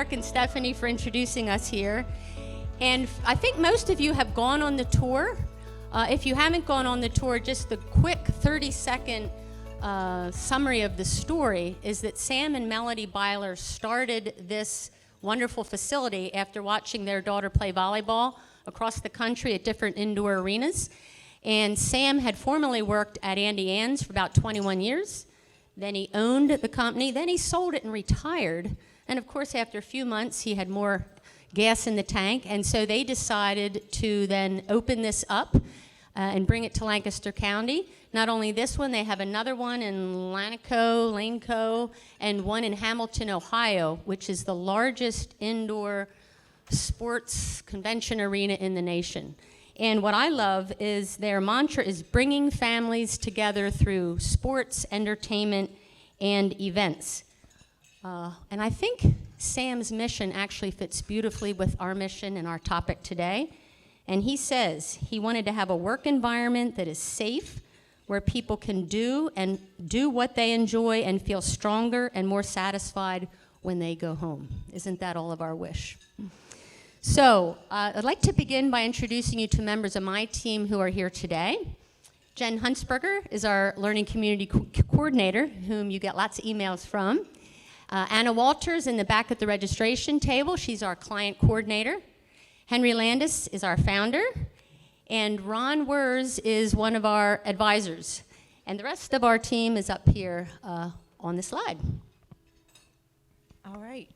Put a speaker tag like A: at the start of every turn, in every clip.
A: Derek and Stephanie for introducing us here. And I think most of you have gone on the tour. If you haven't gone on the tour, just the quick 30-second summary of the story is that Sam and Melody Byler started this wonderful facility after watching their daughter play volleyball across the country at different indoor arenas. And Sam had formerly worked at Andy Ann's for about 21 years. Then he owned the company. Then he sold it and retired. And of course, after a few months, he had more gas in the tank. And so they decided to then open this up and bring it to Lancaster County. Not only this one, they have another one in Laneco, and one in Hamilton, Ohio, which is the largest indoor sports convention arena in the nation. And what I love is their mantra is bringing families together through sports, entertainment, and events. And I think Sam's mission actually fits beautifully with our mission and our topic today. And he says he wanted to have a work environment that is safe, where people can do what they enjoy and feel stronger and more satisfied when they go home. Isn't that all of our wish? So I'd like to begin by introducing you to members of my team who are here today. Jen Huntsberger is our Learning Community Coordinator, whom you get lots of emails from. Anna Walters in the back at the registration table. She's our Client Coordinator. Henry Landis is our founder. And Ron Wers is one of our advisors. And the rest of our team is up here on the slide.
B: All right.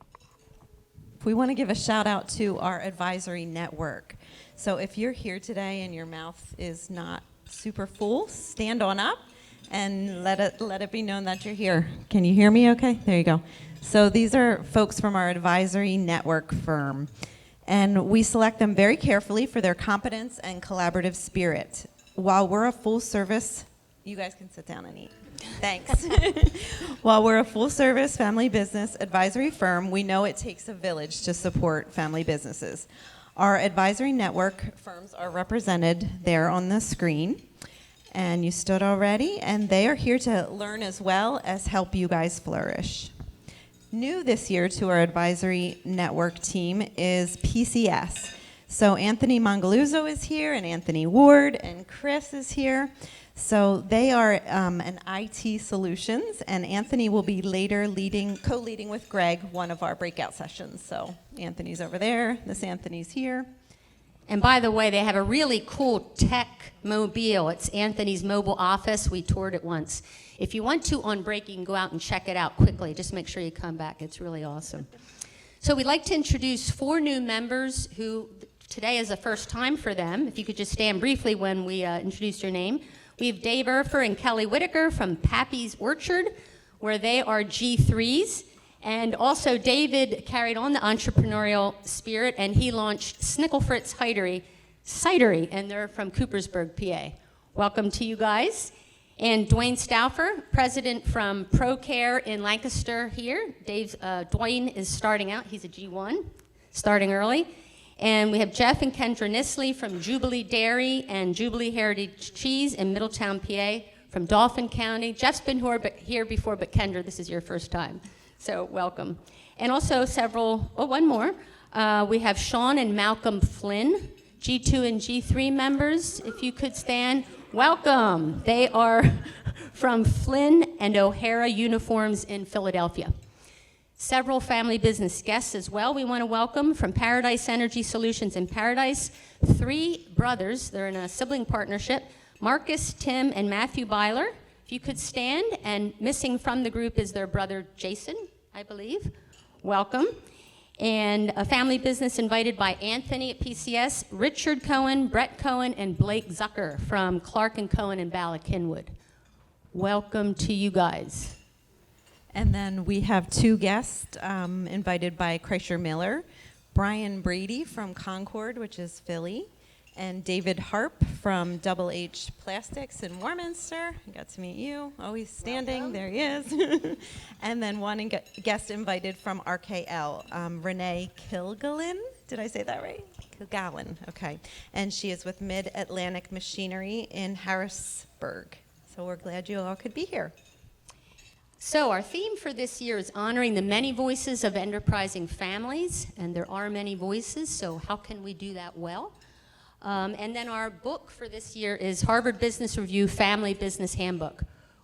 B: We want to give a shout out to our advisory network. So if you're here today and your mouth is not super full, stand on up and let it be known that you're here. Can you hear me okay? There you go. So these are folks from our advisory network firm. And we select them very carefully for their competence and collaborative spirit. While we're a full service, you guys can sit down and eat. Thanks. While we're a full service family business advisory firm, we know it takes a village to support family businesses. Our advisory network firms are represented there on the screen. And you stood already, and they are here to learn as well as help you guys flourish. New this year to our advisory network team is PCS. So Anthony Mongaluzzo is here, and Anthony Ward, and Chris is here. So they are an IT solutions, and Anthony will be later co-leading with Greg one of our breakout sessions. So Anthony's over there, this Anthony's here.
A: And by the way, they have a really cool tech mobile. It's Anthony's mobile office. We toured it once. If you want to, on break, you can go out and check it out quickly. Just make sure you come back. It's really awesome. So we'd like to introduce 4 new members who today is the first time for them. If you could just stand briefly when we introduce your name. We have Dave Urfer and Kelly Whitaker from Pappy's Orchard, where they are G3s. And also David carried on the entrepreneurial spirit, and he launched Snicklefritz Cidery, and they're from Coopersburg, PA. Welcome to you guys. And Dwayne Stauffer, president from ProCare in Lancaster here. Dwayne is starting out. He's a G1, starting early. And we have Jeff and Kendra Nisley from Jubilee Dairy and Jubilee Heritage Cheese in Middletown, PA, from Dauphin County. Jeff's been here before, but Kendra, this is your first time. So welcome. And also one more. We have Sean and Malcolm Flynn, G2 and G3 members. If you could stand, welcome. They are from Flynn and O'Hara Uniforms in Philadelphia. Several family business guests as well we want to welcome from Paradise Energy Solutions in Paradise. 3 brothers, they're in a sibling partnership, Marcus, Tim, and Matthew Byler. If you could stand, and missing from the group is their brother Jason, I believe. Welcome. And a family business invited by Anthony at PCS, Richard Cohen, Brett Cohen, and Blake Zucker from Clark & Cohen in Bala-Cynwyd. Welcome to you guys.
B: And then we have 2 guests invited by Kreischer Miller, Brian Brady from Concord, which is Philly, and David Harp from Double H Plastics in Warminster. I got to meet you. Oh, he's standing. Welcome. There he is. And then one guest invited from RKL, Renee Kilgallen. Did I say that right? Kilgallen. Okay. And she is with Mid-Atlantic Machinery in Harrisburg. So we're glad you all could be here.
A: So our theme for this year is honoring the many voices of enterprising families, and there are many voices, so how can we do that well? And then our book for this year is Harvard Business Review Family Business Handbook.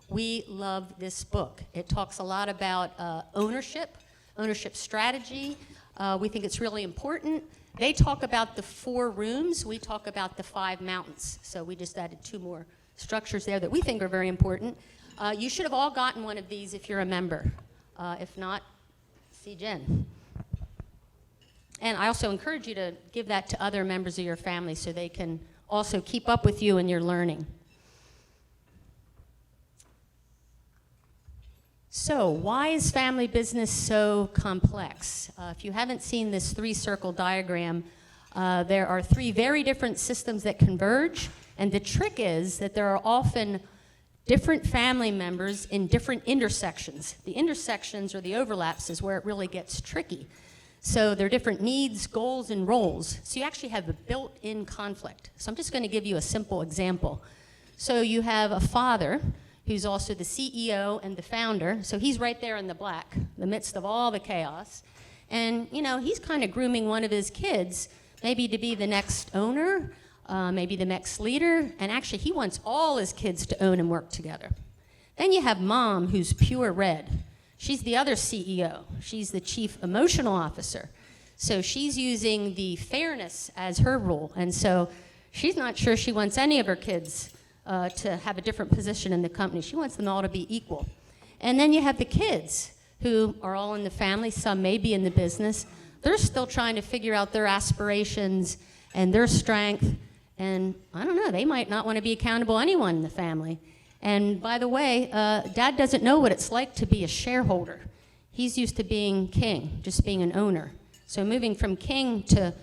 A: We love this book. It talks a lot about ownership strategy. We think it's really important. They talk about the 4 rooms. We talk about the 5 mountains. So we just added 2 more structures there that we think are very important. You should have all gotten one of these if you're a member. If not, see Jen. And I also encourage you to give that to other members of your family so they can also keep up with you in your learning. So why is family business so complex? If you haven't seen this 3-circle diagram, there are 3 very different systems that converge, and the trick is that there are often different family members in different intersections. The intersections or the overlaps is where it really gets tricky. So there are different needs, goals, and roles. So you actually have a built-in conflict. So I'm just going to give you a simple example. So you have a father who's also the CEO and the founder. So he's right there in the black, the midst of all the chaos. And, you know, he's kind of grooming one of his kids, maybe to be the next owner, maybe the next leader. And actually, he wants all his kids to own and work together. Then you have mom, who's pure red. She's the other CEO. She's the chief emotional officer. So she's using the fairness as her rule. And so she's not sure she wants any of her kids to have a different position in the company. She wants them all to be equal. And then you have the kids who are all in the family. Some may be in the business. They're still trying to figure out their aspirations and their strength. And I don't know, they might not want to be accountable to anyone in the family. And by the way, Dad doesn't know what it's like to be a shareholder. He's used to being king, just being an owner. So moving from king to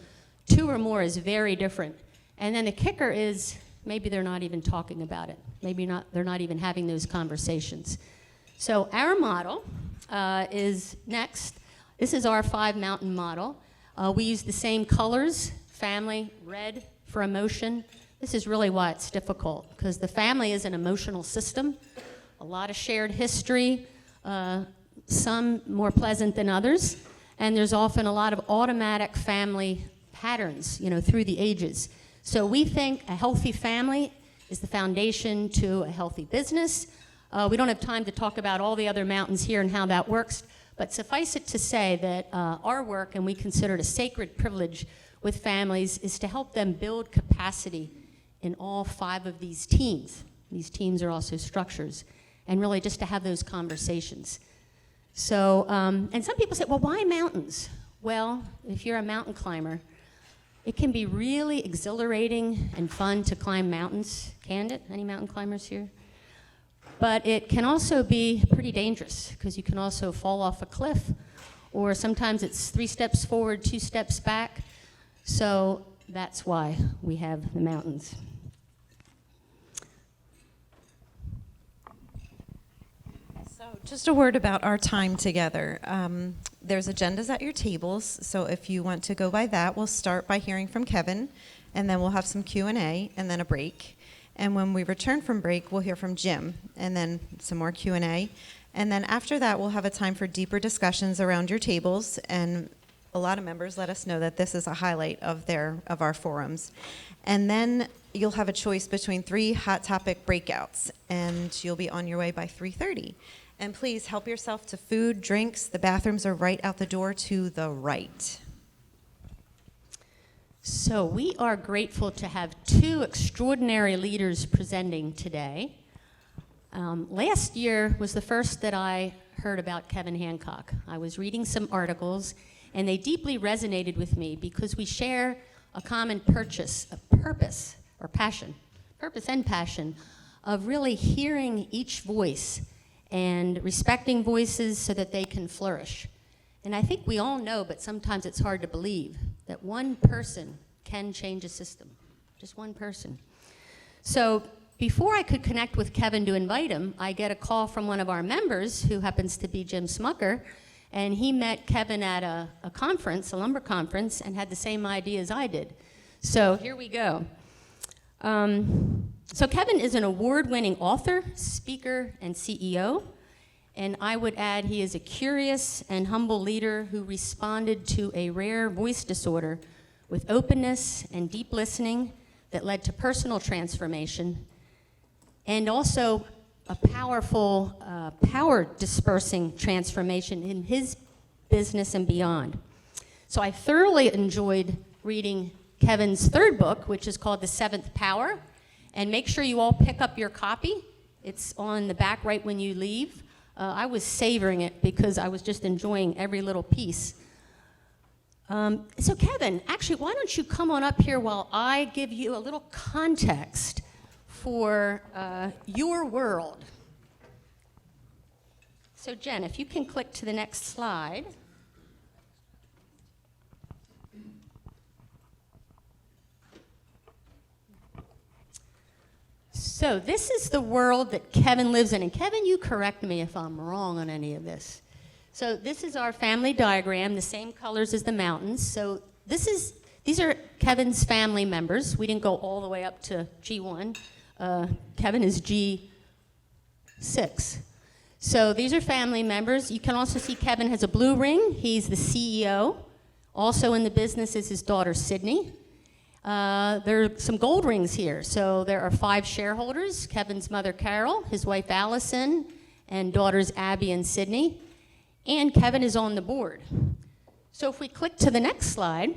A: 2 or more is very different. And then the kicker is maybe they're not even talking about it. Maybe they're not even having those conversations. So our model is next. This is our 5-mountain model. We use the same colors, family, red for emotion. This is really why it's difficult, because the family is an emotional system, a lot of shared history, some more pleasant than others, and there's often a lot of automatic family patterns, you know, through the ages. So we think a healthy family is the foundation to a healthy business. We don't have time to talk about all the other mountains here and how that works, but suffice it to say that our work, and we consider it a sacred privilege with families, is to help them build capacity in all 5 of these teams. These teams are also structures, and really just to have those conversations. So, and some people say, well, why mountains? Well, if you're a mountain climber, it can be really exhilarating and fun to climb mountains. Can it? Any mountain climbers here? But it can also be pretty dangerous, because you can also fall off a cliff, or sometimes it's 3 steps forward, 2 steps back. So that's why we have the mountains.
B: So just a word about our time together. There's agendas at your tables, so if you want to go by that, we'll start by hearing from Kevin, and then we'll have some Q&A, and then a break. And when we return from break, we'll hear from Jim, and then some more Q&A. And then after that, we'll have a time for deeper discussions around your tables, and a lot of members let us know that this is a highlight of our forums. And then you'll have a choice between 3 hot topic breakouts, and you'll be on your way by 3:30. And please help yourself to food, drinks. The bathrooms are right out the door to the right.
A: So we are grateful to have 2 extraordinary leaders presenting today. Last year was the first that I heard about Kevin Hancock. I was reading some articles, and they deeply resonated with me because we share a common purpose and passion of really hearing each voice and respecting voices so that they can flourish. And I think we all know, but sometimes it's hard to believe, that one person can change a system, just one person. So before I could connect with Kevin to invite him, I get a call from one of our members, who happens to be Jim Smucker, and he met Kevin at a conference, a lumber conference, and had the same idea as I did. So here we go. So Kevin is an award-winning author, speaker, and CEO. And I would add he is a curious and humble leader who responded to a rare voice disorder with openness and deep listening that led to personal transformation, and also a powerful, power-dispersing transformation in his business and beyond. So I thoroughly enjoyed reading Kevin's third book, which is called The Seventh Power. And make sure you all pick up your copy. It's on the back right when you leave. I was savoring it because I was just enjoying every little piece. So Kevin, actually, why don't you come on up here while I give you a little context for your world. So Jen, if you can click to the next slide. So this is the world that Kevin lives in. And Kevin, you correct me if I'm wrong on any of this. So this is our family diagram, the same colors as the mountains. So these are Kevin's family members. We didn't go all the way up to G1. Kevin is G6. So these are family members. You can also see Kevin has a blue ring. He's the CEO. Also in the business is his daughter, Sydney. There are some gold rings here. So there are 5 shareholders: Kevin's mother, Carol, his wife, Allison, and daughters, Abby and Sydney. And Kevin is on the board. So if we click to the next slide.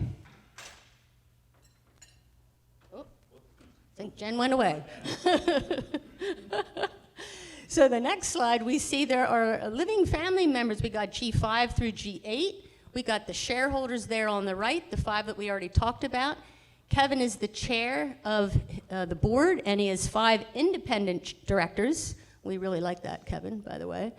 A: Oh, I think Jen went away. So the next slide, we see there are living family members. We got G5 through G8. We got the shareholders there on the right, the 5 that we already talked about. Kevin is the chair of the board, and he has 5 independent directors. We really like that, Kevin, by the way.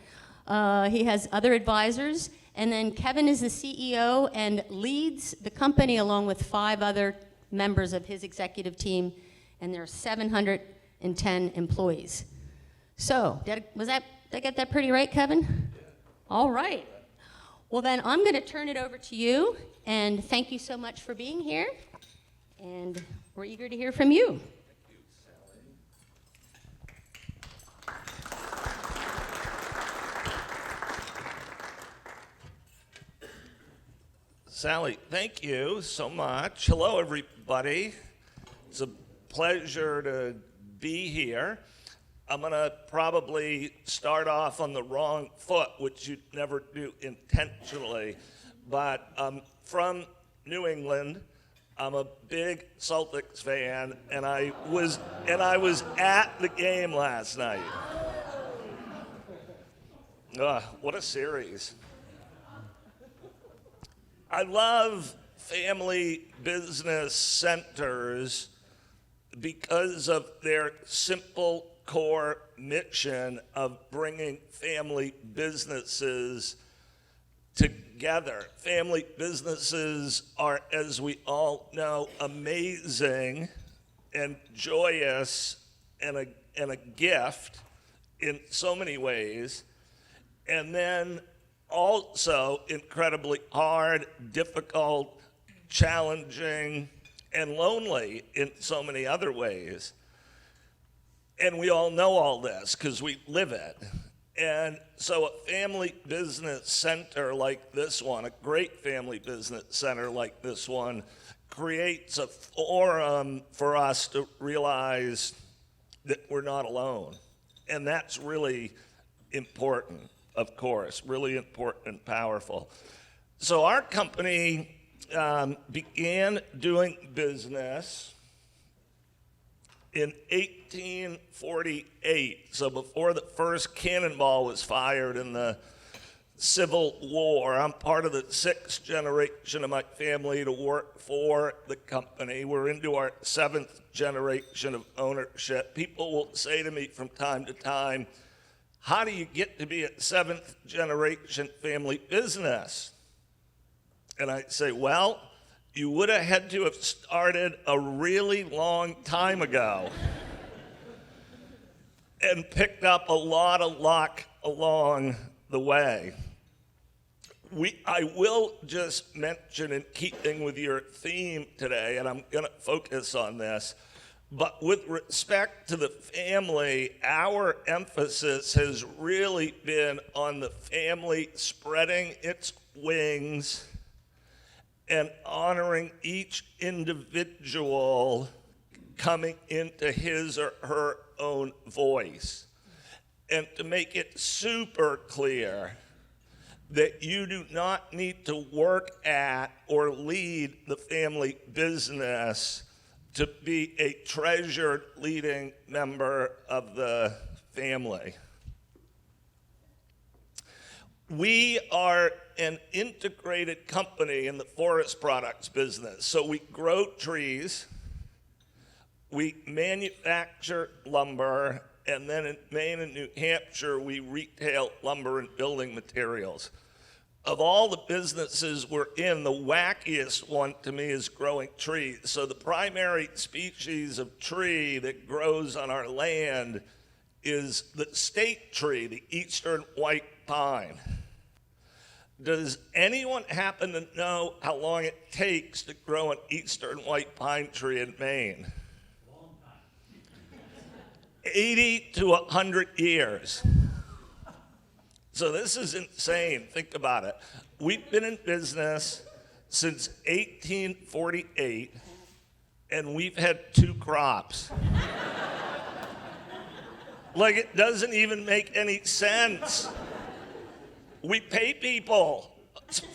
A: He has other advisors, and then Kevin is the CEO and leads the company along with 5 other members of his executive team, and there are 710 employees. So, did I get that pretty right, Kevin? Yeah. All right. Well, then I'm going to turn it over to you, and thank you so much for being here, and we're eager to hear from you.
C: Sally, thank you so much. Hello, everybody. It's a pleasure to be here. I'm going to probably start off on the wrong foot, which you never do intentionally. But I'm from New England. I'm a big Celtics fan, and I was at the game last night. What a series. I love family business centers because of their simple core mission of bringing family businesses together. Family businesses are, as we all know, amazing and joyous and a gift in so many ways. And then also incredibly hard, difficult, challenging, and lonely in so many other ways. And we all know all this because we live it. And so a family business center like this one, a great family business center like this one, creates a forum for us to realize that we're not alone. And that's really important, of course, really important and powerful. So our company began doing business in 1848, so before the first cannonball was fired in the Civil War. I'm part of the 6th generation of my family to work for the company. We're into our 7th generation of ownership. People will say to me from time to time, how do you get to be a 7th generation family business? And I say, well, you would have had to have started a really long time ago and picked up a lot of luck along the way. I will just mention, in keeping with your theme today, and I'm going to focus on this, But with respect to the family, our emphasis has really been on the family spreading its wings and honoring each individual coming into his or her own voice. And to make it super clear that you do not need to work at or lead the family business to be a treasured leading member of the family. We are an integrated company in the forest products business. So we grow trees, we manufacture lumber, and then in Maine and New Hampshire, we retail lumber and building materials. Of all the businesses we're in, the wackiest one to me is growing trees. So the primary species of tree that grows on our land is the state tree, the eastern white pine. Does anyone happen to know how long it takes to grow an eastern white pine tree in Maine? 80 to 100 years. So this is insane. Think about it. We've been in business since 1848, and we've had 2 crops. Like, it doesn't even make any sense. We pay people,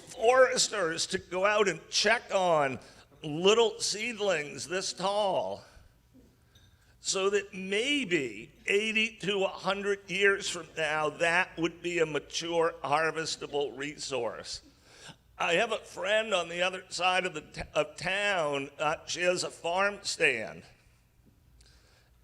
C: foresters, to go out and check on little seedlings this tall, so that maybe 80 to 100 years from now, that would be a mature, harvestable resource. I have a friend on the other side of town. She has a farm stand,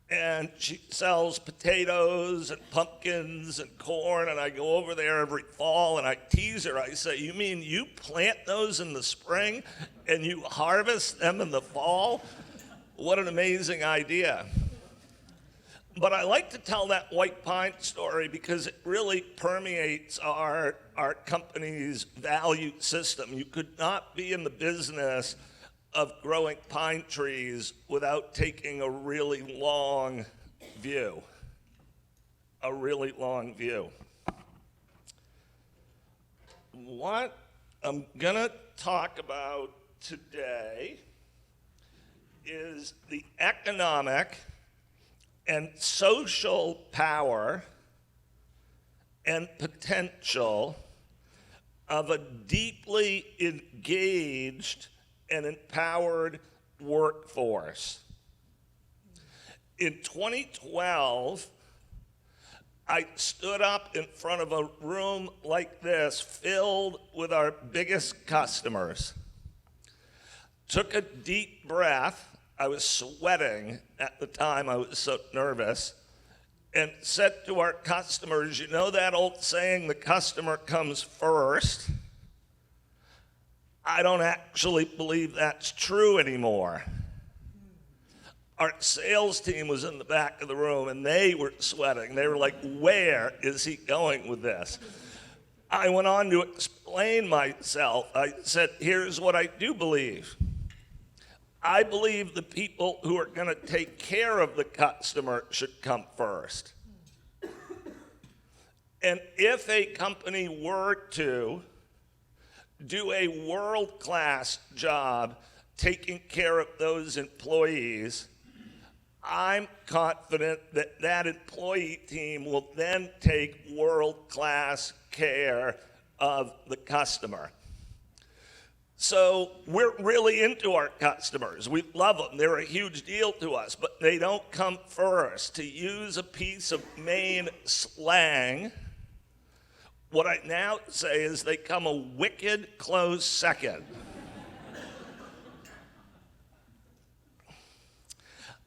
C: and she sells potatoes and pumpkins and corn, and I go over there every fall, and I tease her. I say, "You mean you plant those in the spring, and you harvest them in the fall? What an amazing idea." But I like to tell that white pine story because it really permeates our company's value system. You could not be in the business of growing pine trees without taking a really long view. A really long view. What I'm going to talk about today is the economic and social power and potential of a deeply engaged and empowered workforce. In 2012, I stood up in front of a room like this, filled with our biggest customers, took a deep breath. I was sweating at the time, I was so nervous, and said to our customers, "You know that old saying, the customer comes first? I don't actually believe that's true anymore." Our sales team was in the back of the room, and they were sweating. They were like, "Where is he going with this?" I went on to explain myself. I said, "Here's what I do believe. I believe the people who are going to take care of the customer should come first. And if a company were to do a world-class job taking care of those employees, I'm confident that that employee team will then take world-class care of the customer." So we're really into our customers. We love them. They're a huge deal to us, but they don't come first. To use a piece of Maine slang, what I now say is they come a wicked close second.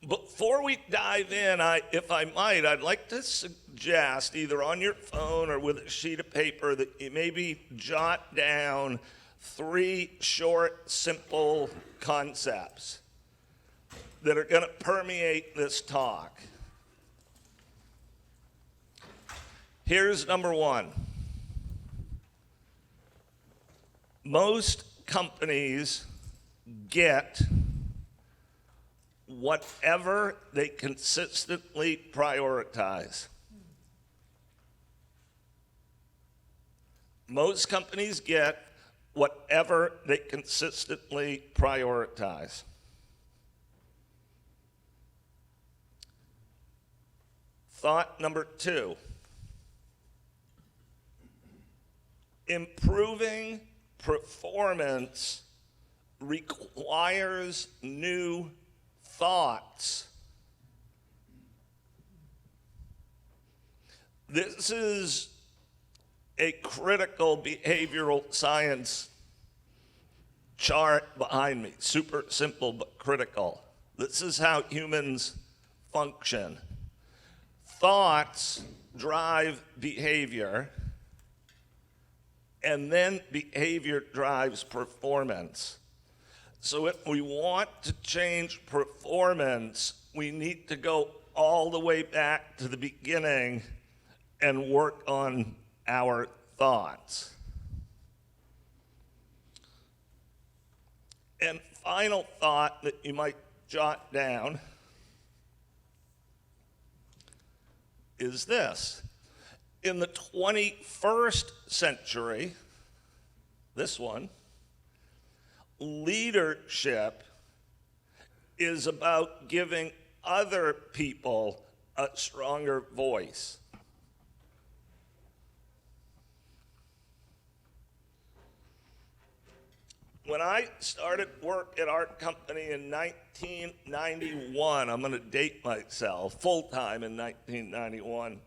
C: Before we dive in, if I might, I'd like to suggest, either on your phone or with a sheet of paper, that you maybe jot down 3 short, simple concepts that are going to permeate this talk. Here's number 1. Most companies get whatever they consistently prioritize. Most companies get whatever they consistently prioritize. Thought number 2. Improving performance requires new thoughts. This is a critical behavioral science chart behind me. Super simple but critical. This is how humans function. Thoughts drive behavior, and then behavior drives performance. So if we want to change performance, we need to go all the way back to the beginning and work on our thoughts. And final thought that you might jot down is this. In the 21st century, this one, leadership is about giving other people a stronger voice. When I started work at our company in 1991, I'm going to date myself, full-time in 1991,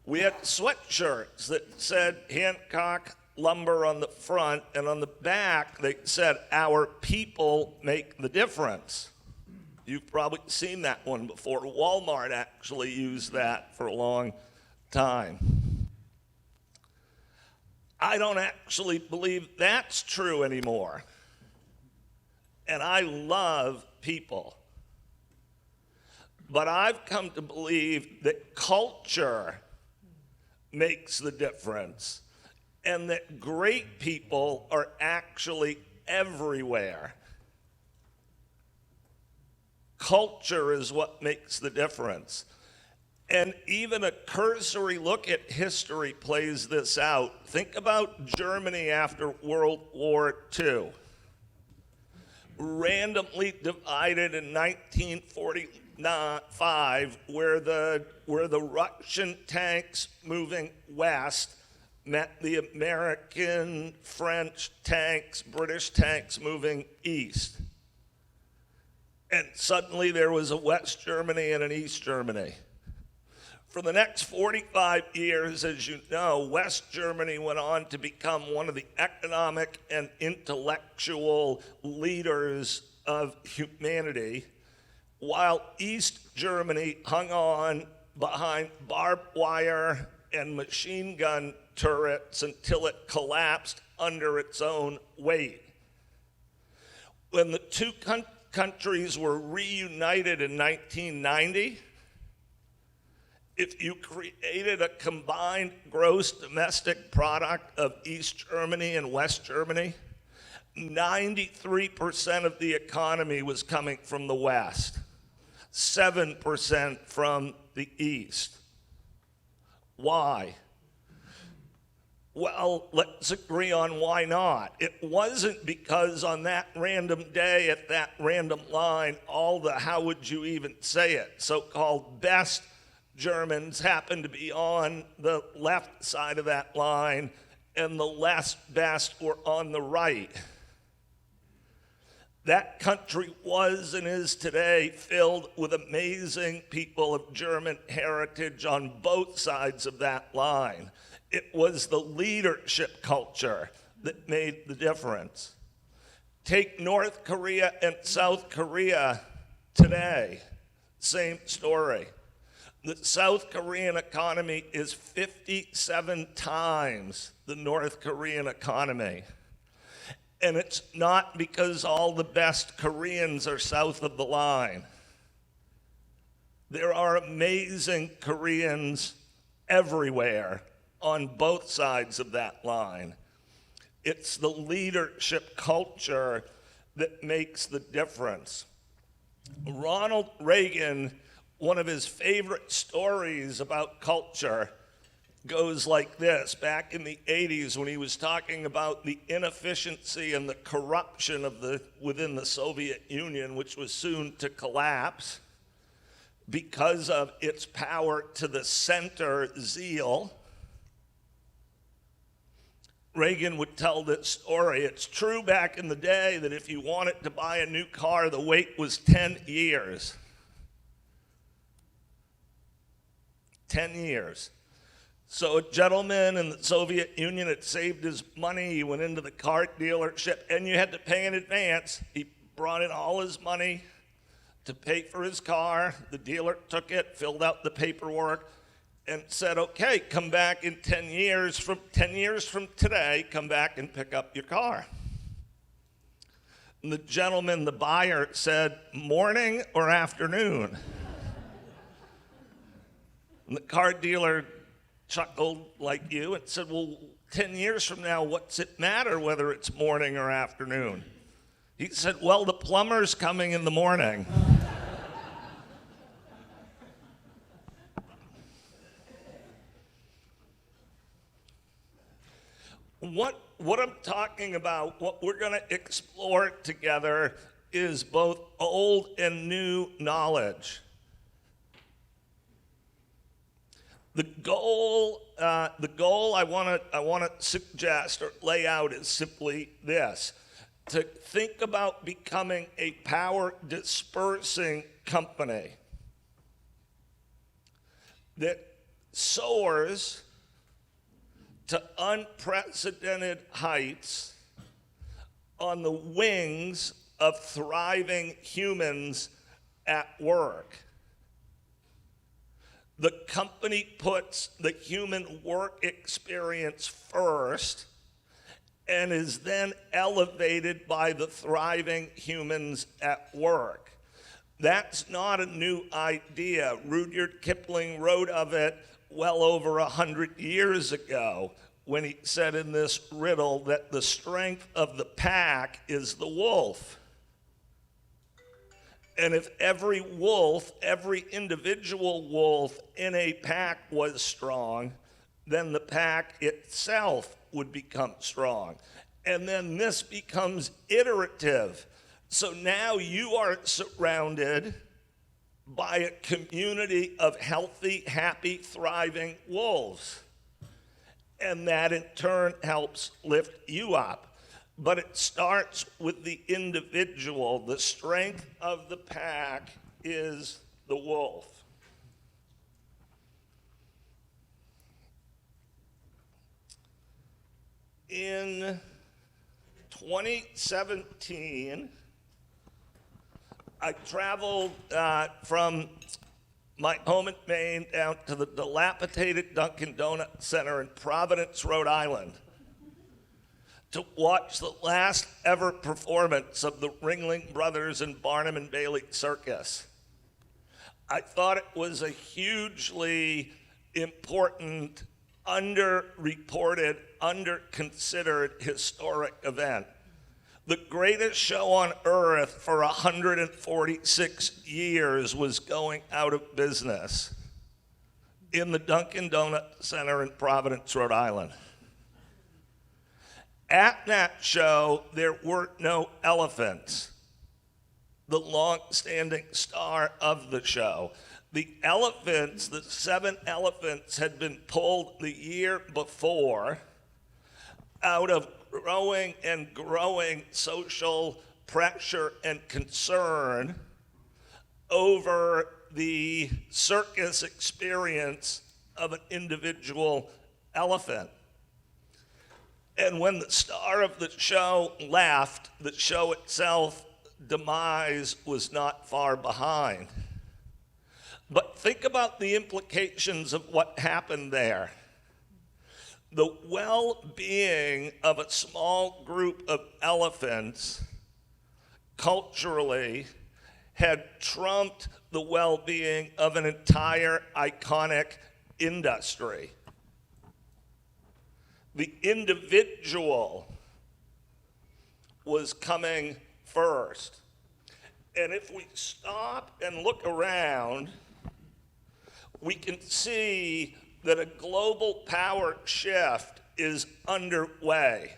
C: we had sweatshirts that said Hancock Lumber on the front, and on the back they said, "Our people make the difference." You've probably seen that one before. Walmart actually used that for a long time. I don't actually believe that's true anymore. And I love people. But I've come to believe that culture makes the difference, and that great people are actually everywhere. Culture is what makes the difference. And even a cursory look at history plays this out. Think about Germany after World War II. Randomly divided in 1945, where the Russian tanks moving west met the American, French tanks, British tanks moving east. And suddenly there was a West Germany and an East Germany. For the next 45 years, as you know, West Germany went on to become one of the economic and intellectual leaders of humanity, while East Germany hung on behind barbed wire and machine gun turrets until it collapsed under its own weight. When the two countries were reunited in 1990, if you created a combined gross domestic product of East Germany and West Germany, 93% of the economy was coming from the West, 7% from the East. Why? Well, let's agree on why not. It wasn't because on that random day at that random line, all the, how would you even say it, so-called best Germans happened to be on the left side of that line, and the less best were on the right. That country was and is today filled with amazing people of German heritage on both sides of that line. It was the leadership culture that made the difference. Take North Korea and South Korea today, same story. The South Korean economy is 57 times the North Korean economy. And it's not because all the best Koreans are south of the line. There are amazing Koreans everywhere on both sides of that line. It's the leadership culture that makes the difference. Ronald Reagan, one of his favorite stories about culture goes like this. Back in the 80s, when he was talking about the inefficiency and the corruption of within the Soviet Union, which was soon to collapse because of its power to the center zeal, Reagan would tell this story. It's true back in the day that if you wanted to buy a new car, the wait was 10 years. 10 years. So a gentleman in the Soviet Union had saved his money. He went into the car dealership, and you had to pay in advance. He brought in all his money to pay for his car. The dealer took it, filled out the paperwork, and said, okay, come back in 10 years from today, come back and pick up your car. And the gentleman, the buyer, said, morning or afternoon? And the car dealer chuckled like you and said, well, 10 years from now, what's it matter whether it's morning or afternoon? He said, well, the plumber's coming in the morning. What I'm talking about, what we're going to explore together, is both old and new knowledge. The goal I want to suggest or lay out is simply this: to think about becoming a power dispersing company that soars to unprecedented heights on the wings of thriving humans at work. The company puts the human work experience first and is then elevated by the thriving humans at work. That's not a new idea. Rudyard Kipling wrote of it well over 100 years ago when he said in this riddle that the strength of the pack is the wolf. And if every wolf, every individual wolf in a pack was strong, then the pack itself would become strong. And then this becomes iterative. So now you are surrounded by a community of healthy, happy, thriving wolves. And that in turn helps lift you up. But it starts with the individual. The strength of the pack is the wolf. In 2017, I traveled from my home in Maine down to the dilapidated Dunkin' Donut Center in Providence, Rhode Island, to watch the last ever performance of the Ringling Brothers and Barnum and Bailey Circus. I thought it was a hugely important, underreported, underconsidered historic event. The greatest show on earth for 146 years was going out of business in the Dunkin' Donut Center in Providence, Rhode Island. At that show, there were no elephants, the long-standing star of the show. The elephants, the 7 elephants, had been pulled the year before out of growing and growing social pressure and concern over the circus experience of an individual elephant. And when the star of the show left, the show itself, demise was not far behind. But think about the implications of what happened there. The well-being of a small group of elephants culturally had trumped the well-being of an entire iconic industry. The individual was coming first. And if we stop and look around, we can see that a global power shift is underway.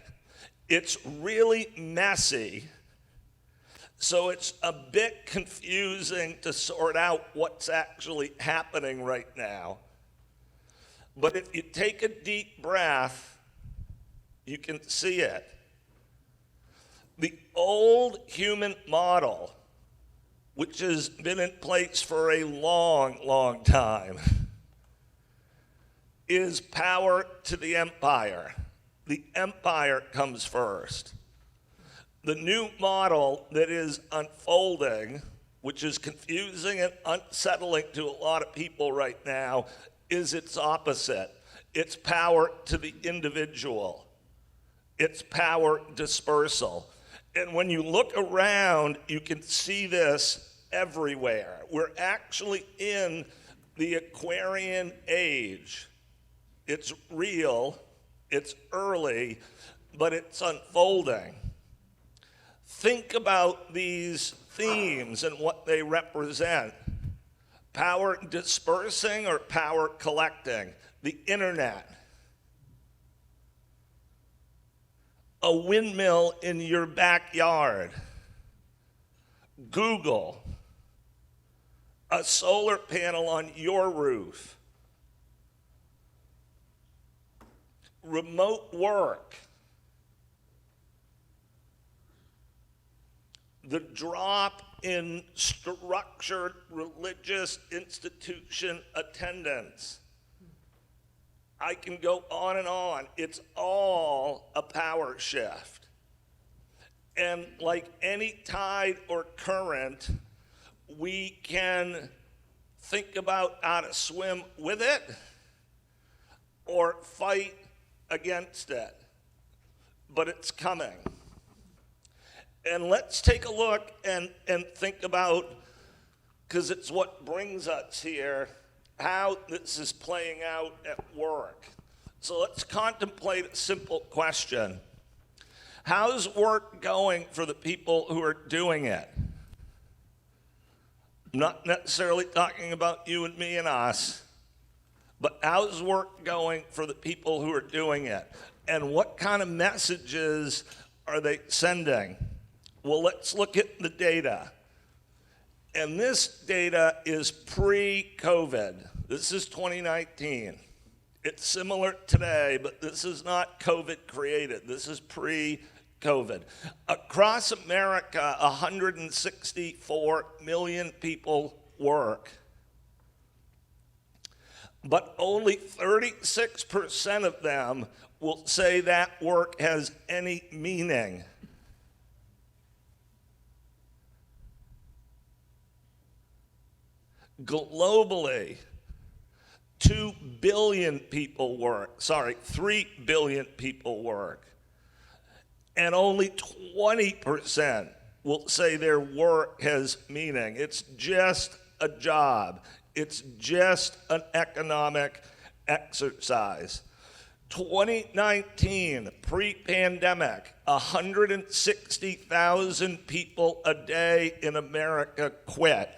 C: It's really messy, so it's a bit confusing to sort out what's actually happening right now. But if you take a deep breath, you can see it. The old human model, which has been in place for a long, long time, is power to the empire. The empire comes first. The new model that is unfolding, which is confusing and unsettling to a lot of people right now, is its opposite. It's power to the individual. It's power dispersal. And when you look around, you can see this everywhere. We're actually in the Aquarian age. It's real, it's early, but it's unfolding. Think about these themes and what they represent. Power dispersing or power collecting? The internet. A windmill in your backyard. Google. A solar panel on your roof. Remote work. The drop in structured religious institution attendance. I can go on and on. It's all a power shift. And like any tide or current, we can think about how to swim with it or fight against it. But it's coming. And let's take a look and think about, because it's what brings us here, how this is playing out at work. So let's contemplate a simple question. How's work going for the people who are doing it? I'm not necessarily talking about you and me and us, but how's work going for the people who are doing it? And what kind of messages are they sending? Well, let's look at the data. And this data is pre-COVID. This is 2019. It's similar today, but this is not COVID created. This is pre-COVID. Across America, 164 million people work. But only 36% of them will say that work has any meaning. Globally, 2 billion people work. 3 billion people work. And only 20% will say their work has meaning. It's just a job. It's just an economic exercise. 2019, pre-pandemic, 160,000 people a day in America quit.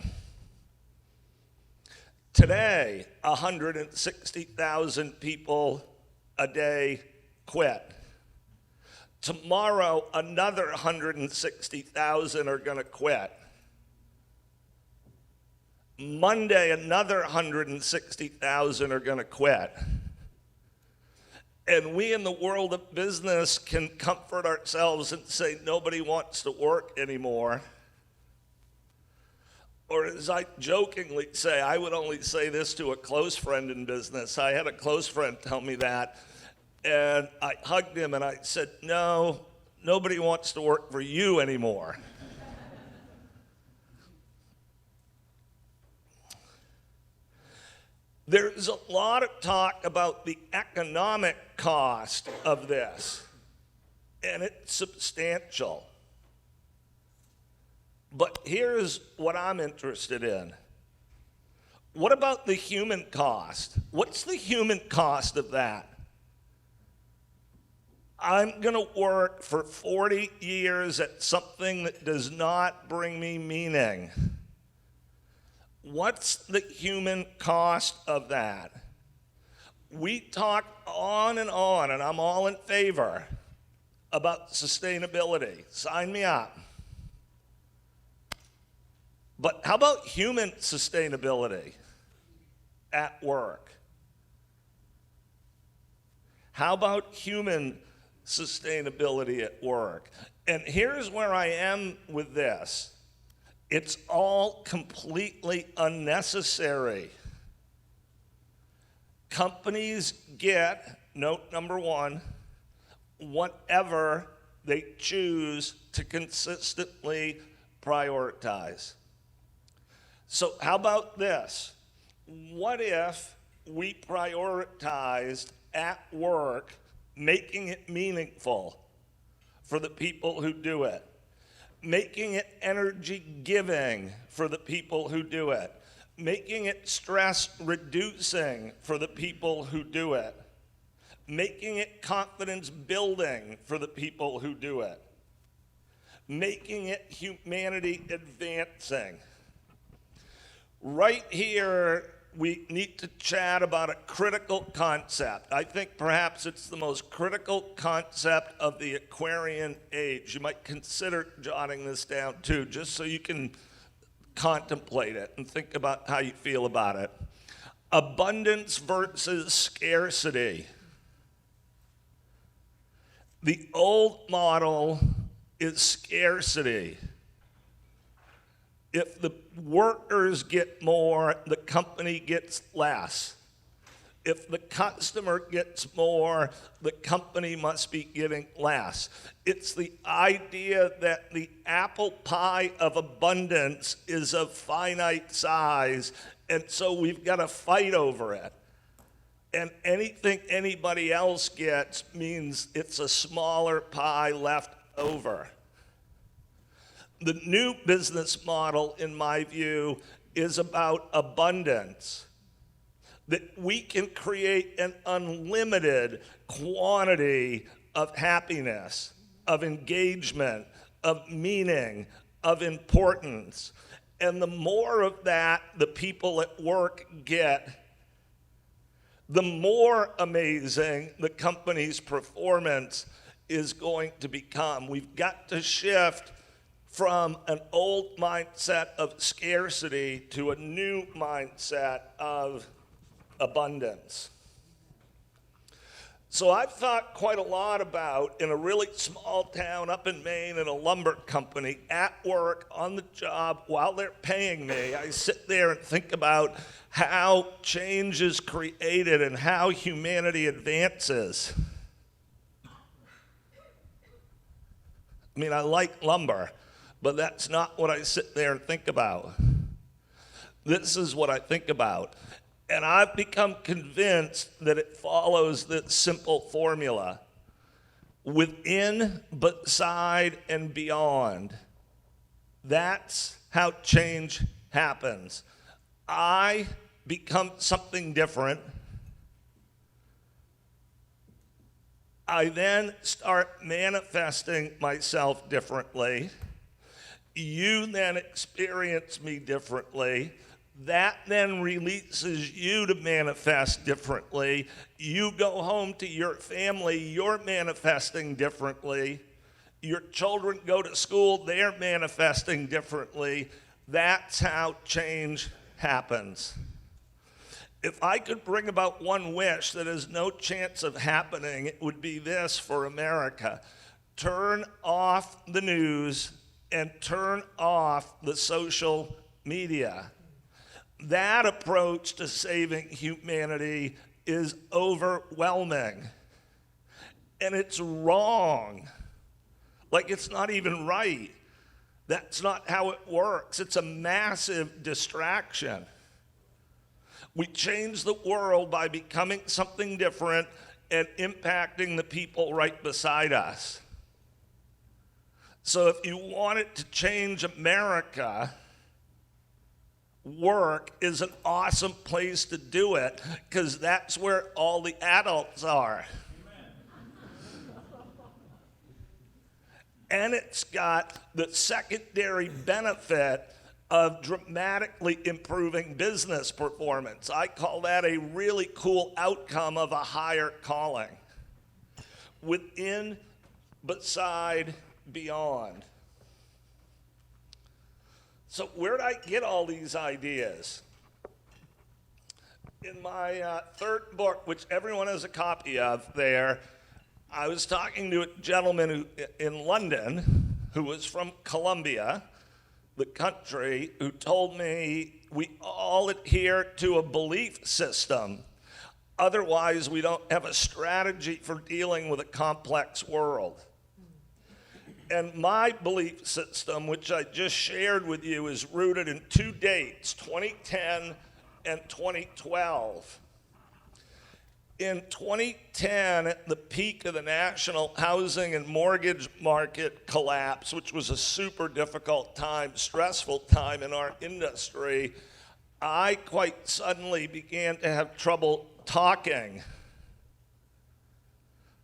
C: Today, 160,000 people a day quit. Tomorrow, another 160,000 are going to quit. Monday, another 160,000 are going to quit. And we in the world of business can comfort ourselves and say nobody wants to work anymore. Or as I jokingly say, I would only say this to a close friend in business. I had a close friend tell me that, and I hugged him and I said, no, nobody wants to work for you anymore. There's a lot of talk about the economic cost of this, and it's substantial. But here's what I'm interested in. What about the human cost? What's the human cost of that? I'm going to work for 40 years at something that does not bring me meaning. What's the human cost of that? We talk on, and I'm all in favor about sustainability. Sign me up. But how about human sustainability at work? How about human sustainability at work? And here's where I am with this. It's all completely unnecessary. Companies get, note number one, whatever they choose to consistently prioritize. So how about this? What if we prioritized at work making it meaningful for the people who do it, making it energy giving for the people who do it, making it stress reducing for the people who do it, making it confidence building for the people who do it, making it humanity advancing. Right here, we need to chat about a critical concept. I think perhaps it's the most critical concept of the Aquarian age. You might consider jotting this down too, just so you can contemplate it and think about how you feel about it. Abundance versus scarcity. The old model is scarcity. If the workers get more, the company gets less. If the customer gets more, the company must be getting less. It's the idea that the apple pie of abundance is of finite size, and so we've got to fight over it. And anything anybody else gets means it's a smaller pie left over. The new business model, in my view, is about abundance. That we can create an unlimited quantity of happiness, of engagement, of meaning, of importance. And the more of that the people at work get, the more amazing the company's performance is going to become. We've got to shift from an old mindset of scarcity to a new mindset of abundance. So I've thought quite a lot about, in a really small town up in Maine, in a lumber company, at work, on the job, while they're paying me, I sit there and think about how change is created and how humanity advances. I mean, I like lumber, but that's not what I sit there and think about. This is what I think about. And I've become convinced that it follows this simple formula. Within, beside, and beyond. That's how change happens. I become something different. I then start manifesting myself differently. You then experience me differently. That then releases you to manifest differently. You go home to your family, you're manifesting differently. Your children go to school, they're manifesting differently. That's how change happens. If I could bring about one wish that has no chance of happening, it would be this for America. Turn off the news and turn off the social media. That approach to saving humanity is overwhelming. And it's wrong. Like, it's not even right. That's not how it works. It's a massive distraction. We change the world by becoming something different and impacting the people right beside us. So if you wanted to change America, work is an awesome place to do it, because that's where all the adults are. and it's got the secondary benefit of dramatically improving business performance. I call that a really cool outcome of a higher calling. Within, beside, beyond. So where did I get all these ideas? In my third book, which everyone has a copy of there, I was talking to a gentleman in London who was from Colombia, the country, who told me we all adhere to a belief system. Otherwise, we don't have a strategy for dealing with a complex world. And my belief system, which I just shared with you, is rooted in two dates, 2010 and 2012. In 2010, at the peak of the national housing and mortgage market collapse, which was a super difficult time, stressful time in our industry, I quite suddenly began to have trouble talking.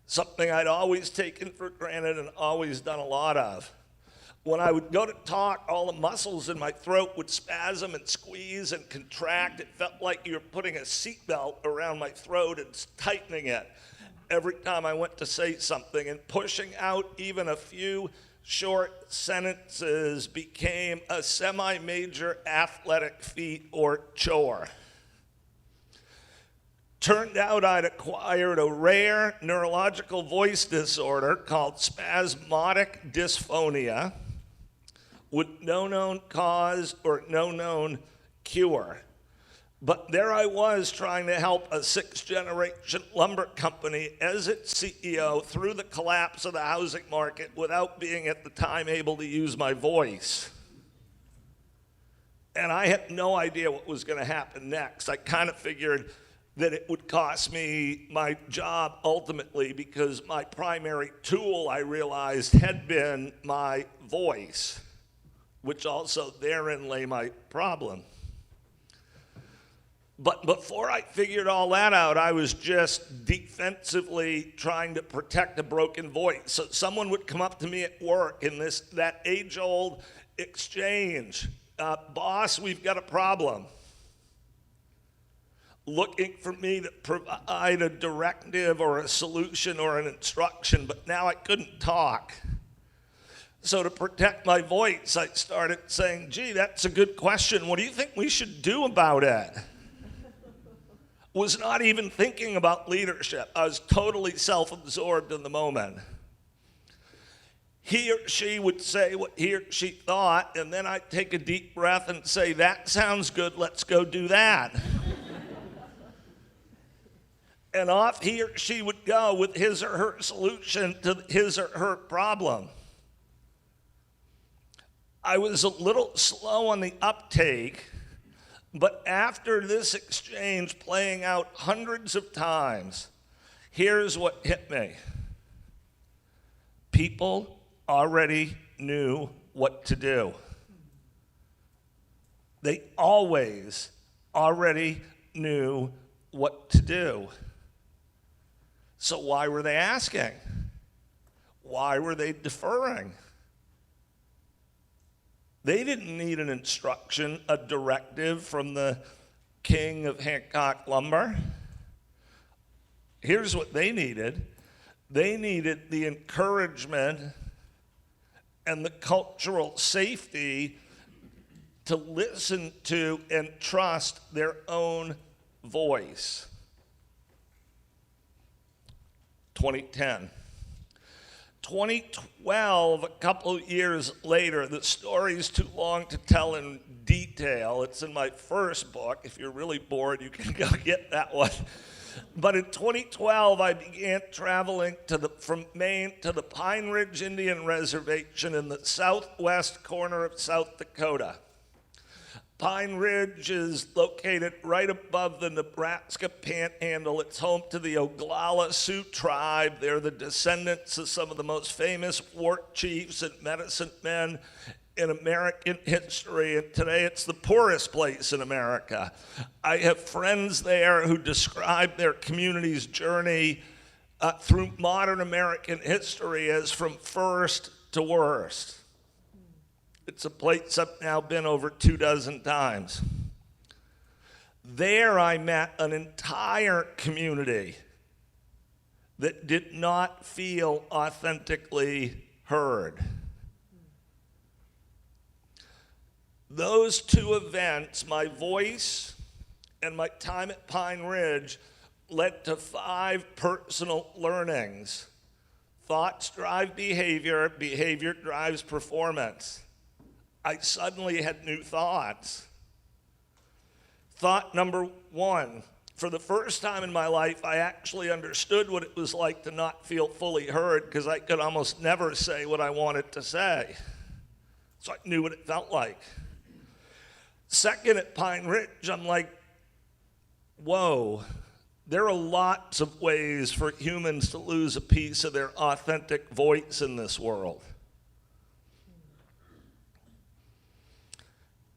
C: Something I'd always taken for granted and always done a lot of. When I would go to talk, all the muscles in my throat would spasm and squeeze and contract. It felt like you were putting a seatbelt around my throat and tightening it every time I went to say something. And pushing out even a few short sentences became a semi-major athletic feat or chore. Turned out I'd acquired a rare neurological voice disorder called spasmodic dysphonia with no known cause or no known cure. But there I was trying to help a sixth-generation lumber company as its CEO through the collapse of the housing market without being at the time able to use my voice. And I had no idea what was going to happen next. I kind of figured that it would cost me my job ultimately because my primary tool, I realized, had been my voice, which also therein lay my problem. But before I figured all that out, I was just defensively trying to protect a broken voice. So someone would come up to me at work in that age-old exchange. Boss, we've got a problem. Looking for me to provide a directive or a solution or an instruction, but now I couldn't talk. So to protect my voice, I started saying, gee, that's a good question. What do you think we should do about it? Was not even thinking about leadership. I was totally self-absorbed in the moment. He or she would say what he or she thought, and then I'd take a deep breath and say, that sounds good, let's go do that. And off he or she would go with his or her solution to his or her problem. I was a little slow on the uptake, but after this exchange playing out hundreds of times, here's what hit me. People already knew what to do. They always already knew what to do. So why were they asking? Why were they deferring? They didn't need an instruction, a directive from the king of Hancock lumber. Here's what they needed. They needed the encouragement and the cultural safety to listen to and trust their own voice. 2010. 2012, a couple of years later, the story's too long to tell in detail. It's in my first book. If you're really bored, you can go get that one. But in 2012, I began traveling from Maine to the Pine Ridge Indian Reservation in the southwest corner of South Dakota. Pine Ridge is located right above the Nebraska Panhandle. It's home to the Oglala Sioux tribe. They're the descendants of some of the most famous war chiefs and medicine men in American history, and today it's the poorest place in America. I have friends there who describe their community's journey through modern American history as from first to worst. It's a place I've now been over 24 times. There I met an entire community that did not feel authentically heard. Those two events, my voice and my time at Pine Ridge, led to 5 personal learnings. Thoughts drive behavior, behavior drives performance. I suddenly had new thoughts. Thought number 1, for the first time in my life, I actually understood what it was like to not feel fully heard, because I could almost never say what I wanted to say. So I knew what it felt like. Second, at Pine Ridge, I'm like, whoa, there are lots of ways for humans to lose a piece of their authentic voice in this world.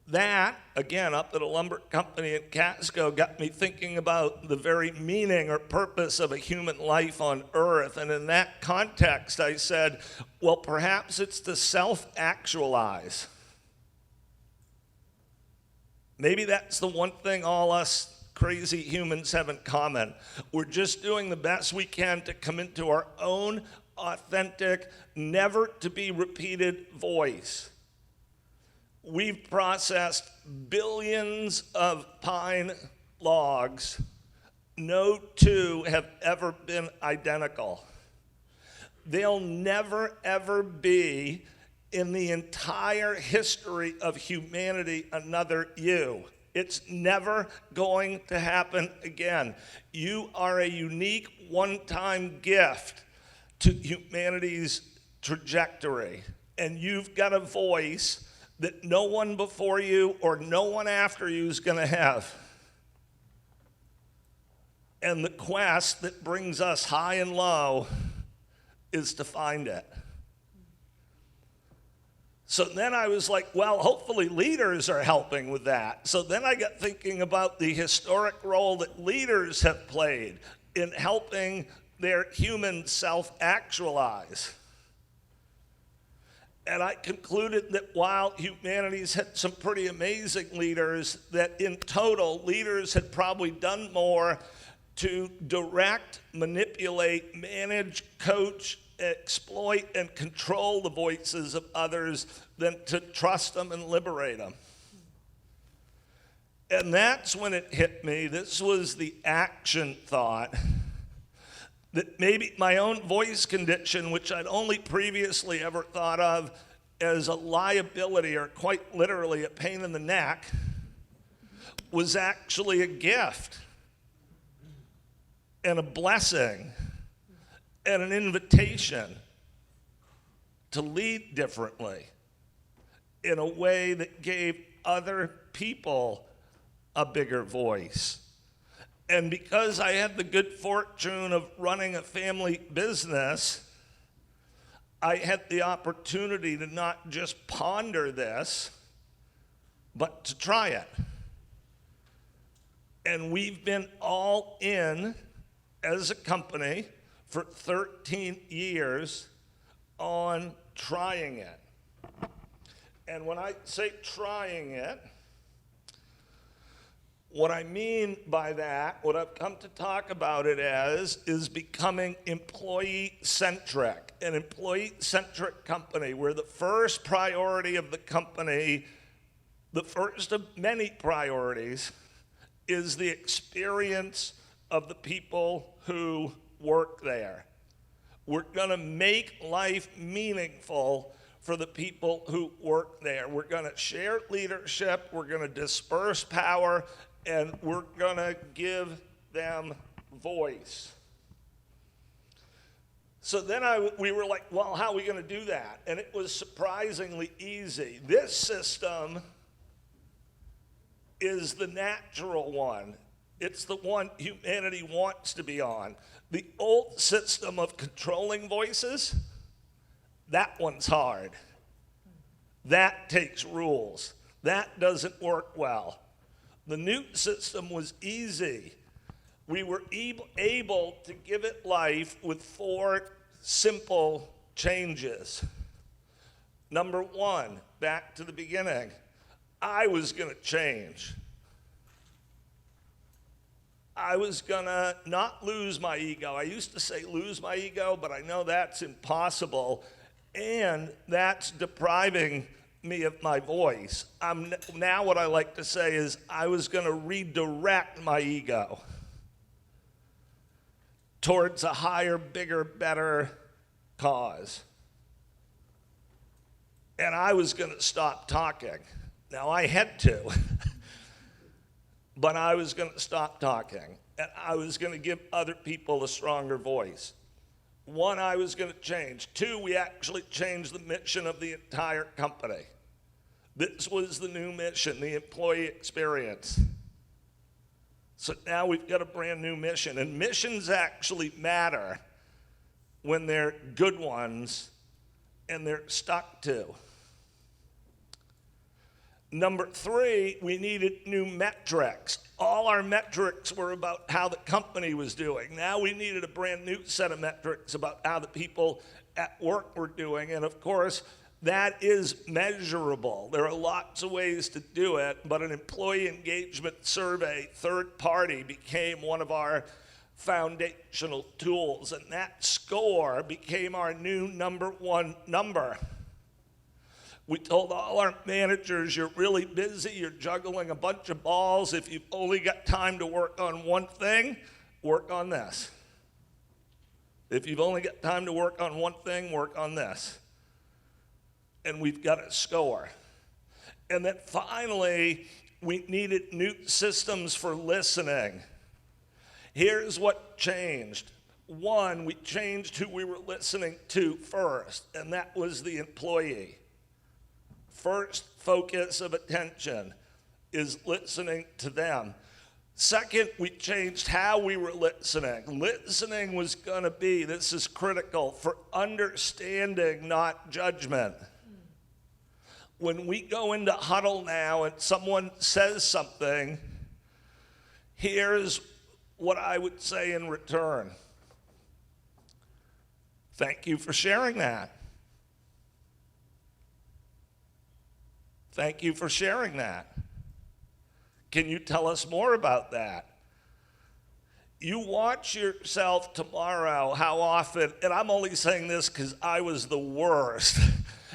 C: That, again, up at a lumber company in Casco, got me thinking about the very meaning or purpose of a human life on Earth. And in that context, I said, well, perhaps it's to self-actualize. Maybe that's the one thing all us crazy humans have in common. We're just doing the best we can to come into our own authentic, never to be repeated voice. We've processed billions of pine logs. No two have ever been identical. They'll never, ever be in the entire history of humanity another you. It's never going to happen again. You are a unique one-time gift to humanity's trajectory, and you've got a voice that no one before you or no one after you is going to have. And the quest that brings us high and low is to find it. So then I was like, well, hopefully leaders are helping with that. So then I got thinking about the historic role that leaders have played in helping their human self-actualize. And I concluded that while humanity's had some pretty amazing leaders, that in total, leaders had probably done more to direct, manipulate, manage, coach, exploit, and control the voices of others than to trust them and liberate them. And that's when it hit me. This was the action thought. That maybe my own voice condition, which I'd only previously ever thought of as a liability or quite literally a pain in the neck, was actually a gift and a blessing and an invitation to lead differently in a way that gave other people a bigger voice. And because I had the good fortune of running a family business, I had the opportunity to not just ponder this, but to try it. And we've been all in as a company for 13 years on trying it. And when I say trying it, what I mean by that, what I've come to talk about it as, is becoming employee-centric, an employee-centric company where the first priority of the company, the first of many priorities, is the experience of the people who work there. We're going to make life meaningful for the people who work there. We're going to share leadership, we're going to disperse power, and we're going to give them voice. So then we were like, well, how are we going to do that? And it was surprisingly easy. This system is the natural one. It's the one humanity wants to be on. The old system of controlling voices, that one's hard. That takes rules. That doesn't work well. The new system was easy. We were able to give it life with 4 simple changes. Number one, back to the beginning, I was going to change. I was going to not lose my ego. I used to say lose my ego, but I know that's impossible, and that's depriving me of my voice. Now what I like to say is I was going to redirect my ego towards a higher, bigger, better cause. And I was going to stop talking. Now, I had to, but I was going to stop talking, and I was going to give other people a stronger voice. One, I was going to change. Two, we actually changed the mission of the entire company. This was the new mission, the employee experience. So now we've got a brand new mission, and missions actually matter when they're good ones and they're stuck to. Number three, we needed new metrics. All our metrics were about how the company was doing. Now we needed a brand new set of metrics about how the people at work were doing. And of course, that is measurable. There are lots of ways to do it, but an employee engagement survey, third party, became one of our foundational tools. And that score became our new number one number. We told all our managers, you're really busy, you're juggling a bunch of balls. If you've only got time to work on one thing, work on this. If you've only got time to work on one thing, work on this. And we've got a score. And then finally, we needed new systems for listening. Here's what changed. One, we changed who we were listening to first, and that was the employee. First focus of attention is listening to them. Second, we changed how we were listening. Listening was going to be, this is critical, for understanding, not judgment. When we go into huddle now and someone says something, here's what I would say in return. Thank you for sharing that. Thank you for sharing that. Can you tell us more about that? You watch yourself tomorrow, how often, and I'm only saying this because I was the worst.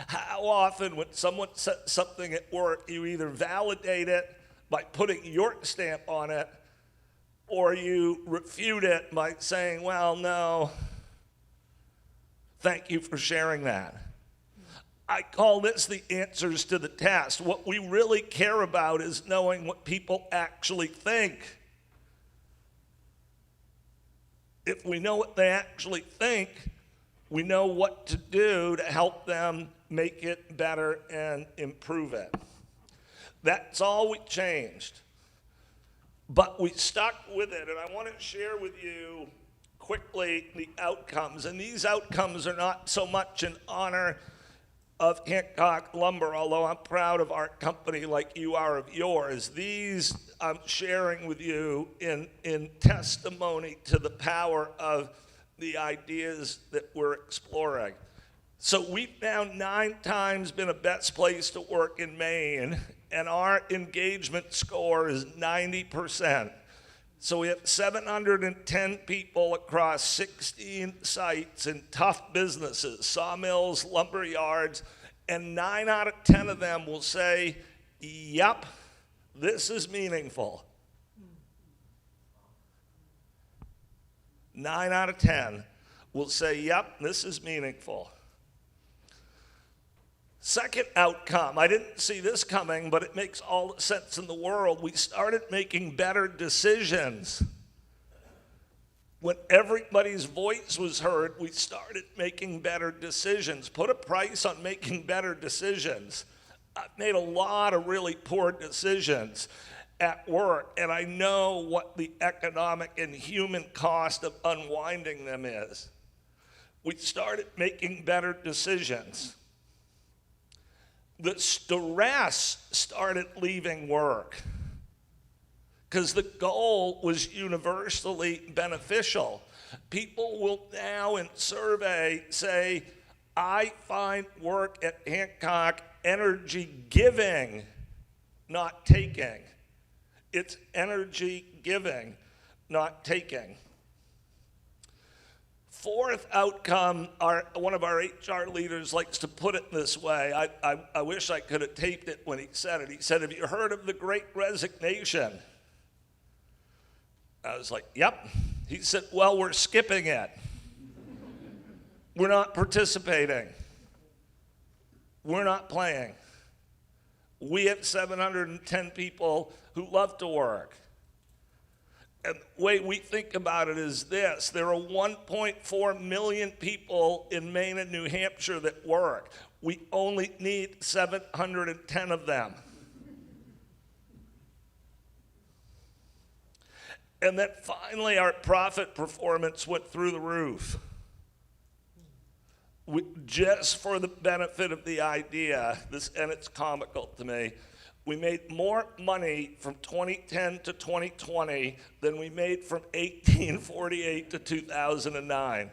C: How often when someone says something at work, you either validate it by putting your stamp on it, or you refute it by saying, well, no, thank you for sharing that. I call this the answers to the test. What we really care about is knowing what people actually think. If we know what they actually think, we know what to do to help them make it better and improve it. That's all we changed. But we stuck with it, and I want to share with you quickly the outcomes. And these outcomes are not so much in honor of Hancock Lumber, although I'm proud of our company like you are of yours. These I'm sharing with you in testimony to the power of the ideas that we're exploring. So we've now 9 times been a best place to work in Maine, and our engagement score is 90%. So we have 710 people across 16 sites in tough businesses, sawmills, lumber yards, and 9 out of 10 of them will say, yep, this is meaningful. 9 out of 10 will say, yep, this is meaningful. Second outcome, I didn't see this coming, but it makes all the sense in the world. We started making better decisions. When everybody's voice was heard, we started making better decisions. Put a price on making better decisions. I've made a lot of really poor decisions at work, and I know what the economic and human cost of unwinding them is. We started making better decisions. The stress started leaving work because the goal was universally beneficial. People will now in survey say, I find work at Hancock energy giving, not taking. It's energy giving, not taking. Fourth outcome, one of our HR leaders likes to put it this way. I wish I could have taped it when he said it. He said, "Have you heard of the Great Resignation?" I was like, "Yep." He said, "Well, we're skipping it. We're not participating. We're not playing. We have 710 people who love to work." And the way we think about it is this: there are 1.4 million people in Maine and New Hampshire that work. We only need 710 of them. And then finally, our profit performance went through the roof. Just for the benefit of the idea, and it's comical to me, we made more money from 2010 to 2020 than we made from 1848 to 2009.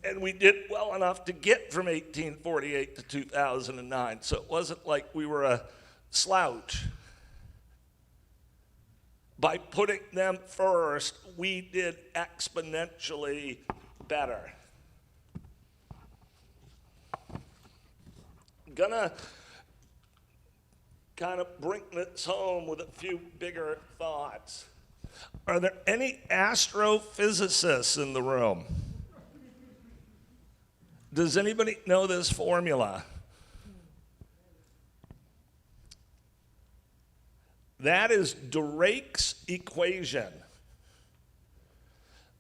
C: And we did well enough to get from 1848 to 2009, so it wasn't like we were a slouch. By putting them first, we did exponentially better. Gonna kind of bring this home with a few bigger thoughts. Are there any astrophysicists in the room? Does anybody know this formula? That is Drake's equation,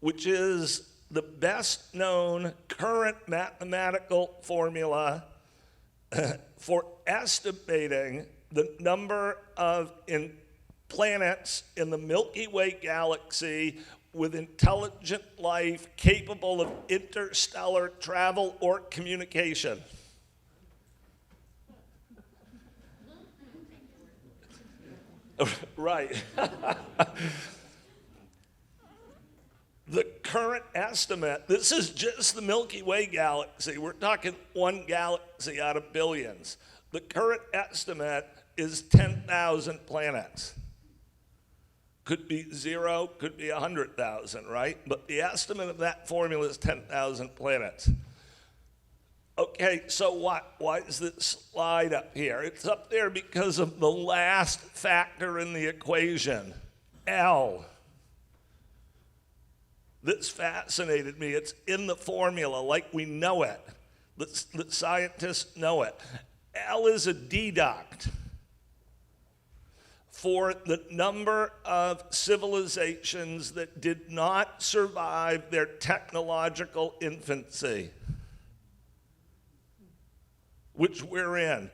C: which is the best known current mathematical formula for estimating the number of planets in the Milky Way galaxy with intelligent life capable of interstellar travel or communication. Right. The current estimate, this is just the Milky Way galaxy. We're talking one galaxy out of billions. The current estimate is 10,000 planets. Could be 0, could be 100,000, right? But the estimate of that formula is 10,000 planets. Okay, so what? Why is this slide up here? It's up there because of the last factor in the equation, L. This fascinated me. It's in the formula like we know it. The scientists know it. L is a deduct for the number of civilizations that did not survive their technological infancy, which we're in.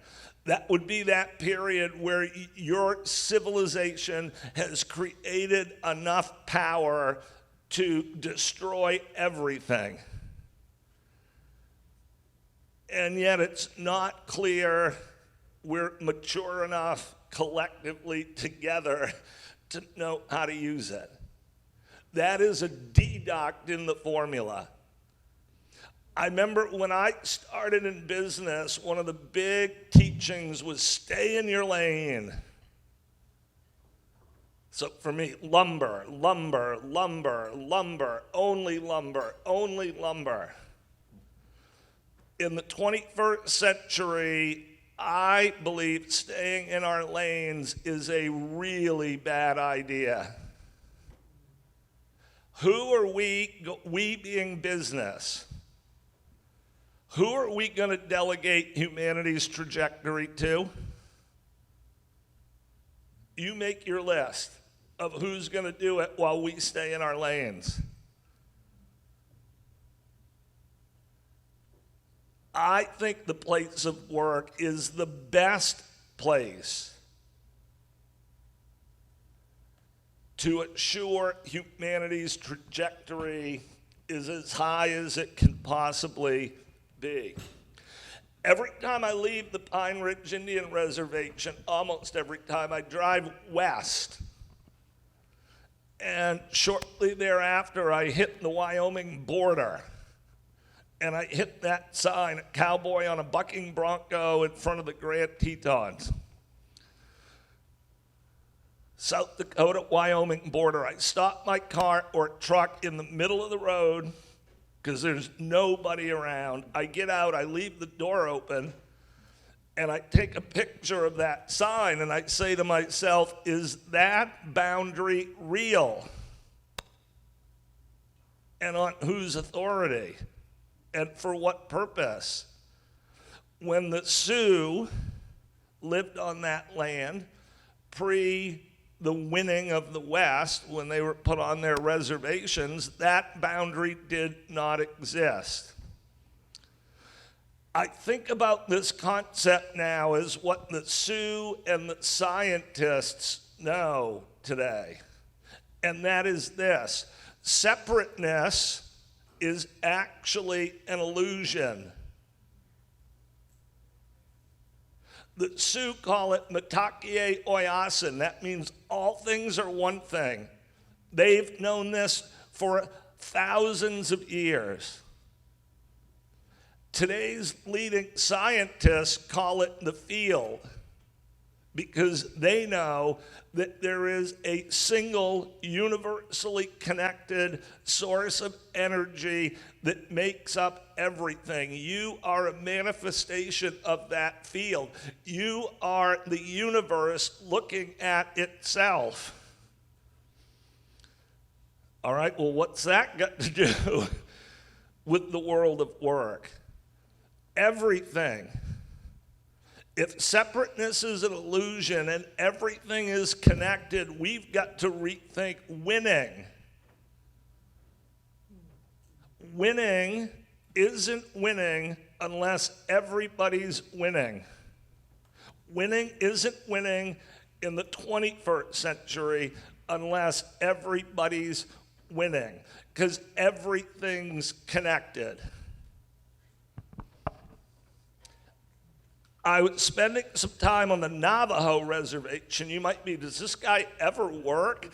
C: That would be that period where your civilization has created enough power to destroy everything. And yet it's not clear we're mature enough collectively together to know how to use it. That is a deduct in the formula. I remember when I started in business, one of the big teachings was stay in your lane. So for me, lumber, lumber, lumber, lumber, only lumber, only lumber. In the 21st century, I believe staying in our lanes is a really bad idea. Who are we being business? Who are we going to delegate humanity's trajectory to? You make your list of who's going to do it while we stay in our lanes. I think the place of work is the best place to ensure humanity's trajectory is as high as it can possibly be. Every time I leave the Pine Ridge Indian Reservation, almost every time I drive west, and shortly thereafter I hit the Wyoming border. and I hit that sign, a cowboy on a bucking bronco in front of the Grand Tetons. South Dakota, Wyoming border. I stop my car or truck in the middle of the road because there's nobody around. I get out, I leave the door open, and I take a picture of that sign, and I say to myself, is that boundary real? And on whose authority? And for what purpose? When the Sioux lived on that land, pre the winning of the West, when they were put on their reservations, that boundary did not exist. I think about this concept now as what the Sioux and the scientists know today, and that is this: separateness is actually an illusion. The Sioux call it mitakie oyasin. That means all things are one thing. They've known this for thousands of years. Today's leading scientists call it the field because they know that there is a single universally connected source of energy that makes up everything. You are a manifestation of that field. You are the universe looking at itself. All right, well, what's that got to do with the world of work? Everything. If separateness is an illusion and everything is connected, we've got to rethink winning. Winning isn't winning unless everybody's winning. Winning isn't winning in the 21st century unless everybody's winning, because everything's connected. I was spending some time on the Navajo reservation. You might be, does this guy ever work?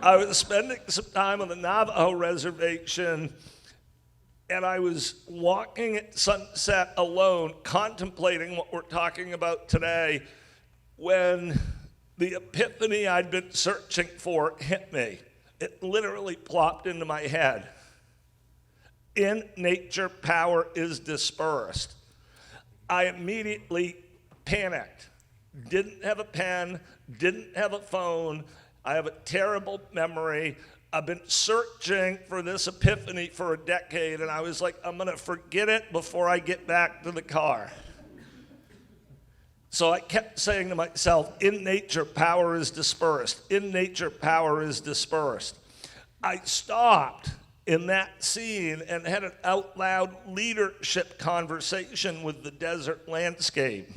C: I was spending some time on the Navajo reservation, and I was walking at sunset alone, contemplating what we're talking about today, when the epiphany I'd been searching for hit me. It literally plopped into my head. In nature, power is dispersed. I immediately panicked. Didn't have a pen, didn't have a phone. I have a terrible memory. I've been searching for this epiphany for a decade, and I was like, I'm gonna forget it before I get back to the car. So I kept saying to myself, in nature, power is dispersed. In nature, power is dispersed. I stopped in that scene and had an out loud leadership conversation with the desert landscape.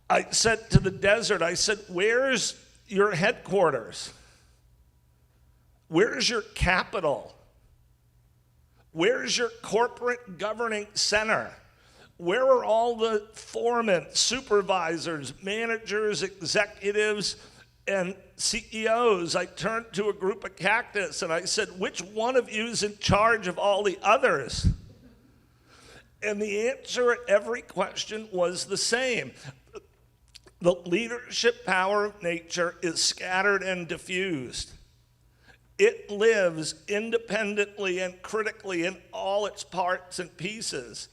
C: I said to the desert, I said, where's your headquarters? Where's your capital? Where's your corporate governing center? Where are all the foremen, supervisors, managers, executives, and CEOs? I turned to a group of cactus and I said, which one of you is in charge of all the others? And the answer at every question was the same. The leadership power of nature is scattered and diffused. It lives independently and critically in all its parts and pieces.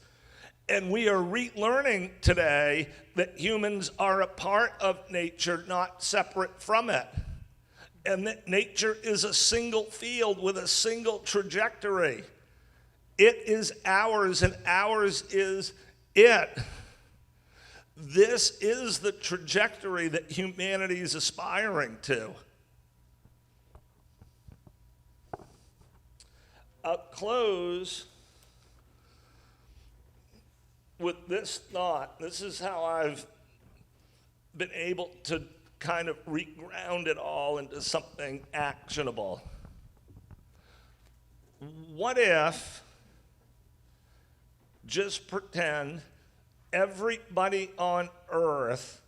C: And we are relearning today that humans are a part of nature, not separate from it. And that nature is a single field with a single trajectory. It is ours and ours is it. This is the trajectory that humanity is aspiring to. I'll close with this thought. This is how I've been able to kind of reground it all into something actionable. What if, just pretend, everybody on earth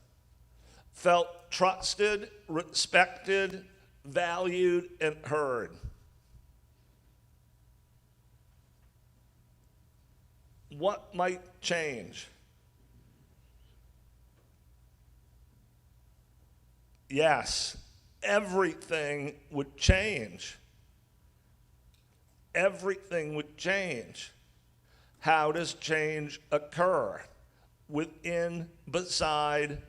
C: felt trusted, respected, valued, and heard? what might change? Yes, everything would change. Everything would change. How does change occur? Within, beside,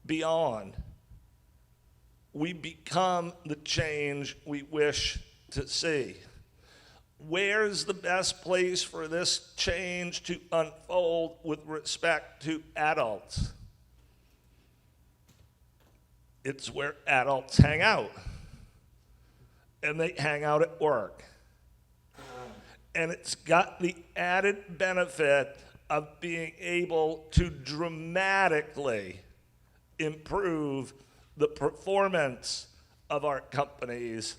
C: beyond. We become the change we wish to see. Where's the best place for this change to unfold with respect to adults? It's where adults hang out. And they hang out at work. And it's got the added benefit of being able to dramatically improve the performance of our companies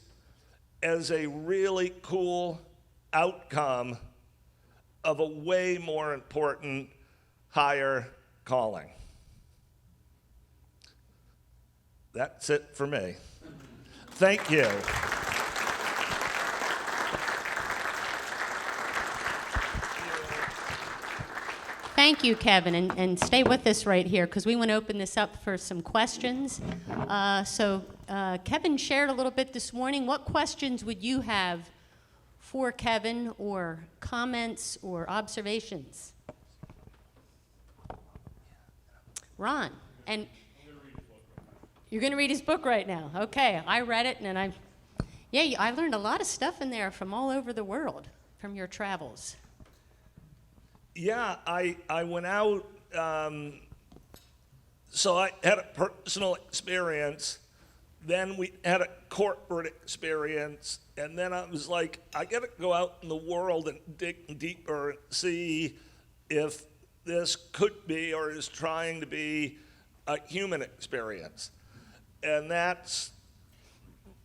C: as a really cool outcome of a way more important higher calling. That's it for me. Thank you.
A: Thank you, Kevin, and stay with us right here because we want to open this up for some questions. Kevin shared a little bit this morning. What questions would you have for Kevin, or comments or observations? Ron, and you're going to read his book right now. Okay, I read it, and I learned a lot of stuff in there from all over the world from your travels.
C: Yeah, I went out, so I had a personal experience, then we had a corporate experience, and then I was like, I gotta go out in the world and dig deeper and see if this could be or is trying to be a human experience. And that's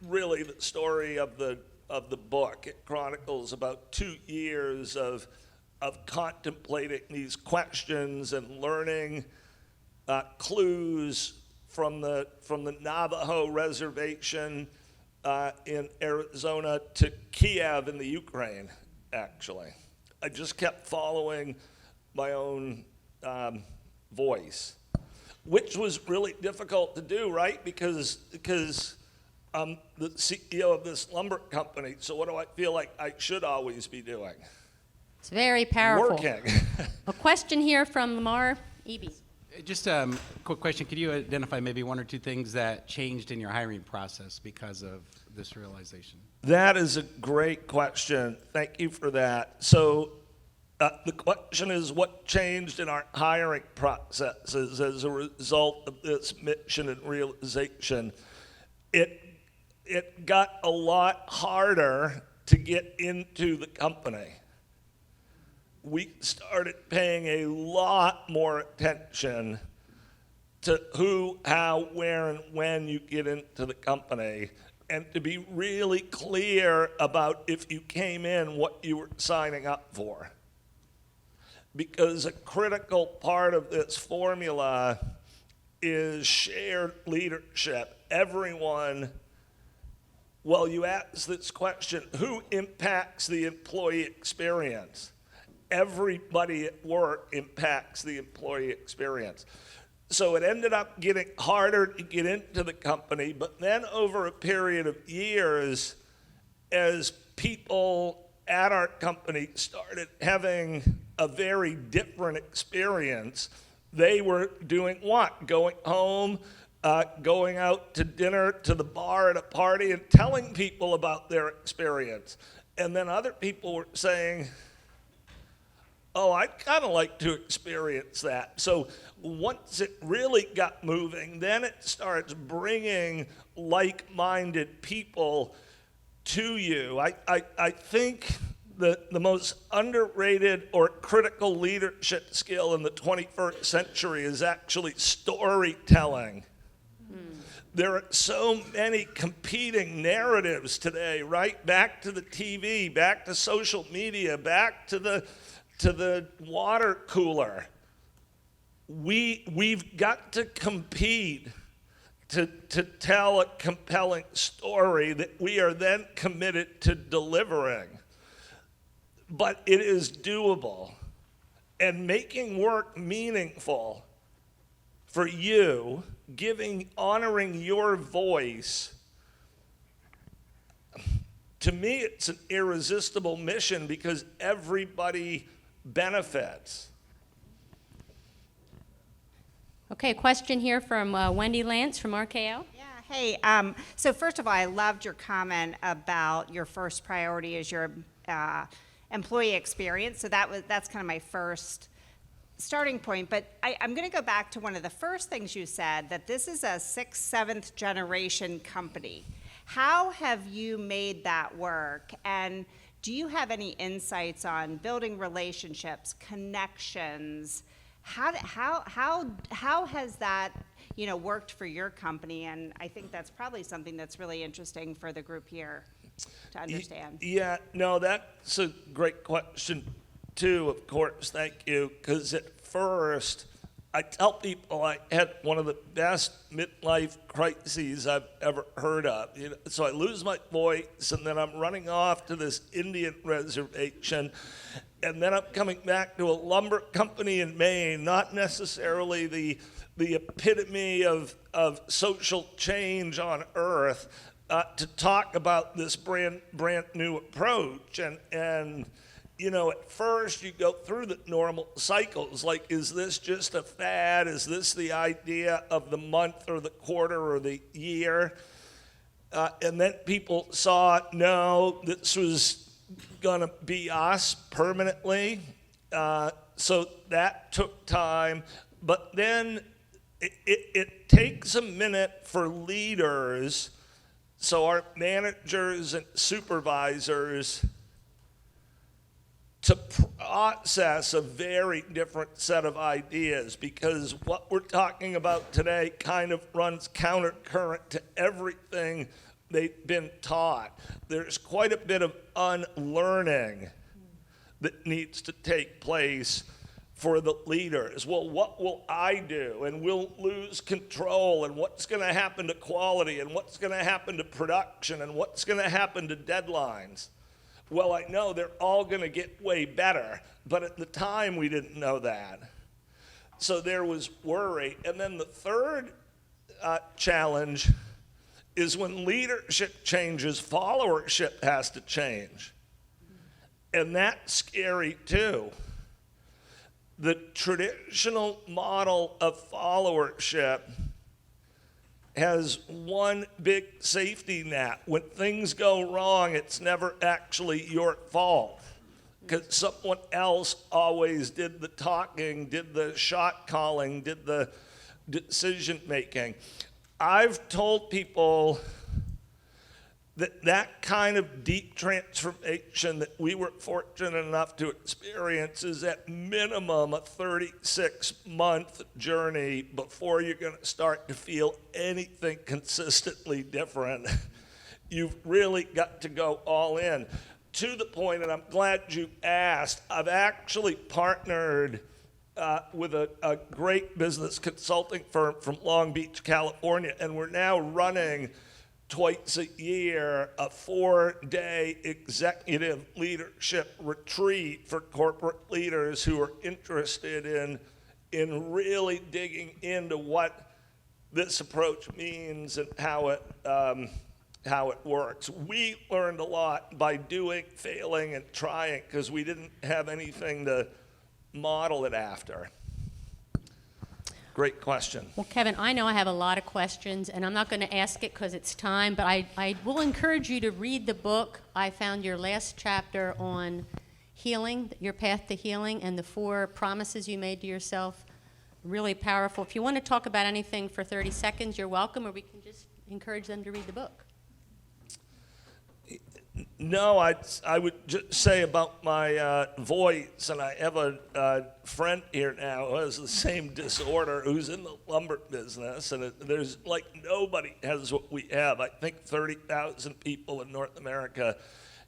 C: really the story of the book. It chronicles about 2 years of contemplating these questions and learning clues from the Navajo reservation in Arizona to Kiev in the Ukraine, actually. I just kept following my own voice, which was really difficult to do, right? Because I'm the CEO of this lumber company, so what do I feel like I should always be doing?
A: It's very powerful.
C: Working.
A: A question here from Lamar Eby.
D: Just a quick question. Could you identify maybe one or two things that changed in your hiring process because of this realization?
C: That is a great question. Thank you for that. So the question is, what changed in our hiring processes as a result of this mission and realization? It got a lot harder to get into the company. We started paying a lot more attention to who, how, where, and when you get into the company, and to be really clear about if you came in, what you were signing up for. Because a critical part of this formula is shared leadership. Everyone, well, you ask this question, who impacts the employee experience? Everybody at work impacts the employee experience. So it ended up getting harder to get into the company, but then over a period of years, as people at our company started having a very different experience, they were doing what? Going home, going out to dinner, to the bar at a party, and telling people about their experience. And then other people were saying, oh, I'd kind of like to experience that. So once it really got moving, then it starts bringing like-minded people to you. I think that the most underrated or critical leadership skill in the 21st century is actually storytelling. There are so many competing narratives today, right? Back to the TV, back to social media, back to the water cooler. We've got to compete to tell a compelling story that we are then committed to delivering. But it is doable. and making work meaningful for you, honoring your voice, to me, it's an irresistible mission because everybody benefits.
A: Okay, question here from Wendy Lance from RKO.
E: Yeah, hey, so first of all, I loved your comment about your first priority is your employee experience. So that's kind of my first starting point. But I'm going to go back to one of the first things you said, that this is a 6th, 7th generation company. How have you made that work? And do you have any insights on building relationships, connections? How has that worked for your company? And I think that's probably something that's really interesting for the group here to understand.
C: Yeah, no, that's a great question too, of course, thank you. Because at first, I tell people I had one of the best midlife crises I've ever heard of. So I lose my voice, and then I'm running off to this Indian reservation, and then I'm coming back to a lumber company in Maine, not necessarily the epitome of social change on earth, to talk about this brand new approach. And at first you go through the normal cycles, like, is this just a fad? Is this the idea of the month or the quarter or the year? And then people saw, no, this was gonna be us permanently. So that took time. But then it takes a minute for leaders, so our managers and supervisors, to process a very different set of ideas, because what we're talking about today kind of runs countercurrent to everything they've been taught. There's quite a bit of unlearning that needs to take place for the leaders. Well, what will I do? And we'll lose control, and what's going to happen to quality, and what's going to happen to production, and what's going to happen to deadlines? Well, I know they're all going to get way better, but at the time we didn't know that. So there was worry. And then the third challenge is when leadership changes, followership has to change. And that's scary too. The traditional model of followership has one big safety net. When things go wrong, it's never actually your fault, because someone else always did the talking, did the shot calling, did the decision making. I've told people that kind of deep transformation that we were fortunate enough to experience is at minimum a 36-month journey before you're going to start to feel anything consistently different. You've really got to go all in. To the point, and I'm glad you asked, I've actually partnered with a great business consulting firm from Long Beach, California, and we're now running twice a year a 4-day executive leadership retreat for corporate leaders who are interested in really digging into what this approach means and how it works. We learned a lot by doing, failing, and trying, because we didn't have anything to model it after. Great question.
A: Well, Kevin, I know I have a lot of questions, and I'm not going to ask it because it's time, but I will encourage you to read the book. I found your last chapter on healing, your path to healing, and the 4 promises you made to yourself. Really powerful. If you want to talk about anything for 30 seconds, you're welcome, or we can just encourage them to read the book.
C: No, I would just say about my voice, and I have a friend here now who has the same disorder, who's in the lumber business, and there's like nobody has what we have. I think 30,000 people in North America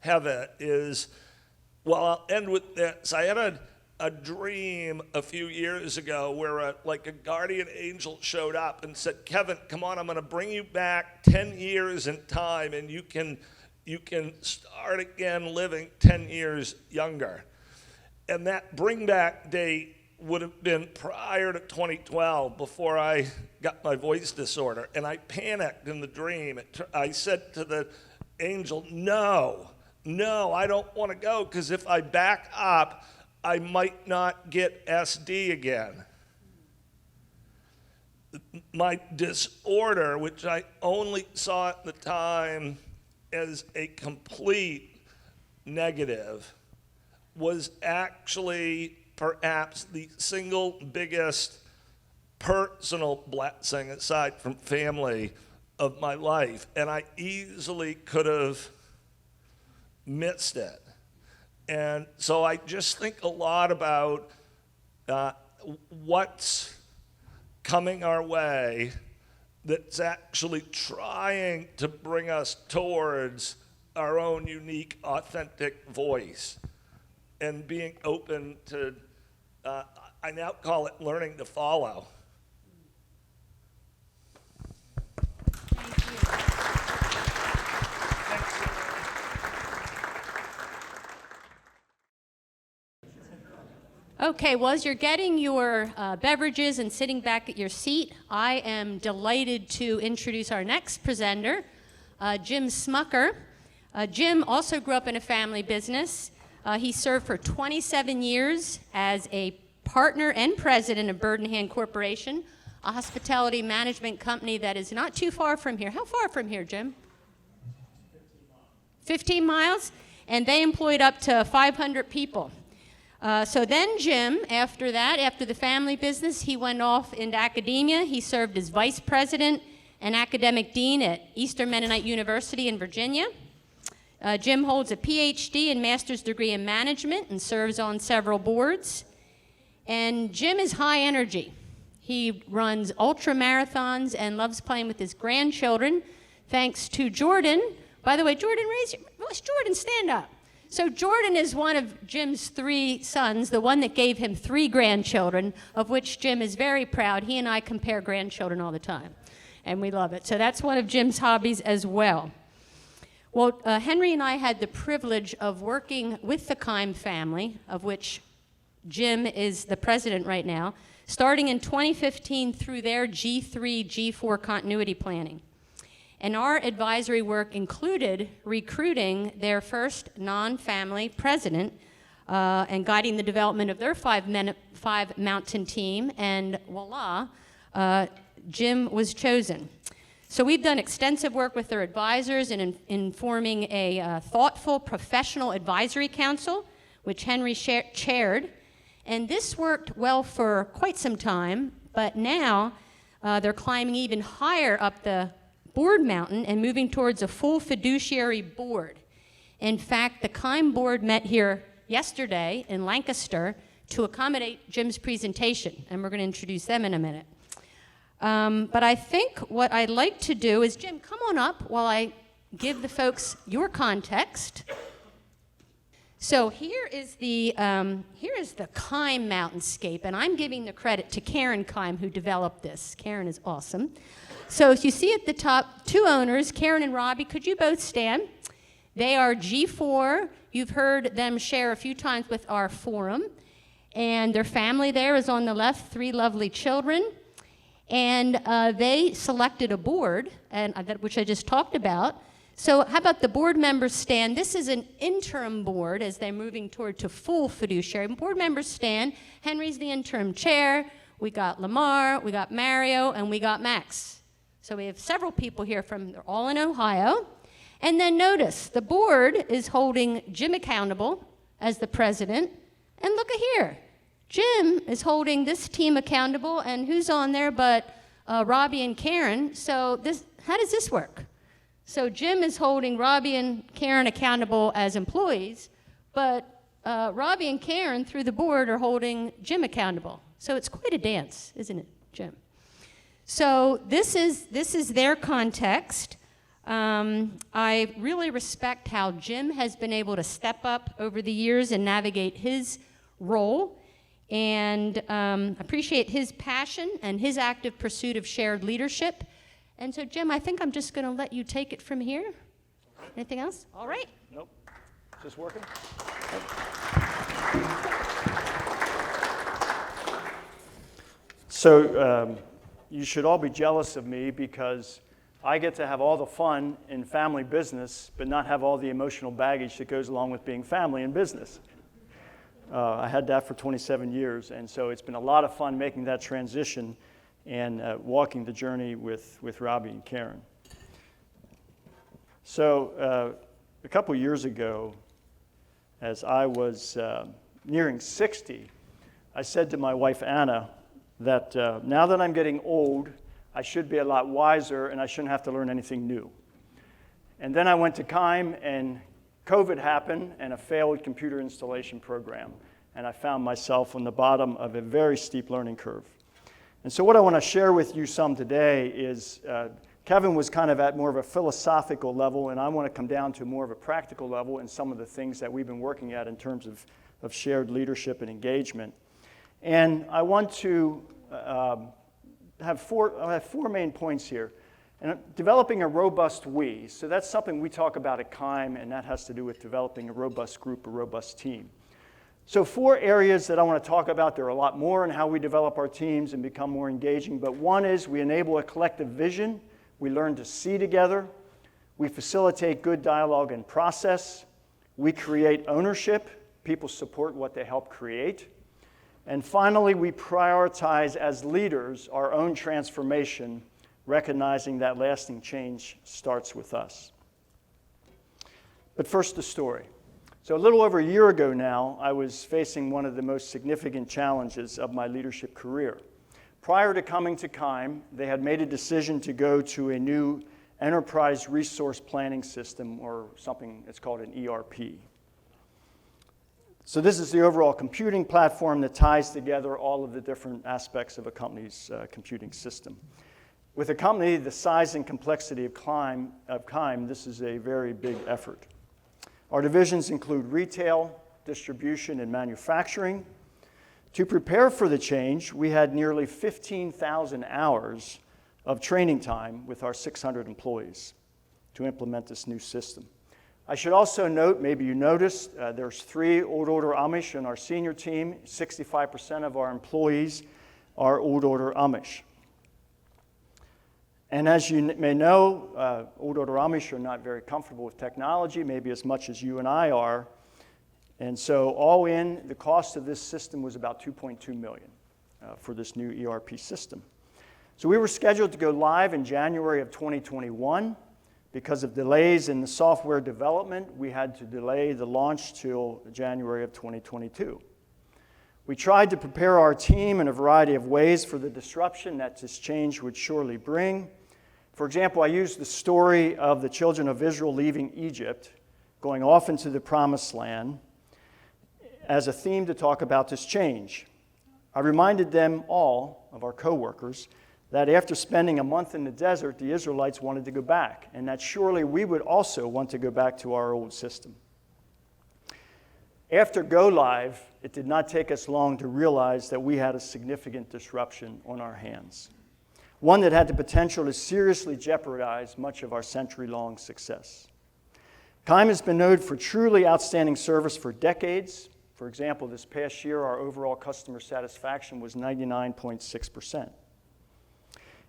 C: have it. Well, I'll end with this. I had a dream a few years ago where a guardian angel showed up and said, Kevin, come on, I'm going to bring you back 10 years in time, and you can start again living 10 years younger. And that bring back date would have been prior to 2012, before I got my voice disorder. And I panicked in the dream. I said to the angel, no, I don't want to go, because if I back up, I might not get SD again. My disorder, which I only saw at the time as a complete negative, was actually perhaps the single biggest personal blessing, aside from family, of my life. And I easily could have missed it. And so I just think a lot about what's coming our way that's actually trying to bring us towards our own unique, authentic voice, and being open to, I now call it learning to follow.
A: Okay, well, as you're getting your beverages and sitting back at your seat, I am delighted to introduce our next presenter, Jim Smucker. Jim also grew up in a family business. He served for 27 years as a partner and president of Bird & Hand Corporation, a hospitality management company that is not too far from here. How far from here, Jim? 15 miles? And they employed up to 500 people. So then Jim, after that, after the family business, he went off into academia. He served as vice president and academic dean at Eastern Mennonite University in Virginia. Jim holds a PhD and master's degree in management and serves on several boards. And Jim is high energy. He runs ultra marathons and loves playing with his grandchildren, thanks to Jordan. By the way, Jordan, Jordan, stand up. So Jordan is one of Jim's 3 sons, the one that gave him 3 grandchildren, of which Jim is very proud. He and I compare grandchildren all the time, and we love it. So that's one of Jim's hobbies as well. Well, Henry and I had the privilege of working with the Keim family, of which Jim is the president right now, starting in 2015 through their G3, G4 continuity planning. And our advisory work included recruiting their first non-family president and guiding the development of their 5-mountain team, and voila, Jim was chosen. So we've done extensive work with their advisors in forming a thoughtful professional advisory council, which Henry chaired. And this worked well for quite some time, but now they're climbing even higher up the board mountain and moving towards a full fiduciary board. In fact, the Keim board met here yesterday in Lancaster to accommodate Jim's presentation, and we're going to introduce them in a minute. But I think what I'd like to do is, Jim, come on up while I give the folks your context. So here is the Keim mountainscape, and I'm giving the credit to Karen Keim, who developed this. Karen is awesome. So as you see at the top, 2 owners, Karen and Robbie, could you both stand? They are G4. You've heard them share a few times with our forum. And their family there is on the left, 3 lovely children. And they selected a board, which I just talked about. So how about the board members stand? This is an interim board as they're moving toward to full fiduciary. Board members stand. Henry's the interim chair. We got Lamar, we got Mario, and we got Max. So we have several people here they're all in Ohio. And then notice, the board is holding Jim accountable as the president. And look at here, Jim is holding this team accountable, and who's on there but Robbie and Karen. So how does this work? So Jim is holding Robbie and Karen accountable as employees, but Robbie and Karen, through the board, are holding Jim accountable. So it's quite a dance, isn't it, Jim? So this is their context. I really respect how Jim has been able to step up over the years and navigate his role, and appreciate his passion and his active pursuit of shared leadership. And so, Jim, I think I'm just going to let you take it from here. Anything else? All right.
C: Nope. Just working?
F: So you should all be jealous of me because I get to have all the fun in family business, but not have all the emotional baggage that goes along with being family and business. I had that for 27 years, and so it's been a lot of fun making that transition and walking the journey with Robbie and Karen. So a couple years ago, as I was nearing 60, I said to my wife, Anna, that now that I'm getting old, I should be a lot wiser and I shouldn't have to learn anything new. And then I went to Keim and COVID happened and a failed computer installation program. And I found myself on the bottom of a very steep learning curve. And so what I want to share with you some today is Kevin was kind of at more of a philosophical level, and I want to come down to more of a practical level in some of the things that we've been working at in terms of shared leadership and engagement. And I want to have four main points here. And developing a robust we. So that's something we talk about at Keim, and that has to do with developing a robust group, a robust team. So 4 areas that I want to talk about. There are a lot more in how we develop our teams and become more engaging, but one is we enable a collective vision. We learn to see together. We facilitate good dialogue and process. We create ownership. People support what they help create. And finally, we prioritize as leaders our own transformation, recognizing that lasting change starts with us. But first, the story. So a little over a year ago now, I was facing one of the most significant challenges of my leadership career. Prior to coming to Keim, they had made a decision to go to a new enterprise resource planning system, or something that's called an ERP. So this is the overall computing platform that ties together all of the different aspects of a company's computing system. With a company the size and complexity of Keim, this is a very big effort. Our divisions include retail, distribution, and manufacturing. To prepare for the change, we had nearly 15,000 hours of training time with our 600 employees to implement this new system. I should also note, maybe you noticed, there's 3 Old Order Amish in our senior team. 65% of our employees are Old Order Amish. And as you may know, Old Order Amish are not very comfortable with technology, maybe as much as you and I are. And so all in, the cost of this system was about $2.2 million for this new ERP system. So we were scheduled to go live in January of 2021. Because of delays in the software development, we had to delay the launch till January of 2022. We tried to prepare our team in a variety of ways for the disruption that this change would surely bring. For example, I used the story of the children of Israel leaving Egypt, going off into the Promised Land, as a theme to talk about this change. I reminded them all, of our coworkers, that after spending a month in the desert, the Israelites wanted to go back, and that surely we would also want to go back to our old system. After go live, it did not take us long to realize that we had a significant disruption on our hands, one that had the potential to seriously jeopardize much of our century-long success. Keim has been known for truly outstanding service for decades. For example, this past year, our overall customer satisfaction was 99.6%.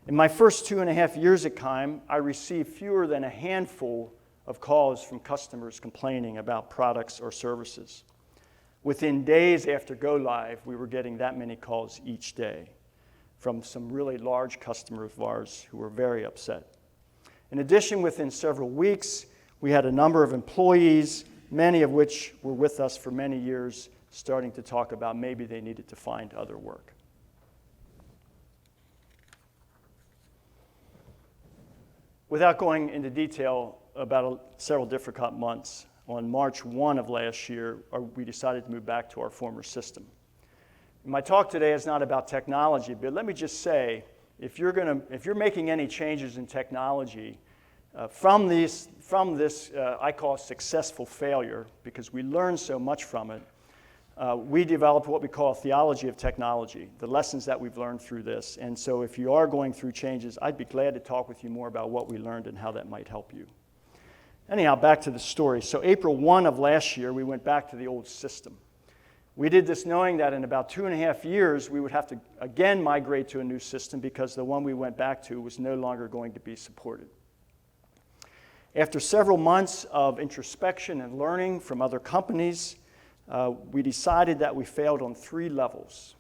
F: In my first 2.5 years at Keim, I received fewer than a handful of calls from customers complaining about products or services. Within days after go live, we were getting that many calls each day from some really large customers of ours who were very upset. In addition, within several weeks, we had a number of employees, many of which were with us for many years, starting to talk about maybe they needed to find other work. Without going into detail about several difficult months, on March 1 of last year, we decided to move back to our former system. My talk today is not about technology, but let me just say, if you're making any changes in technology, from this, I call successful failure, because we learned so much from it, we developed what we call a theology of technology, the lessons that we've learned through this. And so if you are going through changes, I'd be glad to talk with you more about what we learned and how that might help you. Anyhow, back to the story. So April 1 of last year, we went back to the old system. We did this knowing that in about 2.5 years, we would have to again migrate to a new system because the one we went back to was no longer going to be supported. After several months of introspection and learning from other companies, we decided that we failed on 3 levels.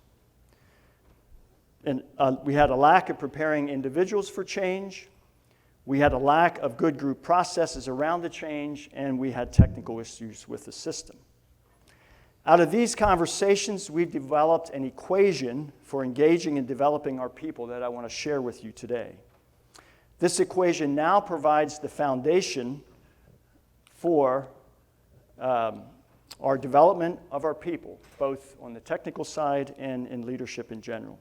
F: And we had a lack of preparing individuals for change, we had a lack of good group processes around the change, and we had technical issues with the system. Out of these conversations, we've developed an equation for engaging and developing our people that I want to share with you today. This equation now provides the foundation for our development of our people, both on the technical side and in leadership in general.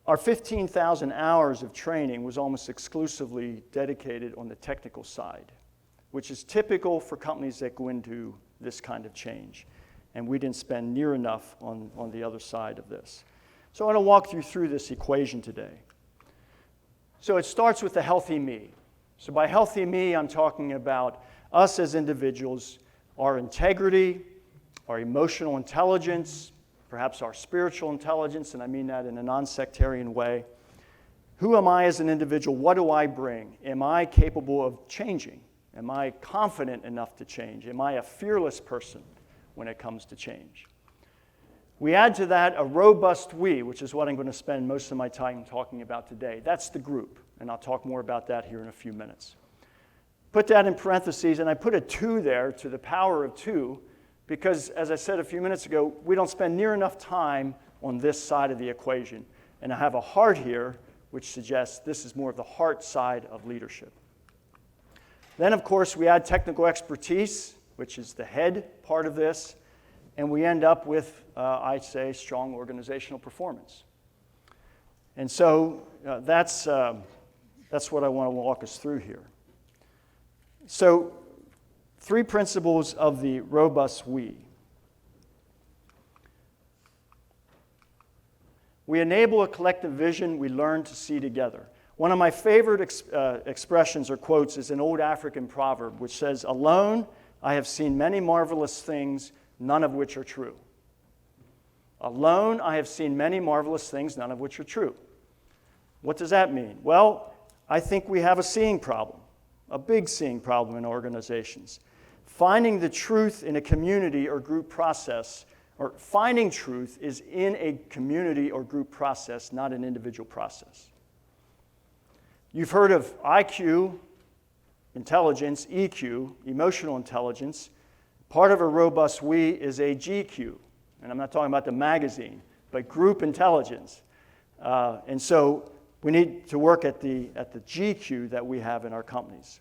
F: Our 15,000 hours of training was almost exclusively dedicated on the technical side, which is typical for companies that go into this kind of change. And we didn't spend near enough on the other side of this. So I want to walk you through this equation today. So it starts with the healthy me. So by healthy me, I'm talking about us as individuals, our integrity, our emotional intelligence, perhaps our spiritual intelligence, and I mean that in a non-sectarian way. Who am I as an individual? What do I bring? Am I capable of changing? Am I confident enough to change? Am I a fearless person when it comes to change? We add to that a robust we, which is what I'm going to spend most of my time talking about today. That's the group, and I'll talk more about that here in a few minutes. Put that in parentheses, and I put a 2 there to the power of 2, because, as I said a few minutes ago, we don't spend near enough time on this side of the equation. And I have a heart here, which suggests this is more of the heart side of leadership. Then, of course, we add technical expertise, which is the head part of this, and we end up with, I'd say, strong organizational performance. And so that's what I want to walk us through here. So 3 principles of the robust we. We enable a collective vision we learn to see together. One of my favorite expressions or quotes is an old African proverb which says, "Alone I have seen many marvelous things, none of which are true." Alone I have seen many marvelous things, none of which are true. What does that mean? Well, I think we have a seeing problem, a big seeing problem in organizations. Finding the truth in a community or group process, or finding truth is in a community or group process, not an individual process. You've heard of IQ, intelligence, EQ, emotional intelligence. Part of a robust we is a GQ, and I'm not talking about the magazine, but group intelligence. And so we need to work at the GQ that we have in our companies.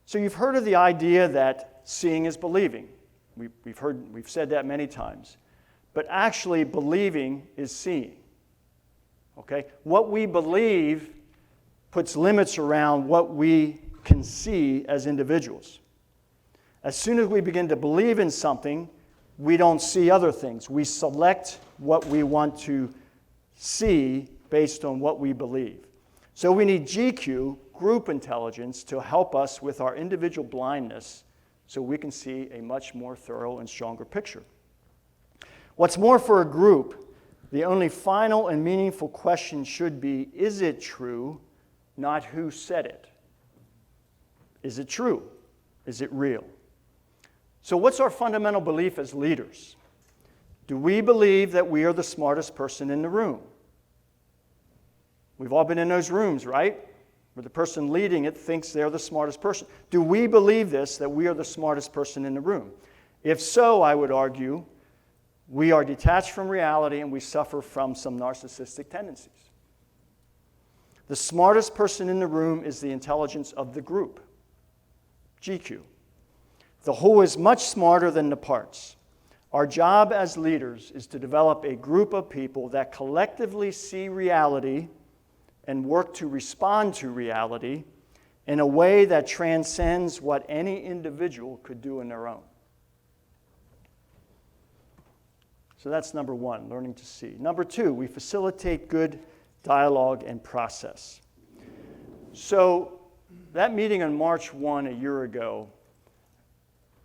F: So you've heard of the idea that seeing is believing. We've said that many times. But actually, believing is seeing. Okay? What we believe puts limits around what we can see as individuals. As soon as we begin to believe in something, we don't see other things. We select what we want to see based on what we believe. So we need GQ, group intelligence, to help us with our individual blindness so we can see a much more thorough and stronger picture. What's more, for a group, the only final and meaningful question should be, is it true, not who said it? Is it true? Is it real? So what's our fundamental belief as leaders? Do we believe that we are the smartest person in the room? We've all been in those rooms, right? Where the person leading it thinks they're the smartest person. Do we believe this, that we are the smartest person in the room? If so, I would argue, we are detached from reality and we suffer from some narcissistic tendencies. The smartest person in the room is the intelligence of the group, GQ. The whole is much smarter than the parts. Our job as leaders is to develop a group of people that collectively see reality and work to respond to reality in a way that transcends what any individual could do on their own. So that's number 1, learning to see. Number 2, we facilitate good dialogue and process. So that meeting on March 1 a year ago,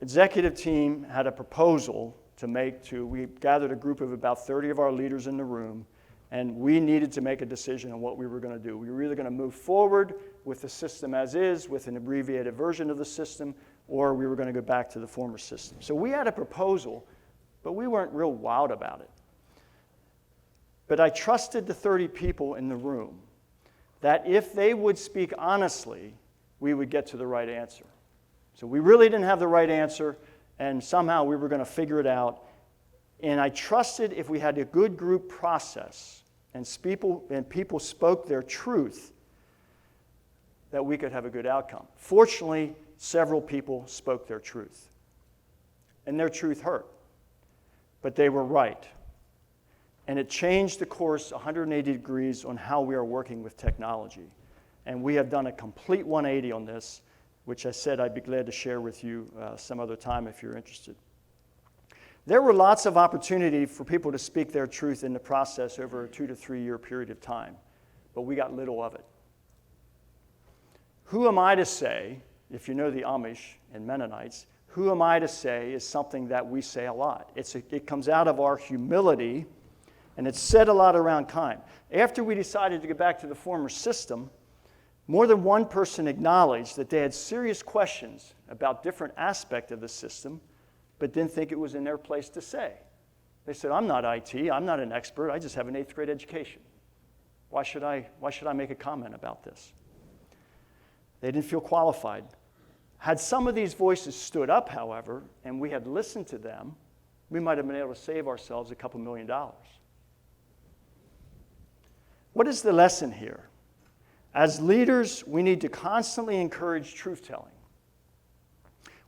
F: executive team had a proposal to make we gathered a group of about 30 of our leaders in the room, and we needed to make a decision on what we were going to do. We were either going to move forward with the system as is, with an abbreviated version of the system, or we were going to go back to the former system. So we had a proposal, but we weren't real wild about it. But I trusted the 30 people in the room that if they would speak honestly, we would get to the right answer. So we really didn't have the right answer, and somehow we were going to figure it out. And I trusted if we had a good group process and people spoke their truth, that we could have a good outcome. Fortunately, several people spoke their truth. And their truth hurt. But they were right. And it changed the course 180 degrees on how we are working with technology. And we have done a complete 180 on this, which I said I'd be glad to share with you some other time if you're interested. There were lots of opportunity for people to speak their truth in the process over a 2 to 3 year period of time, but we got little of it. Who am I to say, if you know the Amish and Mennonites, who am I to say is something that we say a lot. It comes out of our humility, and it's said a lot around Keim. After we decided to go back to the former system, more than one person acknowledged that they had serious questions about different aspects of the system, but didn't think it was in their place to say. They said, I'm not IT, I'm not an expert, I just have an 8th grade education. Why should I make a comment about this? They didn't feel qualified. Had some of these voices stood up, however, and we had listened to them, we might have been able to save ourselves a couple $1 million. What is the lesson here? As leaders, we need to constantly encourage truth-telling.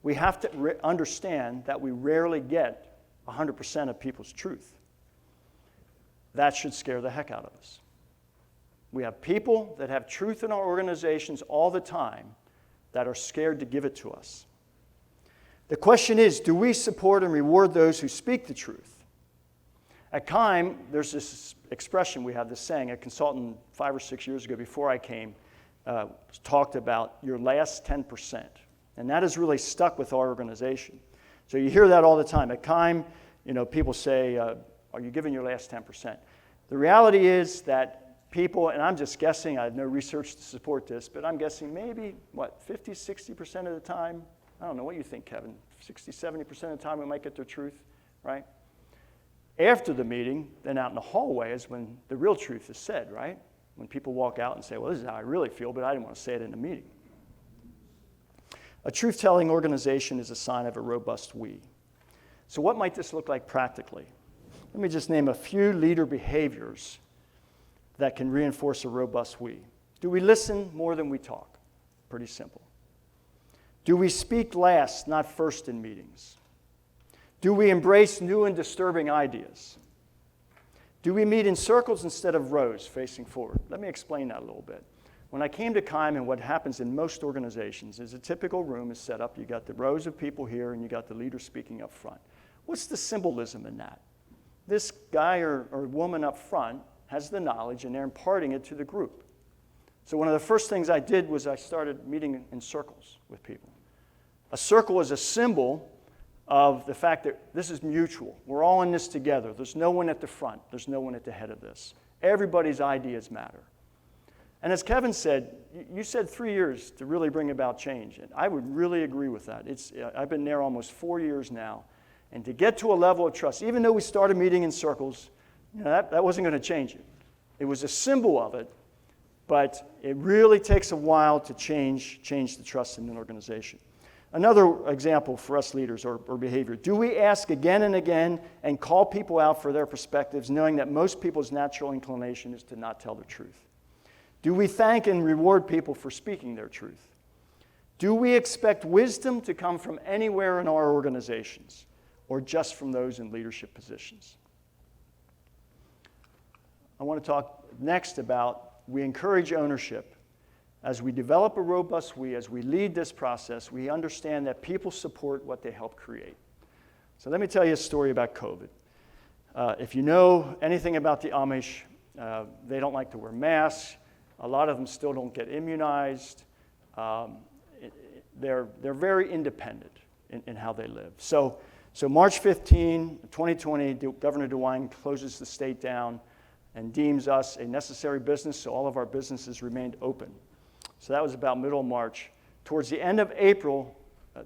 F: We have to understand that we rarely get 100% of people's truth. That should scare the heck out of us. We have people that have truth in our organizations all the time that are scared to give it to us. The question is, do we support and reward those who speak the truth? At Keim, there's this expression we have, this saying. A consultant 5 or 6 years ago before I came talked about your last 10%. And that has really stuck with our organization. So you hear that all the time. At Keim, people say, are you giving your last 10%? The reality is that people, and I'm just guessing, I have no research to support this, but I'm guessing maybe, 50, 60% of the time, I don't know what you think, Kevin, 60, 70% of the time we might get the truth, right? After the meeting, then out in the hallway is when the real truth is said, right? When people walk out and say, well, this is how I really feel, but I didn't want to say it in the meeting. A truth-telling organization is a sign of a robust we. So what might this look like practically? Let me just name a few leader behaviors that can reinforce a robust we. Do we listen more than we talk? Pretty simple. Do we speak last, not first in meetings? Do we embrace new and disturbing ideas? Do we meet in circles instead of rows facing forward? Let me explain that a little bit. When I came to Keim, and what happens in most organizations is a typical room is set up. You got the rows of people here, and you got the leader speaking up front. What's the symbolism in that? This guy or woman up front has the knowledge, and they're imparting it to the group. So one of the first things I did was I started meeting in circles with people. A circle is a symbol of the fact that this is mutual. We're all in this together. There's no one at the front. There's no one at the head of this. Everybody's ideas matter. And as Kevin said, you said 3 years to really bring about change. And I would really agree with that. I've been there almost 4 years now. And to get to a level of trust, even though we started meeting in circles, that wasn't going to change it. It was a symbol of it, but it really takes a while to change the trust in an organization. Another example for us leaders or behavior. Do we ask again and again and call people out for their perspectives, knowing that most people's natural inclination is to not tell the truth? Do we thank and reward people for speaking their truth? Do we expect wisdom to come from anywhere in our organizations or just from those in leadership positions? I want to talk next about we encourage ownership. As we develop a robust we, as we lead this process, we understand that people support what they help create. So let me tell you a story about COVID. If you know anything about the Amish, they don't like to wear masks. A lot of them still don't get immunized. They're very independent. in how they live. So March 15, 2020, Governor DeWine closes the state down and deems us a necessary business, so all of our businesses remained open. So that was about middle of March. Towards the end of April,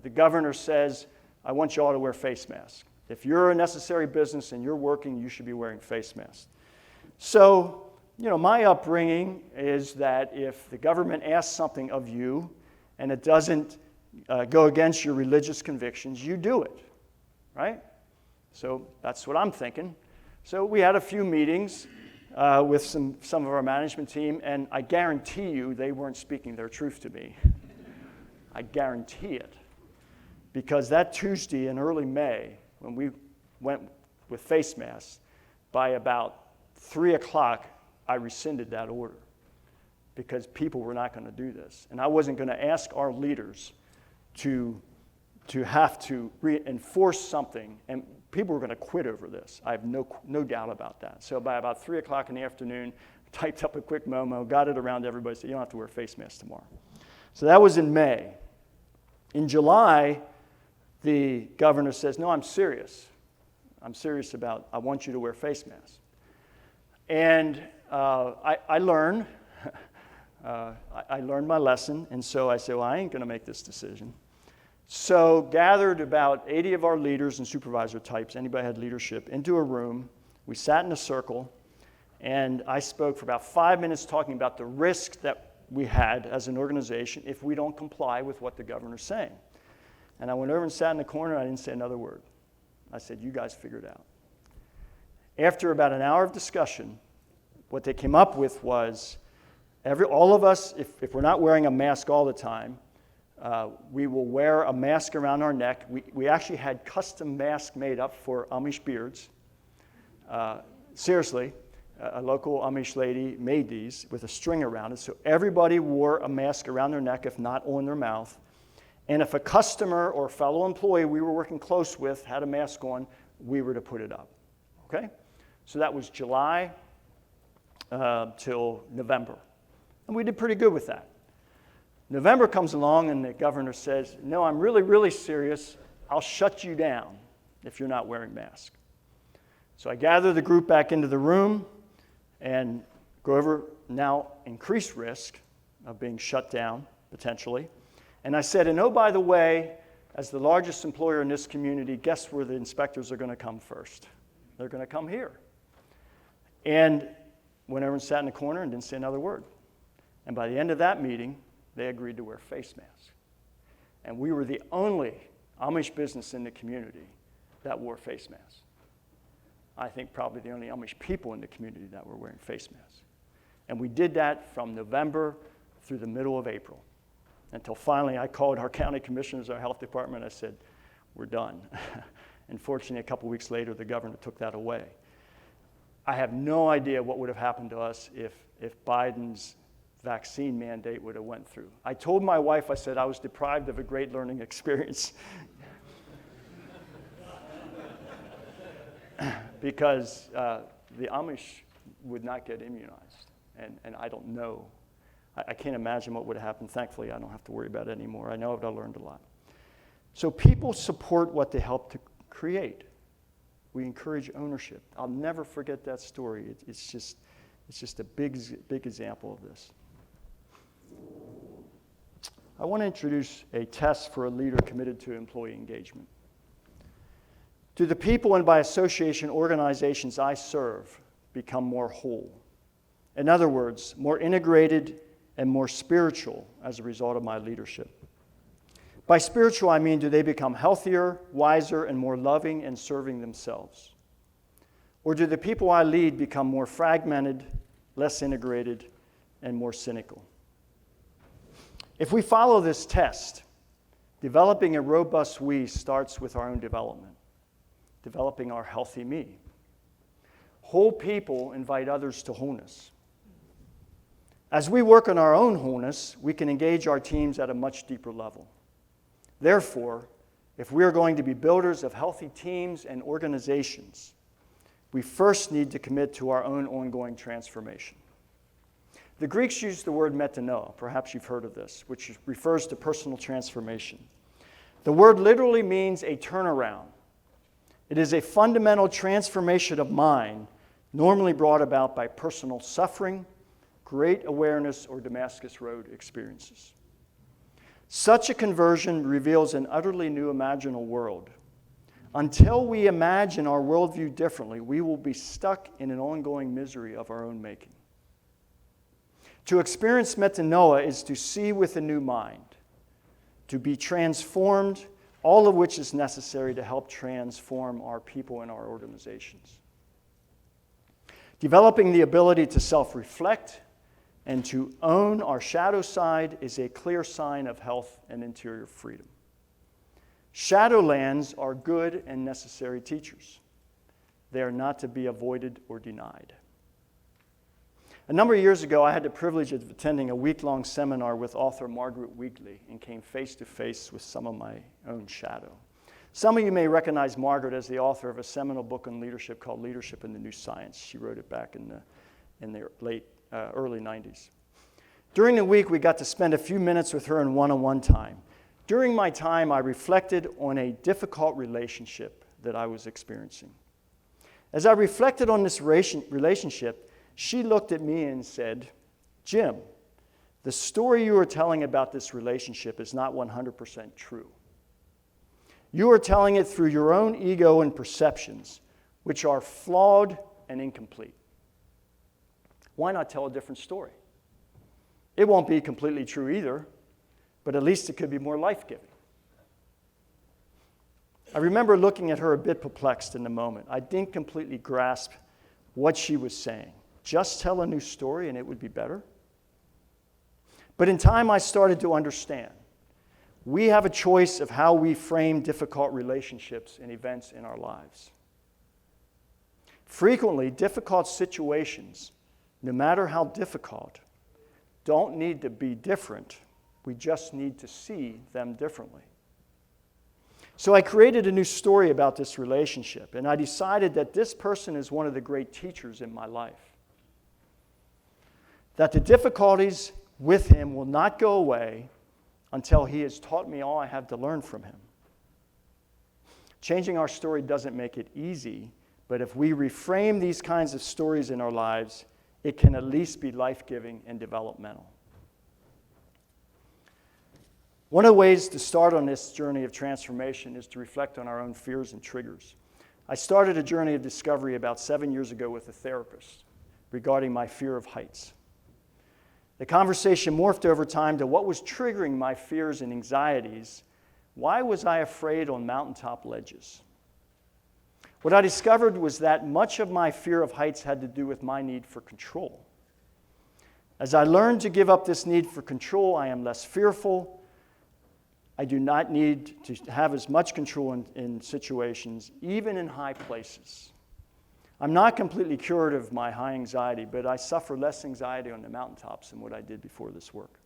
F: the governor says, I want you all to wear face masks. If you're a necessary business and you're working, you should be wearing face masks. So, my upbringing is that if the government asks something of you and it doesn't go against your religious convictions, you do it, right? So that's what I'm thinking. So we had a few meetings with some of our management team, and I guarantee you they weren't speaking their truth to me. I guarantee it. Because that Tuesday in early May, when we went with face masks, by about 3 o'clock, I rescinded that order because people were not going to do this. And I wasn't going to ask our leaders to have to reinforce something, and people were going to quit over this. I have no doubt about that. So by about 3 o'clock in the afternoon, I typed up a quick memo, got it around to everybody, said, you don't have to wear face masks tomorrow. So that was in May. In July, the governor says, no, I'm serious. I'm serious about, I want you to wear face masks. And I learned my lesson, and so I said, well, I ain't going to make this decision. So gathered about 80 of our leaders and supervisor types, anybody had leadership, into a room. We sat in a circle, and I spoke for about 5 minutes talking about the risk that we had as an organization if we don't comply with what the governor's saying. And I went over and sat in the corner, and I didn't say another word. I said, you guys figure it out. After about an hour of discussion, what they came up with was all of us, if we're not wearing a mask all the time, we will wear a mask around our neck. We actually had custom masks made up for Amish beards. Seriously, a local Amish lady made these with a string around it, so everybody wore a mask around their neck, if not on their mouth. And if a customer or fellow employee we were working close with had a mask on, we were to put it up. Okay? So that was July till November. And we did pretty good with that. November comes along and the governor says, no, I'm really, really serious. I'll shut you down if you're not wearing masks. So I gather the group back into the room and go over now increased risk of being shut down, potentially. And I said, and oh, by the way, as the largest employer in this community, guess where the inspectors are going to come first? They're going to come here. And went over and sat in the corner and didn't say another word. And by the end of that meeting, they agreed to wear face masks. And we were the only Amish business in the community that wore face masks. I think probably the only Amish people in the community that were wearing face masks. And we did that from November through the middle of April, until finally I called our county commissioners, our health department, I said, we're done. And fortunately, a couple weeks later, the governor took that away. I have no idea what would have happened to us if Biden's vaccine mandate would have went through. I told my wife, I said, I was deprived of a great learning experience because the Amish would not get immunized. And I don't know. I can't imagine what would have happened. Thankfully, I don't have to worry about it anymore. I know it. I learned a lot. So people support what they help to create. We encourage ownership. I'll never forget that story. It's just a big example of this. I want to introduce a test for a leader committed to employee engagement. Do the people and by association organizations I serve become more whole? In other words, more integrated and more spiritual as a result of my leadership? By spiritual, I mean, do they become healthier, wiser, and more loving and serving themselves? Or do the people I lead become more fragmented, less integrated, and more cynical? If we follow this test, developing a robust we starts with our own development, developing our healthy me. Whole people invite others to wholeness. As we work on our own wholeness, we can engage our teams at a much deeper level. Therefore, if we are going to be builders of healthy teams and organizations, we first need to commit to our own ongoing transformation. The Greeks used the word metanoia, perhaps you've heard of this, which refers to personal transformation. The word literally means a turnaround. It is a fundamental transformation of mind, normally brought about by personal suffering, great awareness, or Damascus Road experiences. Such a conversion reveals an utterly new imaginal world. Until we imagine our worldview differently, we will be stuck in an ongoing misery of our own making. To experience metanoia is to see with a new mind, to be transformed, all of which is necessary to help transform our people and our organizations. Developing the ability to self-reflect and to own our shadow side is a clear sign of health and interior freedom. Shadowlands are good and necessary teachers. They are not to be avoided or denied. A number of years ago, I had the privilege of attending a week-long seminar with author Margaret Weekly and came face-to-face with some of my own shadow. Some of you may recognize Margaret as the author of a seminal book on leadership called Leadership in the New Science. She wrote it back in the early 90s. During the week, we got to spend a few minutes with her in one-on-one time. During my time, I reflected on a difficult relationship that I was experiencing. As I reflected on this relationship, she looked at me and said, "Jim, the story you are telling about this relationship is not 100% true. You are telling it through your own ego and perceptions, which are flawed and incomplete. Why not tell a different story? It won't be completely true either, but at least it could be more life-giving." I remember looking at her a bit perplexed in the moment. I didn't completely grasp what she was saying. Just tell a new story and it would be better? But in time, I started to understand. We have a choice of how we frame difficult relationships and events in our lives. Frequently, difficult situations, no matter how difficult, don't need to be different. We just need to see them differently. So I created a new story about this relationship, and I decided that this person is one of the great teachers in my life. That the difficulties with him will not go away until he has taught me all I have to learn from him. Changing our story doesn't make it easy, but if we reframe these kinds of stories in our lives, it can at least be life-giving and developmental. One of the ways to start on this journey of transformation is to reflect on our own fears and triggers. I started a journey of discovery about 7 years ago with a therapist regarding my fear of heights. The conversation morphed over time to what was triggering my fears and anxieties. Why was I afraid on mountaintop ledges? What I discovered was that much of my fear of heights had to do with my need for control. As I learned to give up this need for control, I am less fearful. I do not need to have as much control in situations, even in high places. I'm not completely cured of my high anxiety, but I suffer less anxiety on the mountaintops than what I did before this work.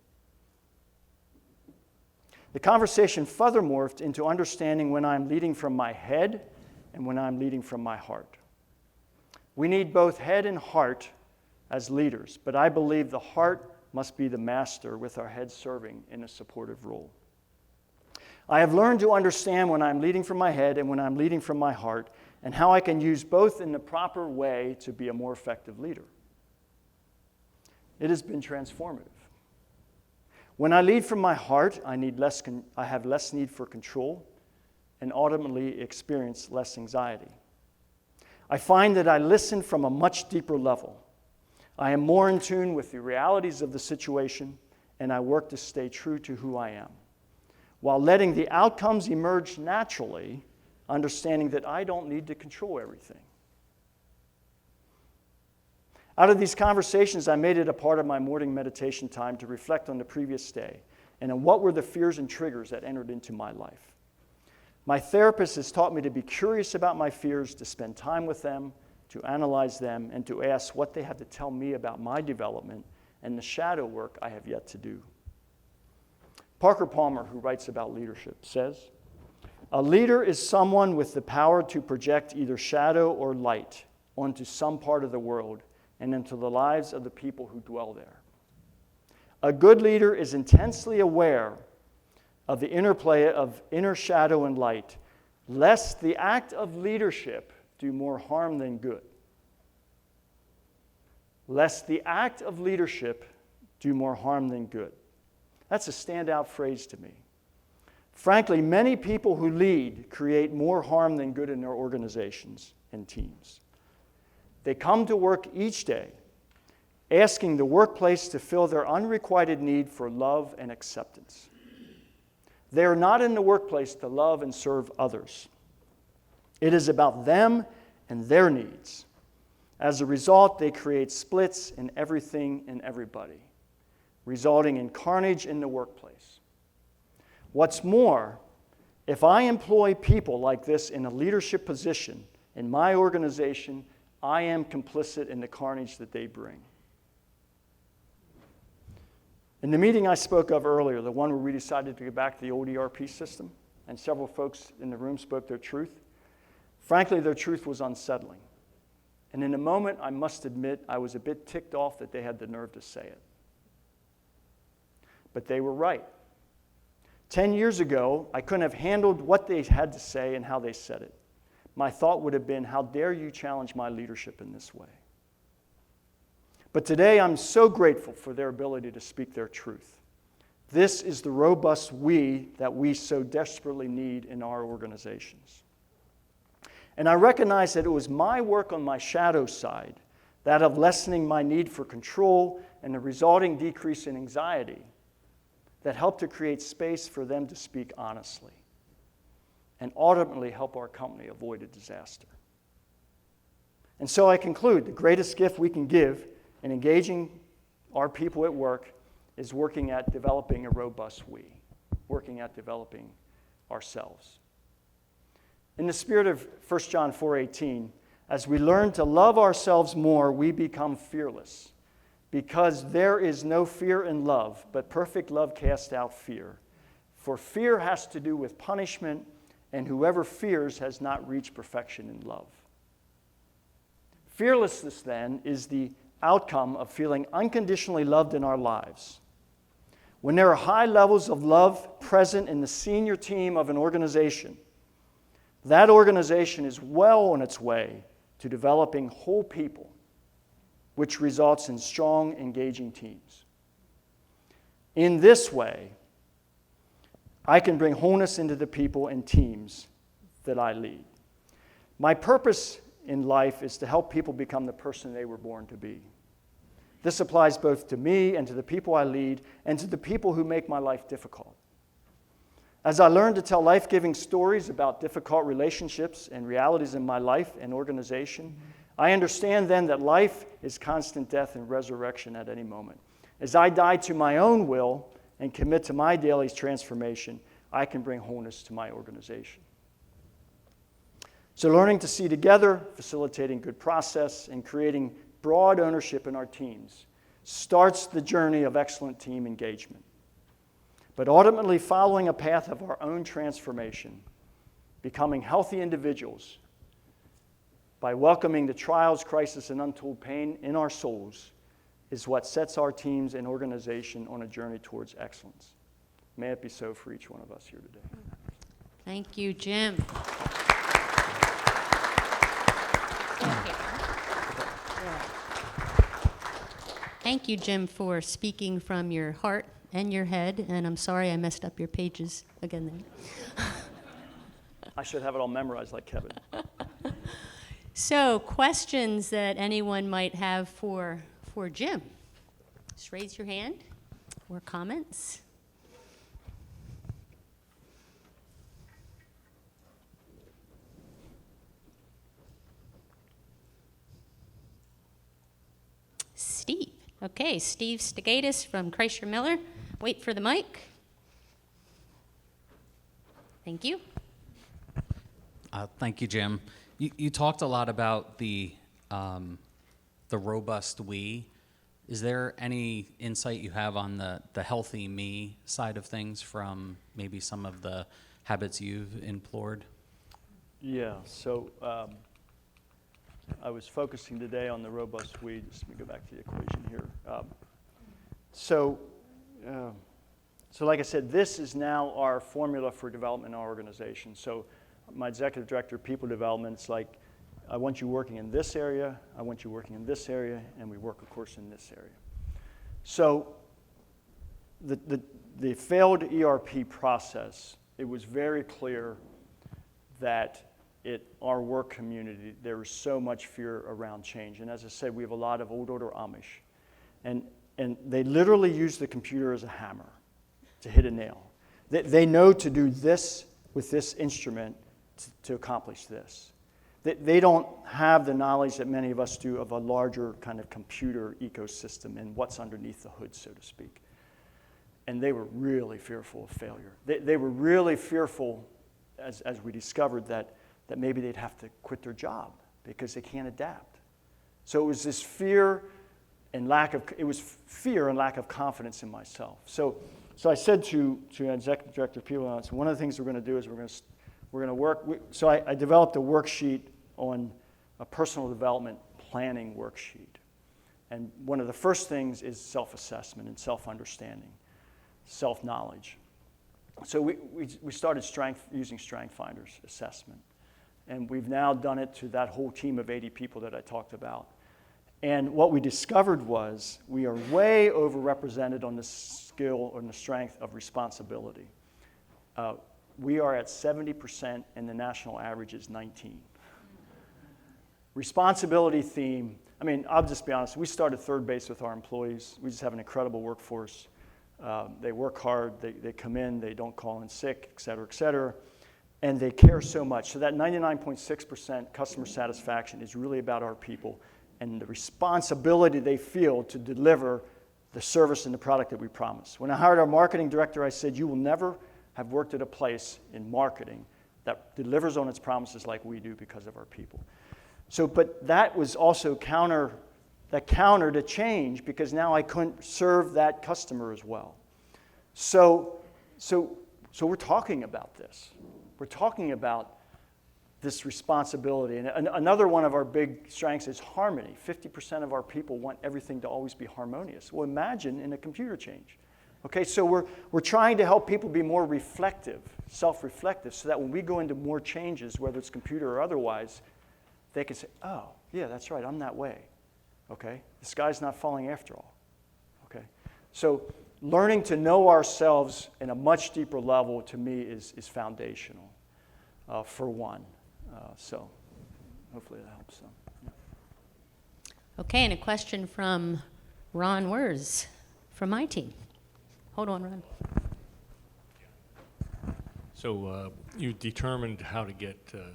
F: The conversation further morphed into understanding when I'm leading from my head and when I'm leading from my heart. We need both head and heart as leaders, but I believe the heart must be the master with our head serving in a supportive role. I have learned to understand when I'm leading from my head and when I'm leading from my heart, and how I can use both in the proper way to be a more effective leader. It has been transformative. When I lead from my heart, I have less need for control and ultimately experience less anxiety. I find that I listen from a much deeper level. I am more in tune with the realities of the situation, and I work to stay true to who I am, while letting the outcomes emerge naturally, understanding that I don't need to control everything. Out of these conversations, I made it a part of my morning meditation time to reflect on the previous day and on what were the fears and triggers that entered into my life. My therapist has taught me to be curious about my fears, to spend time with them, to analyze them, and to ask what they have to tell me about my development and the shadow work I have yet to do. Parker Palmer, who writes about leadership, says, "A leader is someone with the power to project either shadow or light onto some part of the world and into the lives of the people who dwell there. A good leader is intensely aware of the interplay of inner shadow and light, lest the act of leadership do more harm than good. Lest the act of leadership do more harm than good. That's a standout phrase to me. Frankly, many people who lead create more harm than good in their organizations and teams. They come to work each day asking the workplace to fill their unrequited need for love and acceptance. They are not in the workplace to love and serve others. It is about them and their needs. As a result, they create splits in everything and everybody, resulting in carnage in the workplace. What's more, if I employ people like this in a leadership position in my organization, I am complicit in the carnage that they bring. In the meeting I spoke of earlier, the one where we decided to go back to the old ERP system, and several folks in the room spoke their truth, frankly, their truth was unsettling. And in a moment, I must admit, I was a bit ticked off that they had the nerve to say it. But they were right. 10 years ago, I couldn't have handled what they had to say and how they said it. My thought would have been, how dare you challenge my leadership in this way? But today, I'm so grateful for their ability to speak their truth. This is the robust we that we so desperately need in our organizations. And I recognize that it was my work on my shadow side, that of lessening my need for control and the resulting decrease in anxiety, that helped to create space for them to speak honestly and ultimately help our company avoid a disaster. And so I conclude, the greatest gift we can give in engaging our people at work is working at developing a robust we, working at developing ourselves. In the spirit of 1 John 4:18, as we learn to love ourselves more, we become fearless. Because there is no fear in love, but perfect love casts out fear. For fear has to do with punishment, and whoever fears has not reached perfection in love. Fearlessness, then, is the outcome of feeling unconditionally loved in our lives. When there are high levels of love present in the senior team of an organization, that organization is well on its way to developing whole people, which results in strong, engaging teams. In this way, I can bring wholeness into the people and teams that I lead. My purpose in life is to help people become the person they were born to be. This applies both to me and to the people I lead and to the people who make my life difficult. As I learn to tell life-giving stories about difficult relationships and realities in my life and organization, I understand then that life is constant death and resurrection at any moment. As I die to my own will and commit to my daily transformation, I can bring wholeness to my organization. So learning to see together, facilitating good process, and creating broad ownership in our teams starts the journey of excellent team engagement. But ultimately following a path of our own transformation, becoming healthy individuals by welcoming the trials, crisis, and untold pain in our souls is what sets our teams and organization on a journey towards excellence. May it be so for each one of us here today.
A: Thank you, Jim. Thank you, Jim, for speaking from your heart and your head, and I'm sorry I messed up your pages again there.
F: I should have it all memorized like Kevin.
A: So, questions that anyone might have for Jim? Just raise your hand, or comments. Steve. Okay, Steve Stagatis from Kreischer Miller. Wait for the mic. Thank you.
G: Thank you, Jim. You talked a lot about the robust we. Is there any insight you have on the healthy me side of things from maybe some of the habits you've employed?
F: Yeah, so I was focusing today on the robust we. Just let me go back to the equation here. So like I said, this is now our formula for development in our organization. So my executive director of people development, it's like, I want you working in this area, I want you working in this area, and we work, of course, in this area. So the failed ERP process, it was very clear that our work community, there was so much fear around change. And as I said, we have a lot of old order Amish. And they literally use the computer as a hammer to hit a nail. They know to do this with this instrument to accomplish this. They don't have the knowledge that many of us do of a larger kind of computer ecosystem and what's underneath the hood, so to speak. And they were really fearful of failure. They were really fearful, as we discovered, that maybe they'd have to quit their job because they can't adapt. So it was this fear and lack of confidence in myself. So I said to an executive director of people, one of the things we're going to do is we're going to work. So I developed a worksheet on a personal development planning worksheet. And one of the first things is self-assessment and self-understanding, self-knowledge. So we started using Strength Finders assessment. And we've now done it to that whole team of 80 people that I talked about. And what we discovered was we are way overrepresented on the skill or the strength of responsibility. We are at 70% and the national average is 19. Responsibility theme, I mean, I'll just be honest, we started third base with our employees. We just have an incredible workforce. They work hard, they come in, they don't call in sick, et cetera, and they care so much. So that 99.6% customer satisfaction is really about our people and the responsibility they feel to deliver the service and the product that we promise. When I hired our marketing director, I said, you will never have worked at a place in marketing that delivers on its promises like we do because of our people. So, but that was also counter to change because now I couldn't serve that customer as well. So we're talking about this. We're talking about this responsibility. And another one of our big strengths is harmony. 50% of our people want everything to always be harmonious. Well, imagine in a computer change. Okay, so we're trying to help people be more reflective, self-reflective, so that when we go into more changes, whether it's computer or otherwise, they can say, oh, yeah, that's right, I'm that way. Okay, the sky's not falling after all. Okay, so learning to know ourselves in a much deeper level, to me, is foundational, for one. So hopefully that helps some. Yeah.
A: Okay, and a question from Ron Wers from my team. Hold on, Ron.
H: So you determined how to get a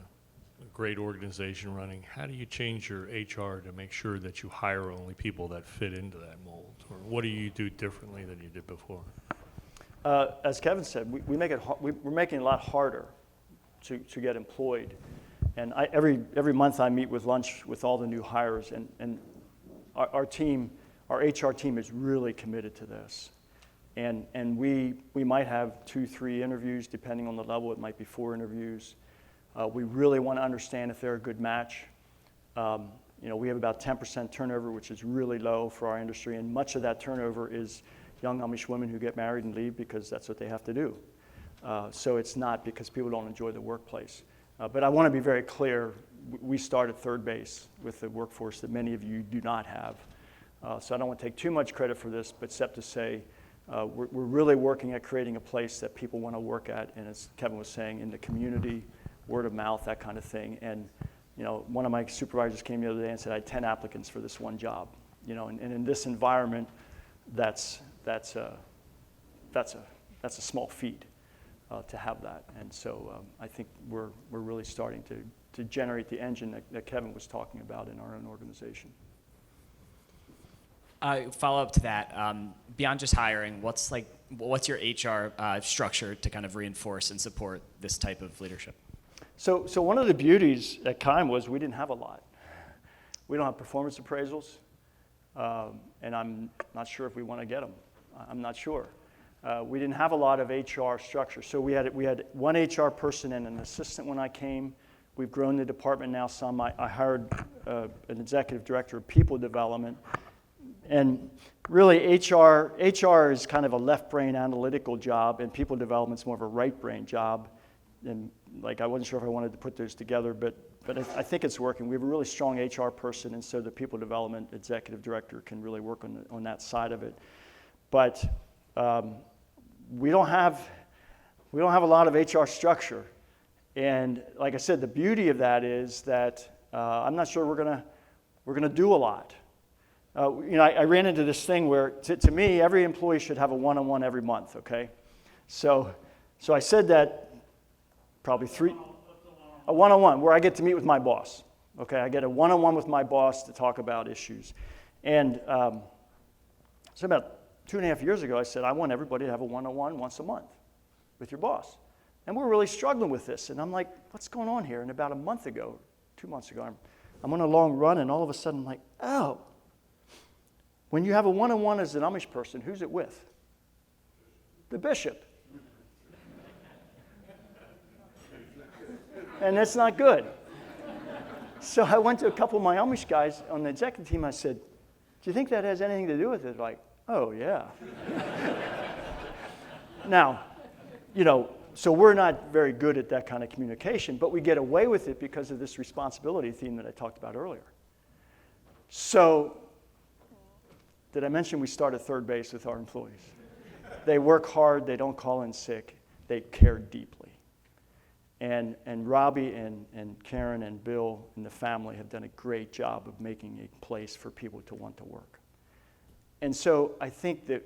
H: great organization running. How do you change your HR to make sure that you hire only people that fit into that mold? Or what do you do differently than you did before?
F: As Kevin said, we're making it a lot harder to get employed. And every month I meet with lunch with all the new hires, and our HR team is really committed to this. And we might have 2-3 interviews, depending on the level. It might be 4 interviews. We really want to understand if they're a good match. We have about 10% turnover, which is really low for our industry, and much of that turnover is young Amish women who get married and leave because that's what they have to do. So it's not because people don't enjoy the workplace. But I want to be very clear, we start at third base with the workforce that many of you do not have. So I don't want to take too much credit for this, but except to say we're really working at creating a place that people want to work at, and as Kevin was saying, in the community, word of mouth, that kind of thing. And one of my supervisors came the other day and said I had 10 applicants for this one job. And in this environment, that's a small feat. To have that. And so I think we're really starting to generate the engine that Kevin was talking about in our own organization.
I: Follow up to that, beyond just hiring, what's your HR structure to kind of reinforce and support this type of leadership?
F: So one of the beauties at Keim was we didn't have a lot. We don't have performance appraisals, and I'm not sure if we want to get them. I'm not sure. We didn't have a lot of HR structure. So we had one HR person and an assistant when I came. We've grown the department now some. I hired an executive director of people development. And really, HR is kind of a left brain analytical job, and people development's more of a right brain job. And like, I wasn't sure if I wanted to put those together, but I think it's working. We have a really strong HR person, and so the people development executive director can really work on that side of it. But we don't have a lot of HR structure. And like I said, the beauty of that is that I'm not sure we're gonna do a lot. I ran into this thing where, to me, every employee should have a one-on-one every month. Okay, so I said that probably a one-on-one where I get to meet with my boss. Okay, I get a one-on-one with my boss to talk about issues. And so about 2.5 years ago, I said, I want everybody to have a one-on-one once a month with your boss. And we're really struggling with this. And I'm like, what's going on here? And about a month ago, 2 months ago, I'm on a long run, and all of a sudden I'm like, oh, when you have a one-on-one as an Amish person, who's it with? The bishop. And that's not good. So I went to a couple of my Amish guys on the executive team. I said, do you think that has anything to do with it? Like, oh, yeah. Now, so we're not very good at that kind of communication, but we get away with it because of this responsibility theme that I talked about earlier. So, did I mention we start at third base with our employees? They work hard, they don't call in sick, they care deeply. And Robbie and Karen and Bill and the family have done a great job of making a place for people to want to work. And so I think that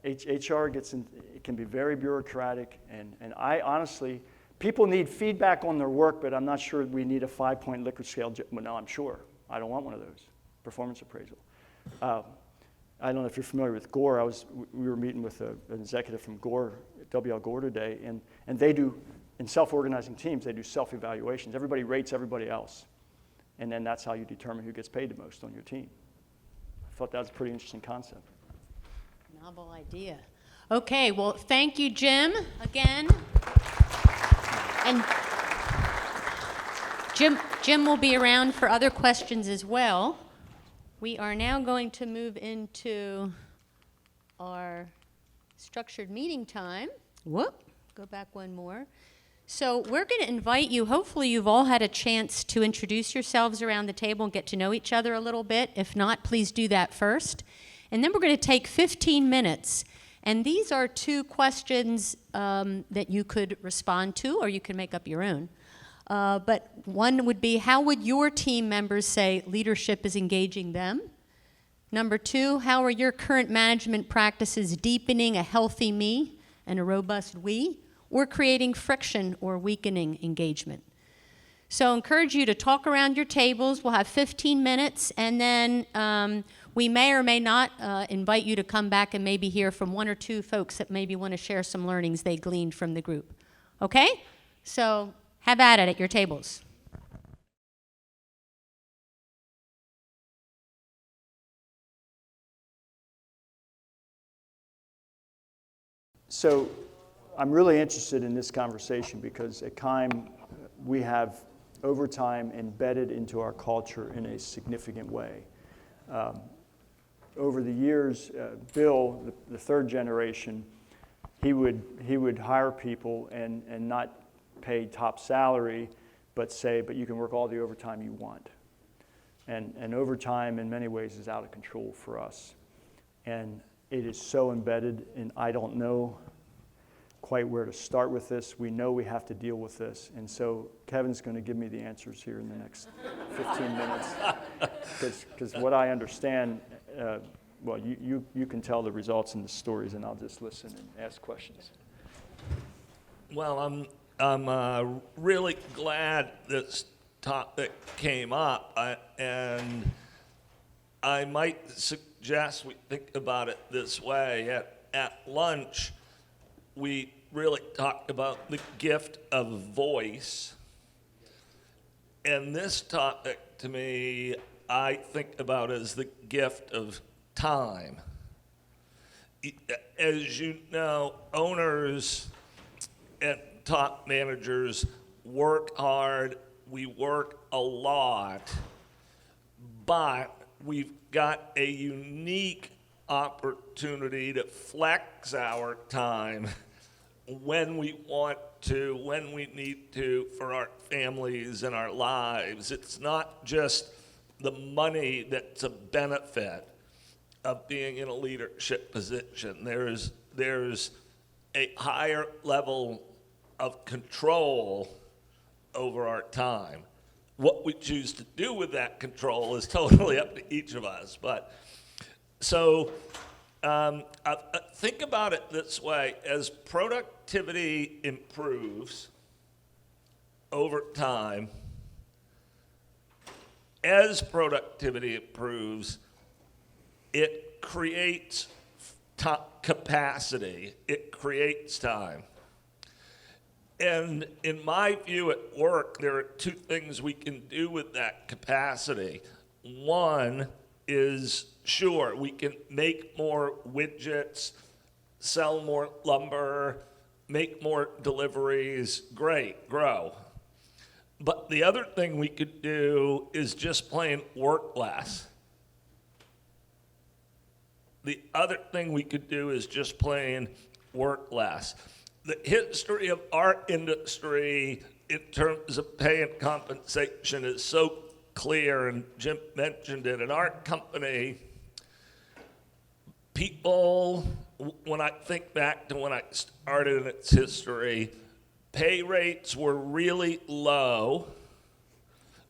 F: HR it can be very bureaucratic, and I honestly, people need feedback on their work, but I'm not sure we need a 5-point Likert scale. Well, no, I'm sure. I don't want one of those. Performance appraisal. I don't know if you're familiar with Gore. We were meeting with an executive from Gore, WL Gore today, and they do, in self-organizing teams, they do self-evaluations. Everybody rates everybody else. And then that's how you determine who gets paid the most on your team. I thought that was a pretty interesting concept.
A: Novel idea. Okay, well, thank you, Jim, again. And Jim will be around for other questions as well. We are now going to move into our structured meeting time. Whoop, go back one more. So we're going to invite you, hopefully you've all had a chance to introduce yourselves around the table and get to know each other a little bit. If not, please do that first. And then we're going to take 15 minutes. And these are 2 questions that you could respond to, or you can make up your own. But one would be, how would your team members say leadership is engaging them? Number 2, how are your current management practices deepening a healthy me and a robust we, or creating friction or weakening engagement? So I encourage you to talk around your tables. We'll have 15 minutes, and then we may or may not invite you to come back and maybe hear from 1 or 2 folks that maybe want to share some learnings they gleaned from the group. Okay? So have at it at your tables.
F: So I'm really interested in this conversation because at Keim, we have overtime embedded into our culture in a significant way. Over the years, Bill, the 3rd generation, he would hire people and not pay top salary, but you can work all the overtime you want. And overtime in many ways is out of control for us. And it is so embedded, and I don't know quite where to start with this. We know we have to deal with this. And so Kevin's going to give me the answers here in the next 15 minutes. Because what I understand, well, you can tell the results and the stories, and I'll just listen and ask questions.
C: Well, I'm really glad this topic came up, and I might suggest we think about it this way. At lunch, we really talked about the gift of voice, and this topic, to me, I think about as the gift of time. As you know, owners and top managers work hard, we work a lot, but we've got a unique opportunity to flex our time when we want to, when we need to, for our families and our lives. It's not just the money that's a benefit of being in a leadership position. There's a higher level of control over our time. What we choose to do with that control is totally up to each of us. But so think about it this way: as productivity improves over time, it creates capacity, it creates time. And in my view at work, there are two things we can do with that capacity. One is, sure, we can make more widgets, sell more lumber, make more deliveries, great, grow. But the other thing we could do is just plain work less. The other thing we could do is just plain work less. The history of our industry in terms of pay and compensation is so clear, and Jim mentioned it. In our company, people, when I think back to when I started in its history, pay rates were really low,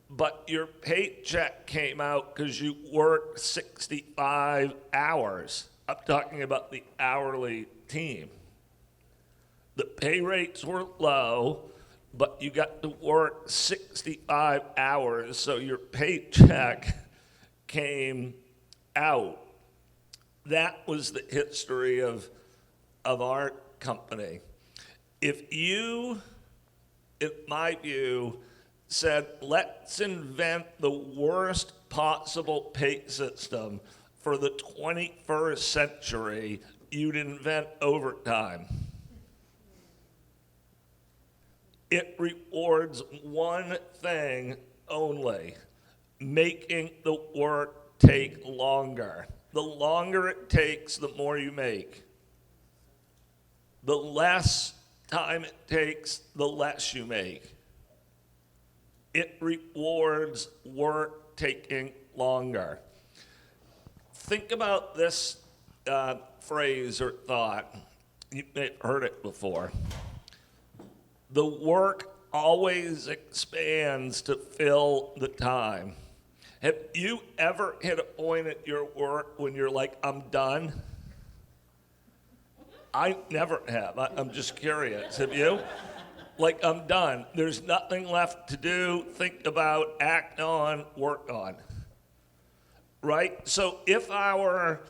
C: but your paycheck came out because you worked 65 hours. I'm talking about the hourly team. The pay rates were low, but you got to work 65 hours, so your paycheck came out. That was the history of our company. If you, in my view, said, let's invent the worst possible pay system for the 21st century, you'd invent overtime. It rewards one thing only: making the work take longer. The longer it takes, the more you make. The less time it takes, the less you make. It rewards work taking longer. Think about this phrase or thought. You may have heard it before. The work always expands to fill the time. Have you ever hit a point at your work when you're like, I'm done? I never have. I'm just curious. Have you? Like, I'm done. There's nothing left to do, think about, act on, work on. Right? So if our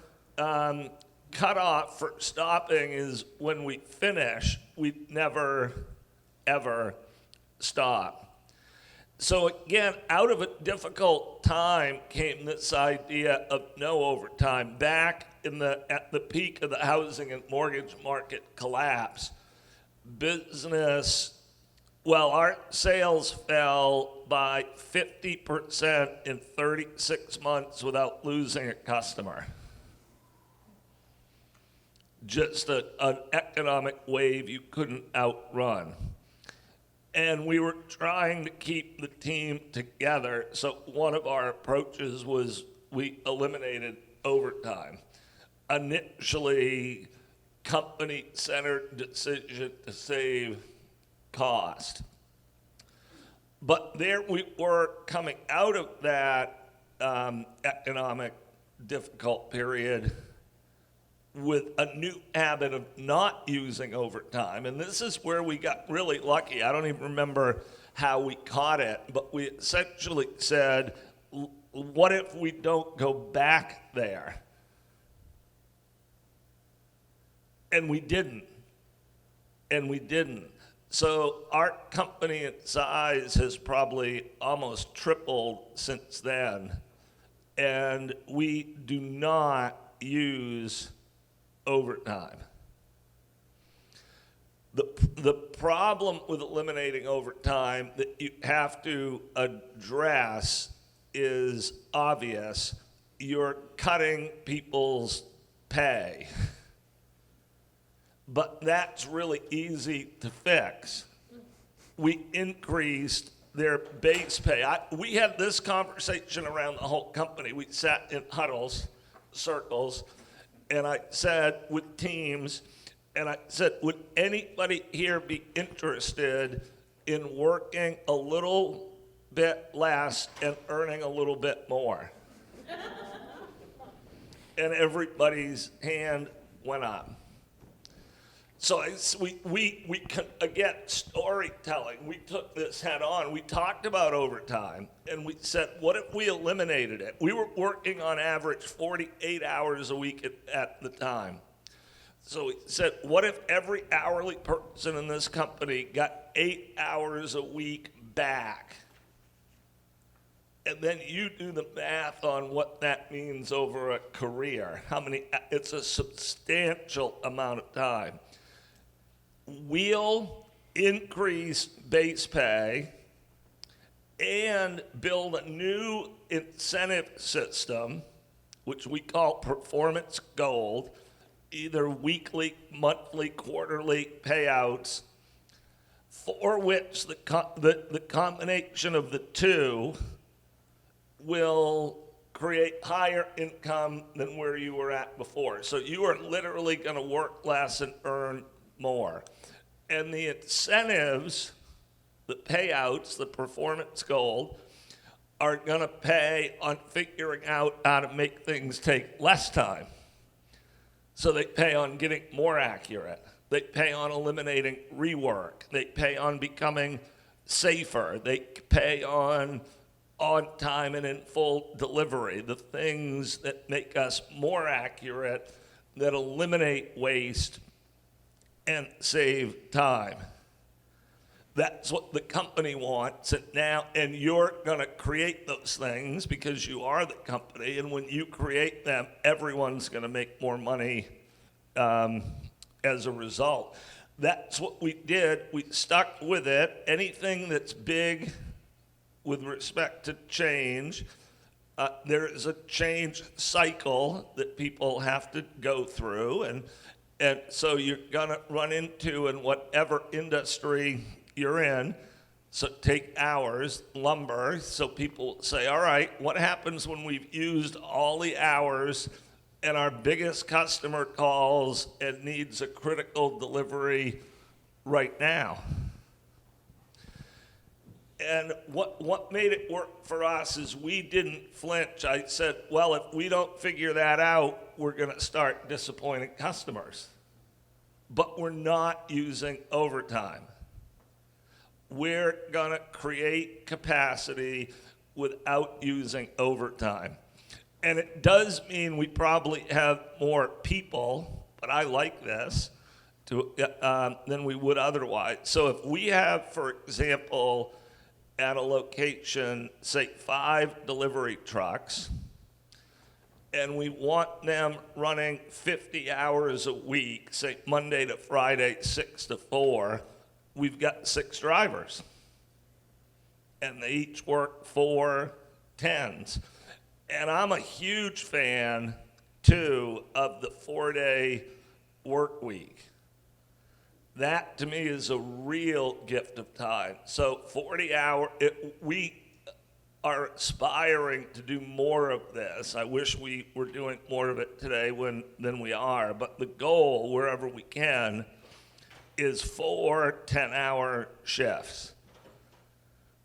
C: cutoff for stopping is when we finish, we'd never, ever stop. So again, out of a difficult time came this idea of no overtime. Back at the peak of the housing and mortgage market collapse, our sales fell by 50% in 36 months without losing a customer. Just an economic wave you couldn't outrun. And we were trying to keep the team together, so one of our approaches was we eliminated overtime. Initially, company-centered decision to save cost. But there we were coming out of that economic difficult period with a new habit of not using overtime. And this is where we got really lucky. I don't even remember how we caught it, but we essentially said, what if we don't go back there? And we didn't. So our company in size has probably almost tripled since then. And we do not use overtime. The problem with eliminating overtime that you have to address is obvious. you're cutting people's pay. But that's really easy to fix. We increased their base pay. We had this conversation around the whole company. We sat in huddles, circles, and I said with teams, and I said, would anybody here be interested in working a little bit less and earning a little bit more? And everybody's hand went up. So again, storytelling. We took this head on. We talked about overtime, and we said, what if we eliminated it? We were working on average 48 hours a week at the time. So we said, what if every hourly person in this company got 8 hours a week back? And then you do the math on what that means over a career. It's a substantial amount of time. We'll increase base pay and build a new incentive system, which we call Performance Gold, either weekly, monthly, quarterly payouts, for which the combination of the two will create higher income than where you were at before. So you are literally going to work less and earn more. And the incentives, the payouts, the performance gold, are going to pay on figuring out how to make things take less time. So they pay on getting more accurate. They pay on eliminating rework. They pay on becoming safer. They pay on time and in full delivery, the things that make us more accurate, that eliminate waste and save time. That's what the company wants. And you're going to create those things because you are the company. And when you create them, everyone's going to make more money as a result. That's what we did. We stuck with it. Anything that's big with respect to change, there is a change cycle that people have to go through. And so you're going to run into, in whatever industry you're in, so take hours, lumber, so people say, all right, what happens when we've used all the hours and our biggest customer calls and needs a critical delivery right now? And what made it work for us is we didn't flinch. I said, well, if we don't figure that out, we're going to start disappointing customers. But we're not using overtime. We're going to create capacity without using overtime. And it does mean we probably have more people, but I like this, than we would otherwise. So if we have, for example, at a location, say 5 delivery trucks, and we want them running 50 hours a week, say Monday to Friday, 6 to 4, we've got 6 drivers. And they each work 4 10s. And I'm a huge fan, too, of the 4-day work week. That, to me, is a real gift of time. So 40 hours, we are aspiring to do more of this. I wish we were doing more of it today than we are. But the goal, wherever we can, is 4 10-hour shifts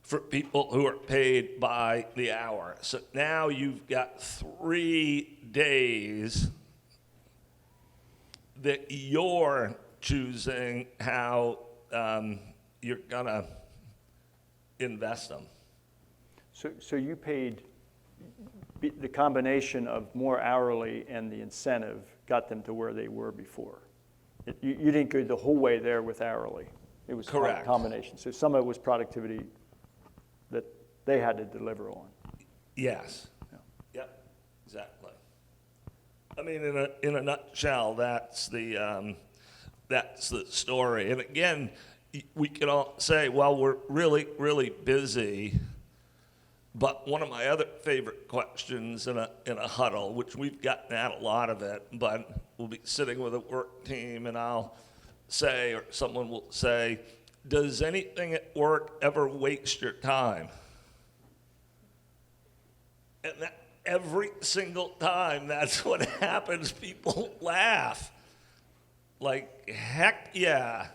C: for people who are paid by the hour. So now you've got 3 days that you're choosing how you're gonna invest them.
F: So you paid, the combination of more hourly and the incentive got them to where they were before. You didn't go the whole way there with hourly. It was
C: Correct.
F: a combination. So some of it was productivity that they had to deliver on.
C: Yes. Yeah. Yep. Exactly. I mean, in a nutshell, that's the story. And again, we can all say, well, we're really, really busy. But one of my other favorite questions in a huddle, which we've gotten at a lot of it, but we'll be sitting with a work team and I'll say, or someone will say, does anything at work ever waste your time? And that, every single time that's what happens, people laugh. Like, heck yeah.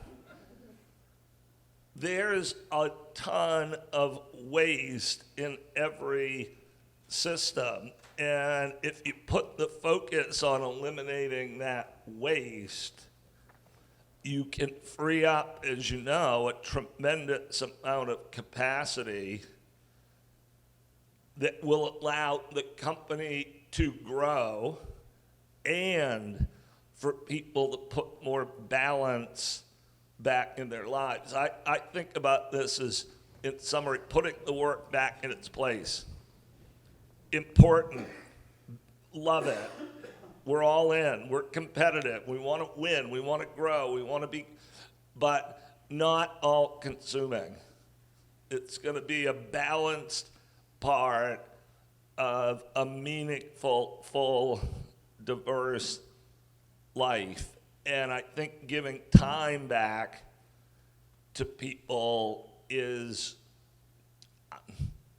C: There's a ton of waste in every system. And if you put the focus on eliminating that waste, you can free up, as you know, a tremendous amount of capacity that will allow the company to grow and for people to put more balance back in their lives. I think about this as, in summary, putting the work back in its place. Important. Love it. We're all in. We're competitive. We want to win. We want to grow. We want to be, but not all consuming. It's going to be a balanced part of a meaningful, full, diverse life. And I think giving time back to people is,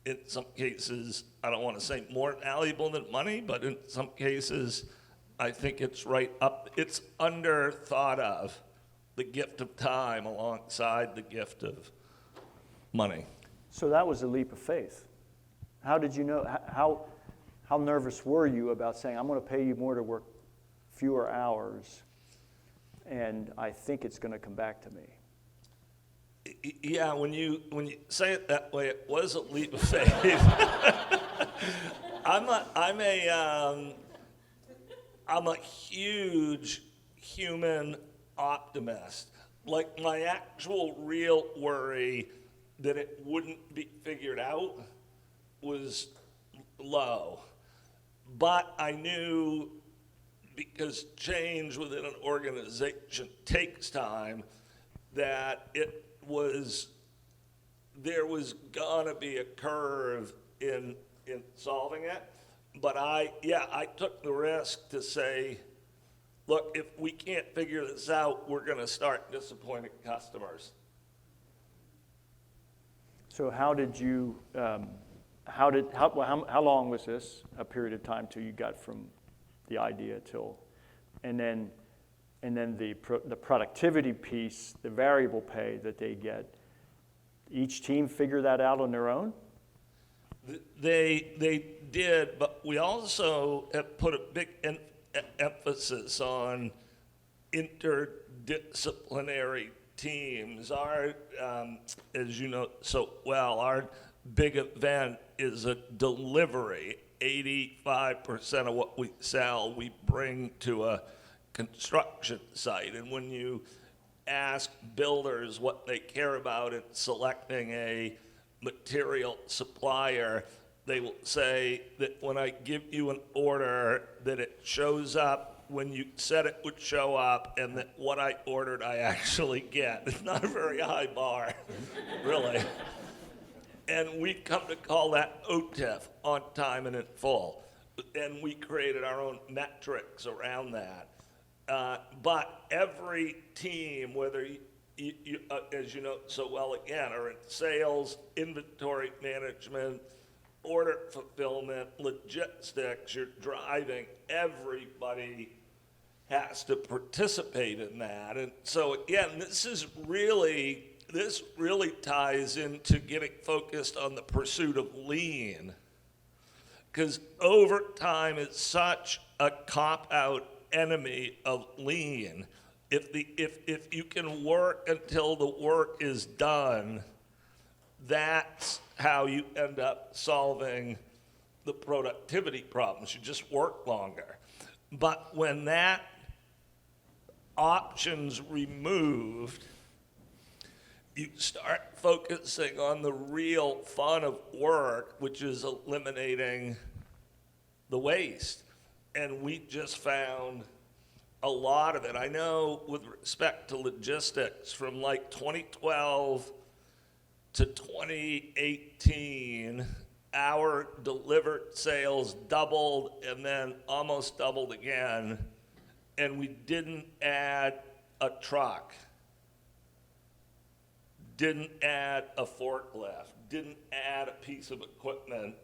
C: in some cases, I don't want to say more valuable than money, but in some cases, I think it's right up, it's under thought of, the gift of time alongside the gift of money.
F: So that was a leap of faith. How did you know, how nervous were you about saying, I'm going to pay you more to work fewer hours, and I think it's going to come back to me?
C: Yeah, when you say it that way, it was a leap of faith. I'm a huge human optimist. Like, my actual real worry that it wouldn't be figured out was low. But I knew, because change within an organization takes time, that there was gonna be a curve in solving it. But I took the risk to say, look, if we can't figure this out, we're gonna start disappointing customers.
F: So how did you, how long was this, a period of time till you got from the idea till, and then the productivity piece, the variable pay that they get, each team figure that out on their own?
C: They did, but we also have put a big emphasis on interdisciplinary teams. Our, as you know so well, our big event is a delivery. 85% of what we sell, we bring to a construction site. And when you ask builders what they care about in selecting a material supplier, they will say that when I give you an order, that it shows up when you said it would show up, and that what I ordered I actually get. It's not a very high bar, really. And we've come to call that OTIF, on time and in full. And we created our own metrics around that. But every team, whether you as you know so well again, are in sales, inventory management, order fulfillment, logistics, you're driving, everybody has to participate in that. And so again, this really ties into getting focused on the pursuit of lean, because overtime is such a cop-out enemy of lean. If you can work until the work is done, that's how you end up solving the productivity problems. You just work longer. But when that option's removed, you start focusing on the real fun of work, which is eliminating the waste. And we just found a lot of it. I know with respect to logistics, from like 2012 to 2018, our delivered sales doubled and then almost doubled again, and we didn't add a truck, didn't add a forklift, didn't add a piece of equipment,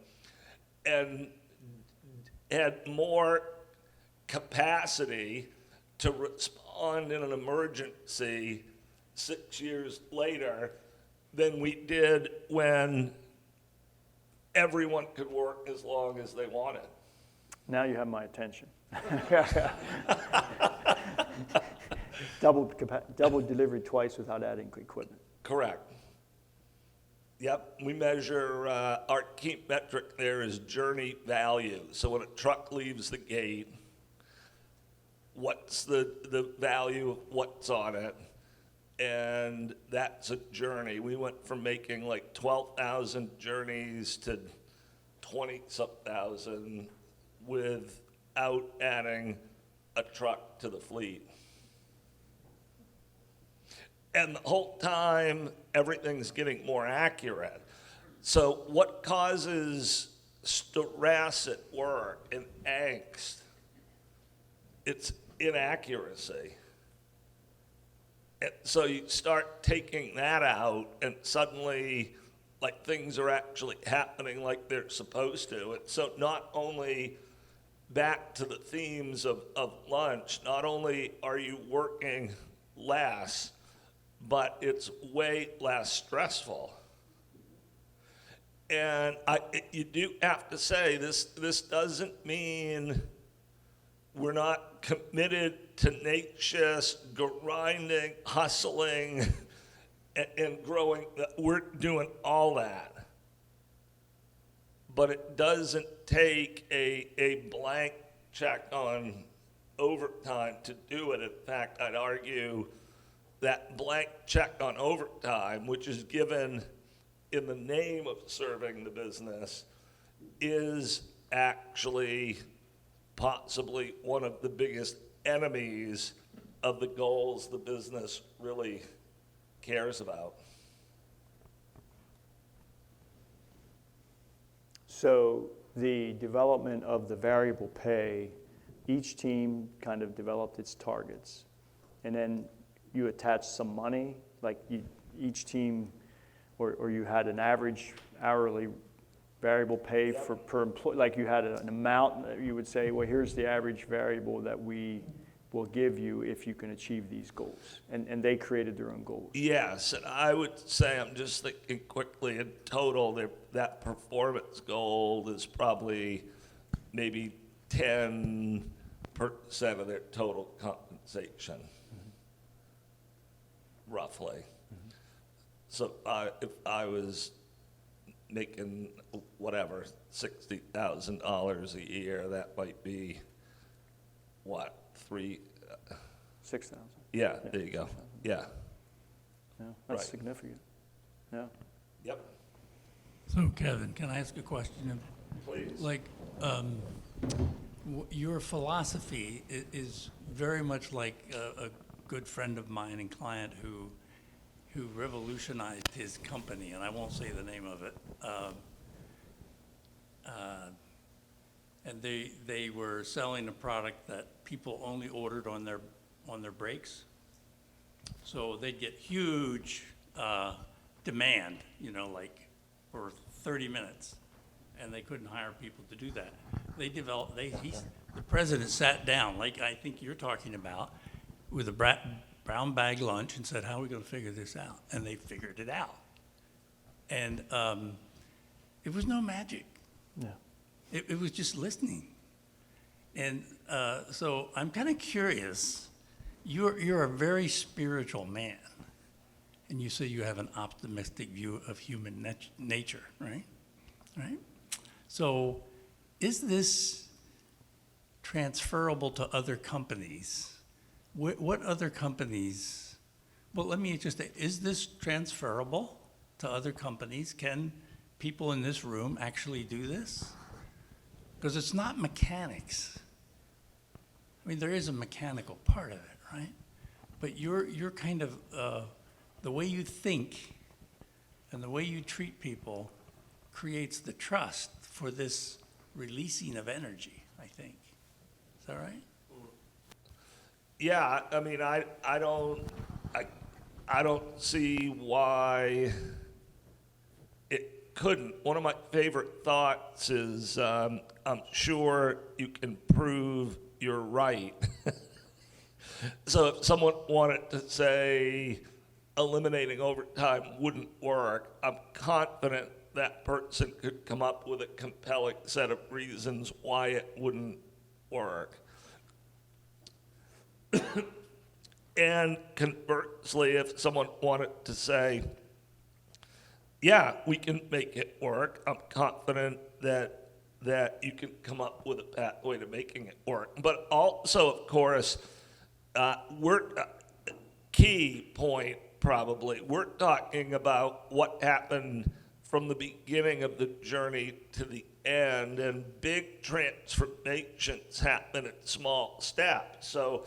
C: and had more capacity to respond in an emergency 6 years later than we did when everyone could work as long as they wanted.
F: Now you have my attention. Double delivery twice without adding equipment.
C: Correct. Yep, we measure, our key metric there is journey value. So when a truck leaves the gate, what's the value of what's on it? And that's a journey. We went from making like 12,000 journeys to 20-some thousand without adding a truck to the fleet. And the whole time, everything's getting more accurate. So what causes stress at work and angst? It's inaccuracy. And so you start taking that out, and suddenly, like, things are actually happening like they're supposed to. And so not only, back to the themes of lunch, not only are you working less, but it's way less stressful. And you do have to say, this doesn't mean we're not committed, tenacious, grinding, hustling, and growing. We're doing all that. But it doesn't take a blank check on overtime to do it. In fact, I'd argue that blank check on overtime, which is given in the name of serving the business, is actually possibly one of the biggest enemies of the goals the business really cares about.
F: So the development of the variable pay, each team kind of developed its targets. And then you attached some money, like each team, or you had an average hourly variable pay per employee, like you had an amount that you would say, well, here's the average variable that we will give you if you can achieve these goals. And they created their own goals.
C: Yes, and I would say, I'm just thinking quickly, in total, that performance goal is probably maybe 10% of their total compensation, roughly. So if I was making whatever, $60,000 a year, that might be, what,
F: 6,000.
C: Yeah, there you go. Yeah.
F: Yeah, that's
C: Right.
F: significant. Yeah.
C: Yep.
J: So Kevin, can I ask a question?
C: Please.
J: Like, your philosophy is very much like a good friend of mine and client who revolutionized his company, and I won't say the name of it. And they were selling a product that people only ordered on their breaks. So they'd get huge demand, like for 30 minutes, and they couldn't hire people to do that. The president sat down, like I think you're talking about, with a brown bag lunch and said, how are we going to figure this out? And they figured it out. And it was no magic.
F: Yeah.
J: It was just listening. And so I'm kind of curious. You're a very spiritual man. And you say you have an optimistic view of human nature, right? Right? So is this transferable to other companies? What other companies, well, let me just say, is this transferable to other companies? Can people in this room actually do this? Because it's not mechanics. I mean, there is a mechanical part of it, right? But you're kind of, the way you think and the way you treat people creates the trust for this releasing of energy, I think. Is that right?
C: Yeah, I mean, I don't see why it couldn't. One of my favorite thoughts is, I'm sure you can prove you're right. So if someone wanted to say eliminating overtime wouldn't work, I'm confident that person could come up with a compelling set of reasons why it wouldn't work. And conversely, if someone wanted to say, yeah, we can make it work, I'm confident that you can come up with a pathway to making it work. But also, of course, key point probably, we're talking about what happened from the beginning of the journey to the end, and big transformations happen in small steps. So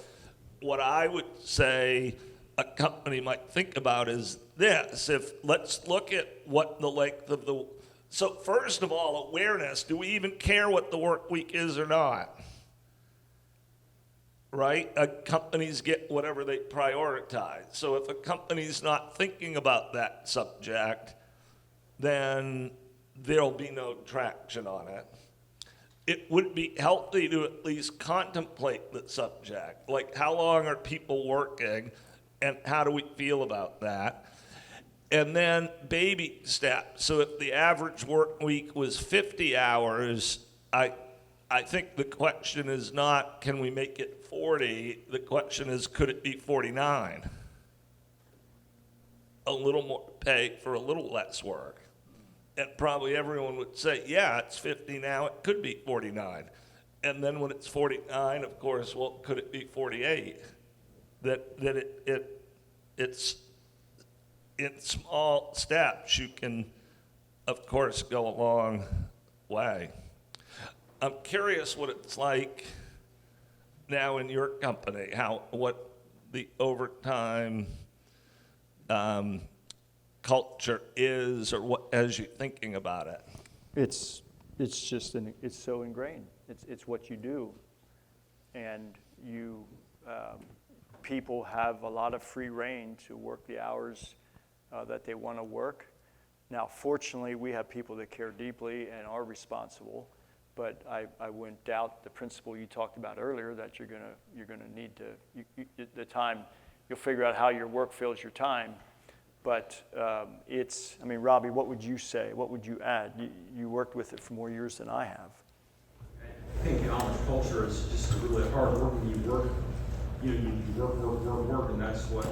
C: what I would say a company might think about is this. Let's look at what the length of the, so first of all, awareness, do we even care what the work week is or not? Right? Companies get whatever they prioritize. So if a company's not thinking about that subject, then there'll be no traction on it. It would be healthy to at least contemplate the subject, like how long are people working and how do we feel about that? And then baby steps. So if the average work week was 50 hours, I think the question is not, can we make it 40? The question is, could it be 49? A little more pay for a little less work. And probably everyone would say, yeah, it's 50 now, it could be 49. And then when it's 49, of course, well, could it be 48? It's in small steps, you can, of course, go a long way. I'm curious what it's like now in your company, what the overtime culture is, or what, as you're thinking about it.
F: It's it's so ingrained. It's what you do, and you people have a lot of free reign to work the hours that they want to work. Now, fortunately, we have people that care deeply and are responsible, but I wouldn't doubt the principle you talked about earlier, that you're gonna need to the time. You'll figure out how your work fills your time. But I mean, Robbie, what would you say? What would you add? You worked with it for more years than I have.
K: I think in Amish culture, it's just really hard work when you work. You work, and that's what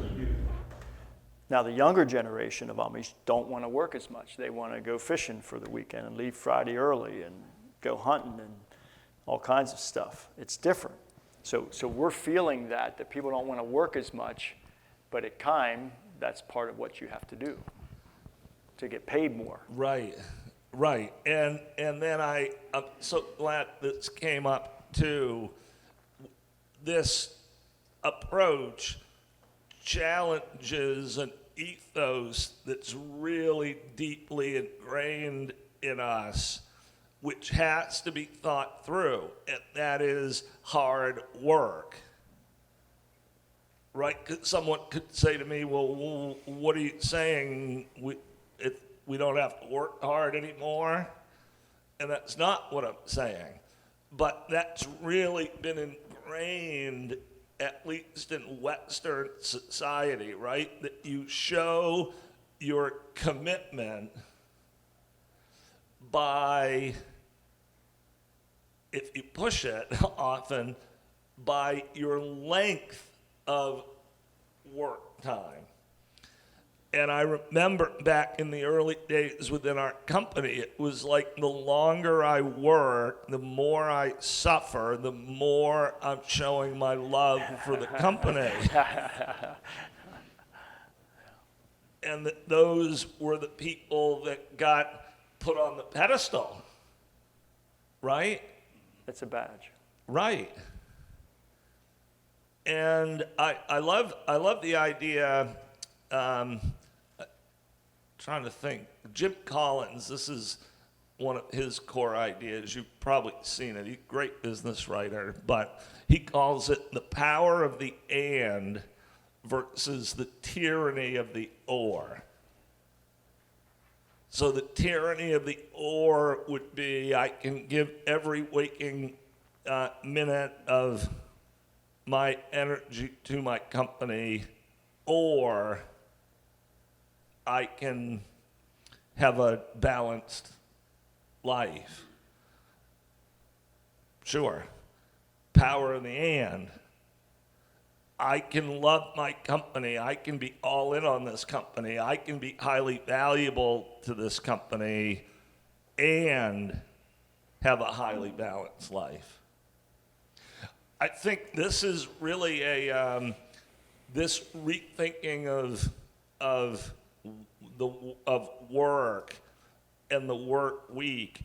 K: you do.
F: Now, the younger generation of Amish don't want to work as much. They want to go fishing for the weekend and leave Friday early and go hunting and all kinds of stuff. It's different. So we're feeling that people don't want to work as much, but at Keim, that's part of what you have to do to get paid more.
C: Right. And then I'm so glad this came up too. This approach challenges an ethos that's really deeply ingrained in us, which has to be thought through, and that is hard work. Right? 'Cause someone could say to me, well, what are you saying? We don't have to work hard anymore? And that's not what I'm saying. But that's really been ingrained, at least in Western society, right? That you show your commitment by, if you push it often, by your length of work time. And I remember back in the early days within our company, it was like the longer I work, the more I suffer, the more I'm showing my love for the company. And that those were the people that got put on the pedestal, right?
F: It's a badge.
C: Right. And I love the idea, trying to think. Jim Collins, this is one of his core ideas. You've probably seen it. He's a great business writer, but he calls it the power of the and versus the tyranny of the or. So the tyranny of the or would be I can give every waking minute of my energy to my company, or I can have a balanced life. Sure. Power of the and. I can love my company. I can be all in on this company. I can be highly valuable to this company and have a highly balanced life. I think this is really this rethinking of work and the work week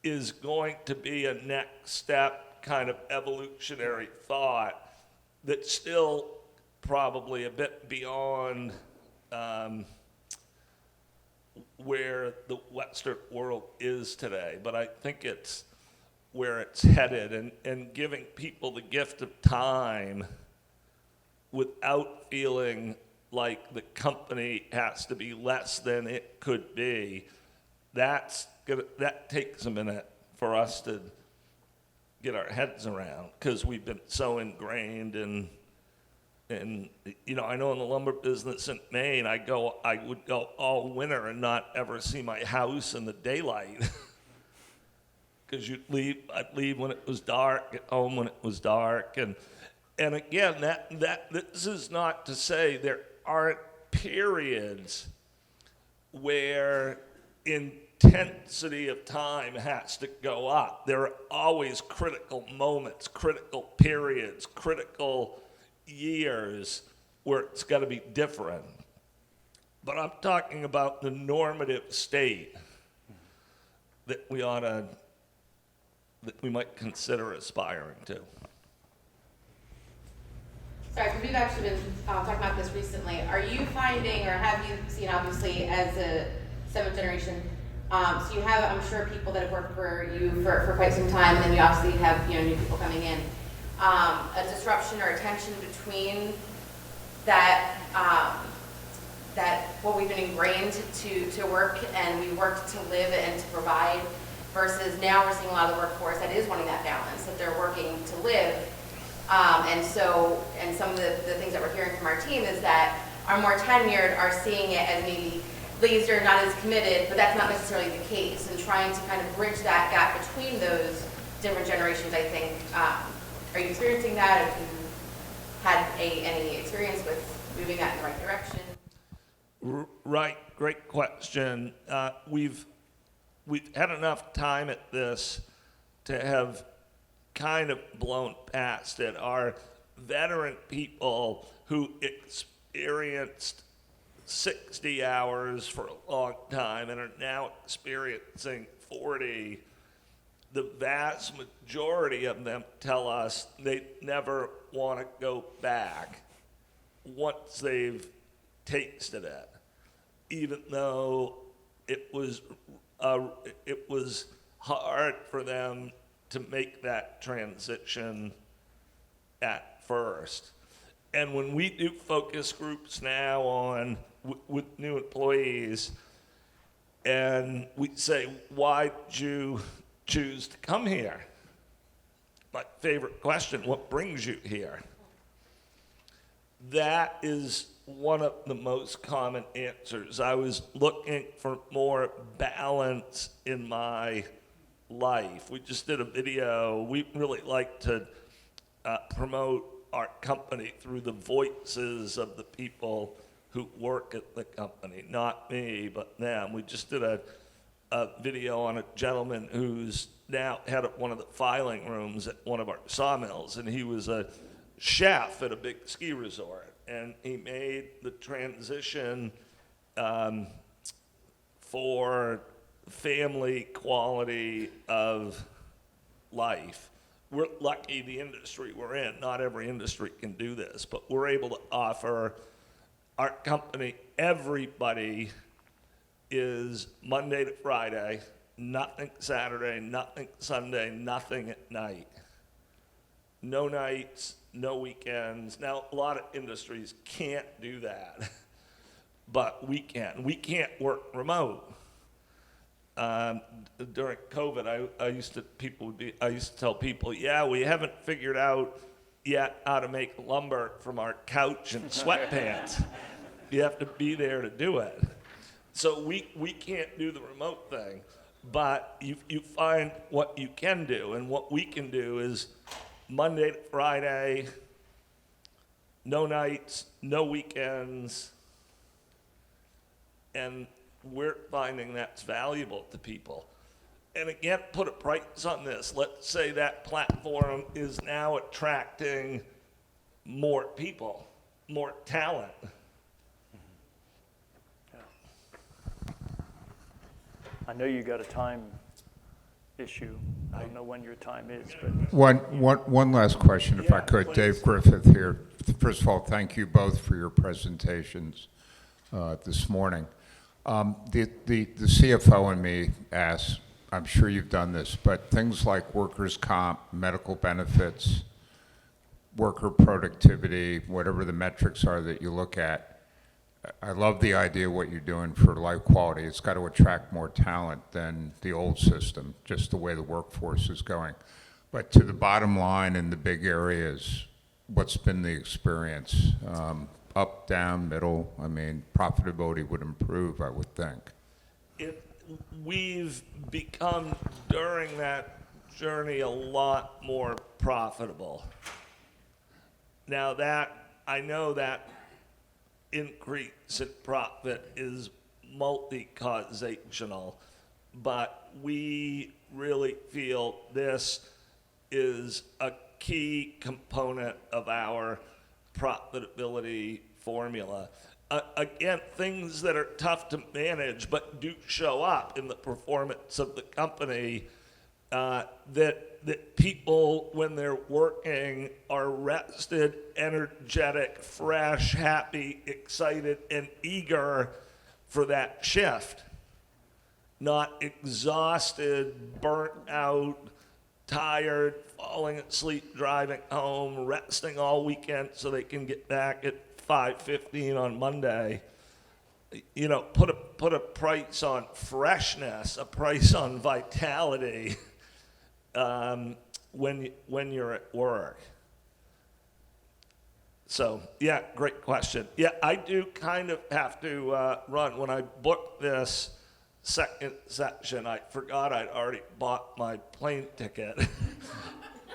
C: is going to be a next step kind of evolutionary thought that's still probably a bit beyond where the Western world is today, but I think it's where it's headed, and giving people the gift of time without feeling like the company has to be less than it could be. That takes a minute for us to get our heads around, because we've been so ingrained in I know in the lumber business in Maine, I would go all winter and not ever see my house in the daylight. Because I'd leave when it was dark, get home when it was dark, and again, this is not to say there aren't periods where intensity of time has to go up. There are always critical moments, critical periods, critical years where it's got to be different. But I'm talking about the normative state that we might consider aspiring to.
L: Sorry, because we've actually been talking about this recently. Are you finding, or have you seen, obviously, as a seventh generation, so you have, I'm sure, people that have worked for you for quite some time, and then you obviously have new people coming in. A disruption or a tension between that what we've been ingrained to work, and we work to live and to provide, versus now we're seeing a lot of the workforce that is wanting that balance, that they're working to live. And some of the things that we're hearing from our team is that our more tenured are seeing it as maybe lazier, not as committed, but that's not necessarily the case. And trying to kind of bridge that gap between those different generations, I think. Are you experiencing that? Have you had any experience with moving that in the right direction?
C: Right, great question. We've had enough time at this to have kind of blown past it. Our veteran people who experienced 60 hours for a long time and are now experiencing 40, the vast majority of them tell us they never want to go back once they've tasted it, even though it was hard for them to make that transition at first. And when we do focus groups now on with new employees, and we say, why did you choose to come here? My favorite question, what brings you here? That is one of the most common answers. I was looking for more balance in my life. We just did a video. We really like to promote our company through the voices of the people who work at the company, not me, but them. We just did a video on a gentleman who's now head of one of the filing rooms at one of our sawmills, and he was a chef at a big ski resort, and he made the transition for family quality of life. We're lucky the industry we're in. Not every industry can do this, but we're able to offer our company everybody is Monday to Friday, nothing Saturday, nothing Sunday, nothing at night. No nights, no weekends. Now, a lot of industries can't do that, but we can. We can't work remote. During COVID, I used to tell people, yeah, we haven't figured out yet how to make lumber from our couch and sweatpants. You have to be there to do it. So we can't do the remote thing, but you find what you can do, and what we can do is Monday to Friday, no nights, no weekends, and we're finding that's valuable to people. And again, put a price on this. Let's say that platform is now attracting more people, more talent.
F: I know you got a time issue. I don't know when your time is, but
M: One last question, if I could.
C: please.
M: Dave Griffith here. First of all, thank you both for your presentations this morning. The CFO and me asks, I'm sure you've done this, but things like workers' comp, medical benefits, worker productivity, whatever the metrics are that you look at, I love the idea of what you're doing for life quality. It's got to attract more talent than the old system, just the way the workforce is going. But to the bottom line in the big areas, what's been the experience? Up, down, middle? I mean, profitability would improve, I would think.
C: We've become, during that journey, a lot more profitable. Now I know that increase in profit is multi-causational, but we really feel this is a key component of our profitability formula. Again, things that are tough to manage but do show up in the performance of the company, that people, when they're working, are rested, energetic, fresh, happy, excited, and eager for that shift. Not exhausted, burnt out, tired, falling asleep, driving home, resting all weekend so they can get back at 5:15 on Monday. You know, put a price on freshness, a price on vitality when you're at work. So, yeah, great question. Yeah, I do kind of have to run. When I booked this second session, I forgot I'd already bought my plane ticket.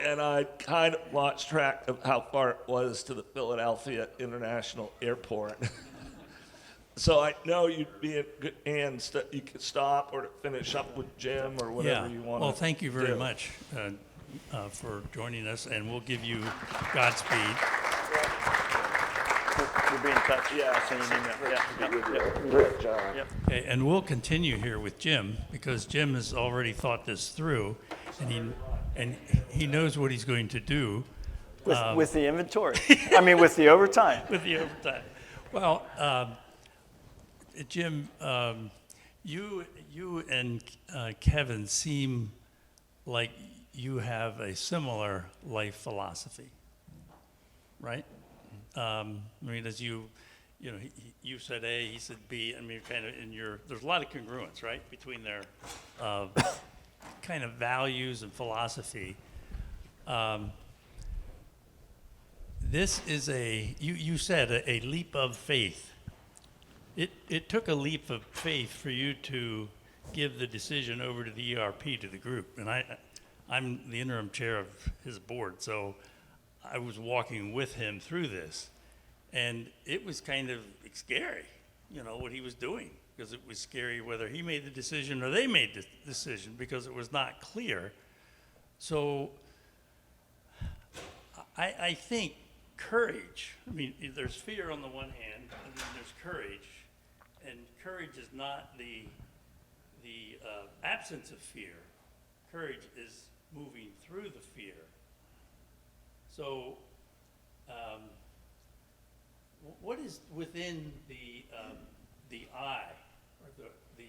C: And I kind of lost track of how far it was to the Philadelphia International Airport. So I know you'd be in good hands that you could stop or to finish up with Jim or whatever you want to do.
J: Well, thank you very much for joining us, and we'll give you Godspeed.
F: we'll be in touch.
C: Yeah.
F: I'll send you an email. Yeah.
C: Great job.
F: Yep.
J: Okay, and we'll continue here with Jim, because Jim has already thought this through, and he knows what he's going to do.
F: With the inventory. I mean, with the overtime.
J: With the overtime. Well, Jim, you and Kevin seem like you have a similar life philosophy, right? I mean, as you know, you said A, he said B. I mean, kind of there's a lot of congruence, right, between their kind of values and philosophy. This is you said a leap of faith. It took a leap of faith for you to give the decision over to the ERP, to the group. And I'm the interim chair of his board, so I was walking with him through this. And it was kind of scary, you know, what he was doing, because it was scary whether he made the decision or they made the decision, because it was not clear. So I think courage, I mean, there's fear on the one hand, and then there's courage. And courage is not the absence of fear. Courage is moving through the fear. So, what is within the I, or the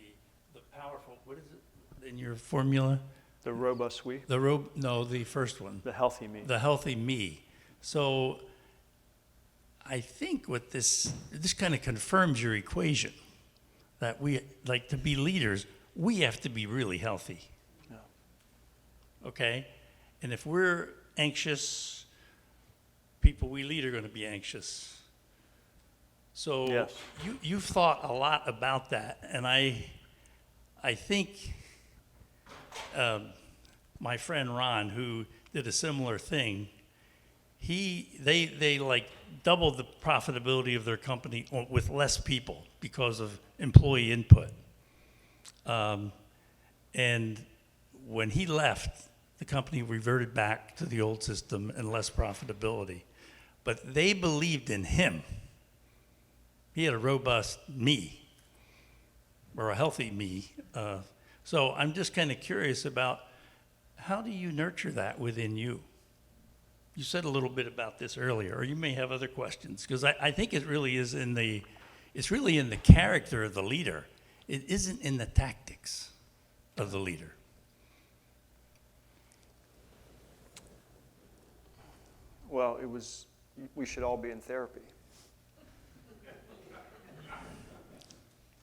J: the powerful, what is it in your formula?
F: The robust we,
J: No, the first one.
F: the healthy me.
J: The healthy me. So I think what this kind of confirms your equation, that we, like, to be leaders, we have to be really healthy.
F: Yeah.
J: Okay? And if we're anxious, people we lead are going to be anxious. So
F: Yes.
J: you've thought a lot about that, and I think my friend Ron, who did a similar thing, they like doubled the profitability of their company with less people because of employee input. And when he left, the company reverted back to the old system and less profitability. But they believed in him. He had a robust me, or a healthy me. So I'm just kind of curious about, how do you nurture that within you? You said a little bit about this earlier, or you may have other questions, because I think it really is it's really in the character of the leader. It isn't in the tactics of the leader.
F: Well, we should all be in therapy.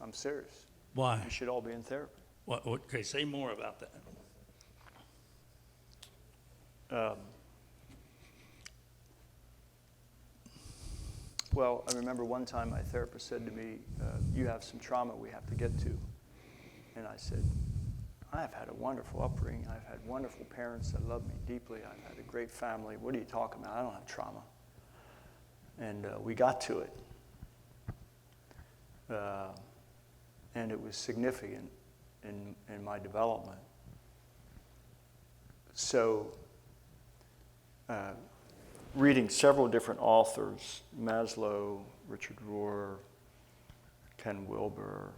F: I'm serious.
J: Why?
F: We should all be in therapy.
J: Okay, say more about that.
F: Well, I remember one time my therapist said to me, you have some trauma we have to get to. And I said, I have had a wonderful upbringing. I've had wonderful parents that love me deeply. I've had a great family. What are you talking about? I don't have trauma. And we got to it. And it was significant in my development. So, reading several different authors, Maslow, Richard Rohr, Ken Wilber,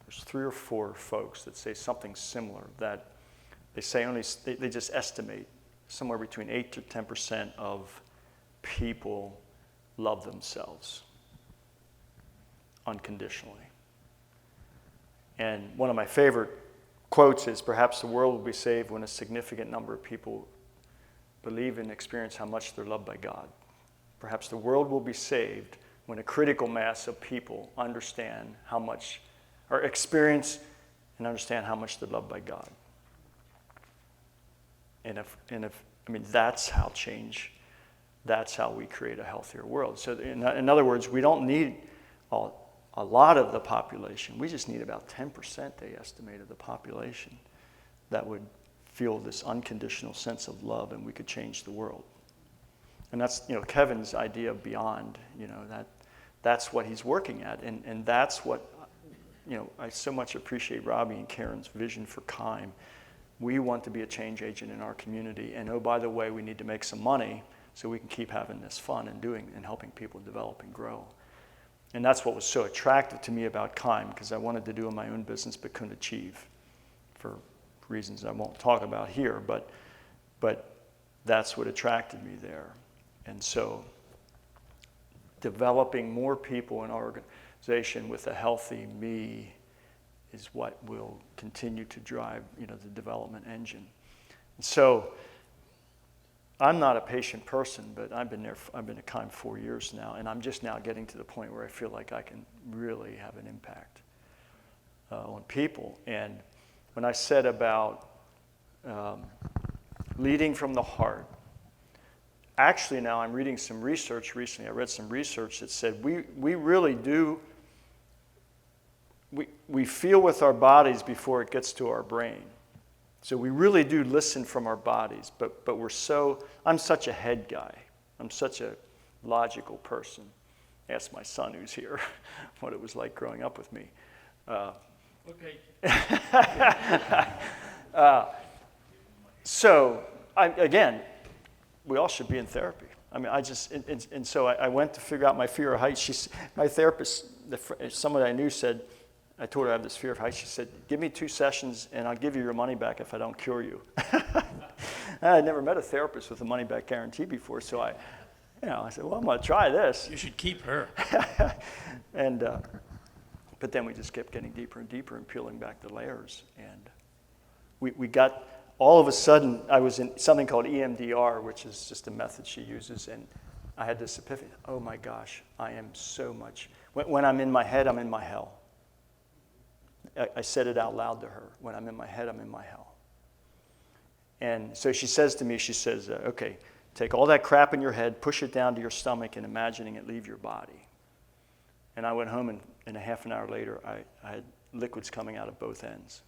F: there's 3 or 4 folks that say something similar, that they say they just estimate somewhere between 8 to 10% of people love themselves unconditionally. And one of my favorite quotes is, perhaps the world will be saved when a significant number of people believe and experience how much they're loved by God. Perhaps the world will be saved when a critical mass of people understand how much, or experience and understand how much they're loved by God. And if I mean, that's how we create a healthier world. So in other words, we don't need a lot of the population. We just need about 10%, they estimate, of the population that would feel this unconditional sense of love, and we could change the world. And that's, Kevin's idea of beyond, that's what he's working at. And that's what, I so much appreciate Robbie and Karen's vision for Keim. We want to be a change agent in our community. And oh, by the way, we need to make some money so we can keep having this fun and helping people develop and grow. And that's what was so attractive to me about Keim, because I wanted to do in my own business but couldn't achieve for reasons I won't talk about here, but that's what attracted me there. And so developing more people in our organization with a healthy me is what will continue to drive, the development engine. And so I'm not a patient person, but I've been at Keim 4 years now, and I'm just now getting to the point where I feel like I can really have an impact on people. And when I said about leading from the heart, actually now I'm reading some research recently. I read some research that said we really do, we feel with our bodies before it gets to our brain. So we really do listen from our bodies, but I'm such a head guy. I'm such a logical person. Ask my son who's here what it was like growing up with me.
J: Okay.
F: So, again, we all should be in therapy. I mean, so I went to figure out my fear of heights. My therapist, someone I knew said, I told her I have this fear of heights. She said, give me 2 sessions and I'll give you your money back if I don't cure you. I had never met a therapist with a money back guarantee before, so I said, well, I'm going to try this.
J: You should keep her.
F: And But then we just kept getting deeper and deeper and peeling back the layers. And we got, all of a sudden, I was in something called EMDR, which is just a method she uses, and I had this epiphany. Oh my gosh, I am so much. When I'm in my head, I'm in my hell. I said it out loud to her. When I'm in my head, I'm in my hell. And so she says to me, she says, okay, take all that crap in your head, push it down to your stomach, and imagining it leave your body. And I went home, and a half an hour later, I had liquids coming out of both ends.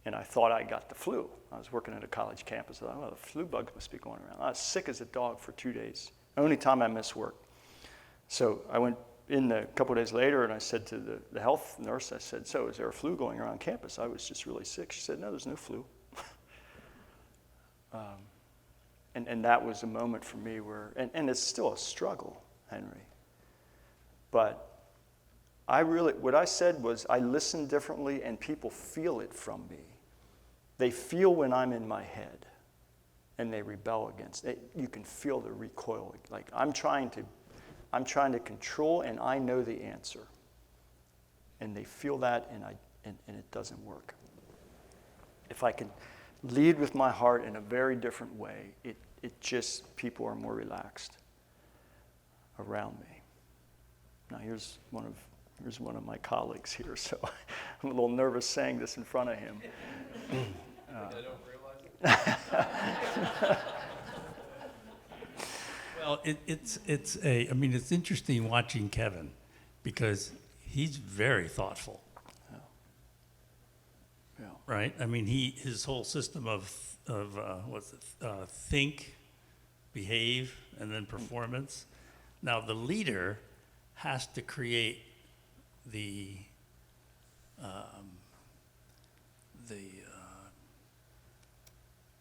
F: And I thought I got the flu. I was working at a college campus. I thought, oh, the flu bug must be going around. I was sick as a dog for 2 days. Only time I missed work. So I went in a couple of days later, and I said to the health nurse, I said, so is there a flu going around campus? I was just really sick. She said, no, there's no flu. And that was a moment for me where, and it's still a struggle, Henry. But what I said was I listen differently, and people feel it from me. They feel when I'm in my head, and they rebel against it. You can feel the recoil. Like I'm trying to control, and I know the answer. And they feel that, and it doesn't work. If I can lead with my heart in a very different way, it just, people are more relaxed around me. Now here's one of my colleagues here, so I'm a little nervous saying this in front of him.
J: I don't realize it. Well, it's interesting watching Kevin because he's very thoughtful.
F: Yeah.
J: Right? I mean, his whole system of think, behave, and then performance. Now, the leader has to create the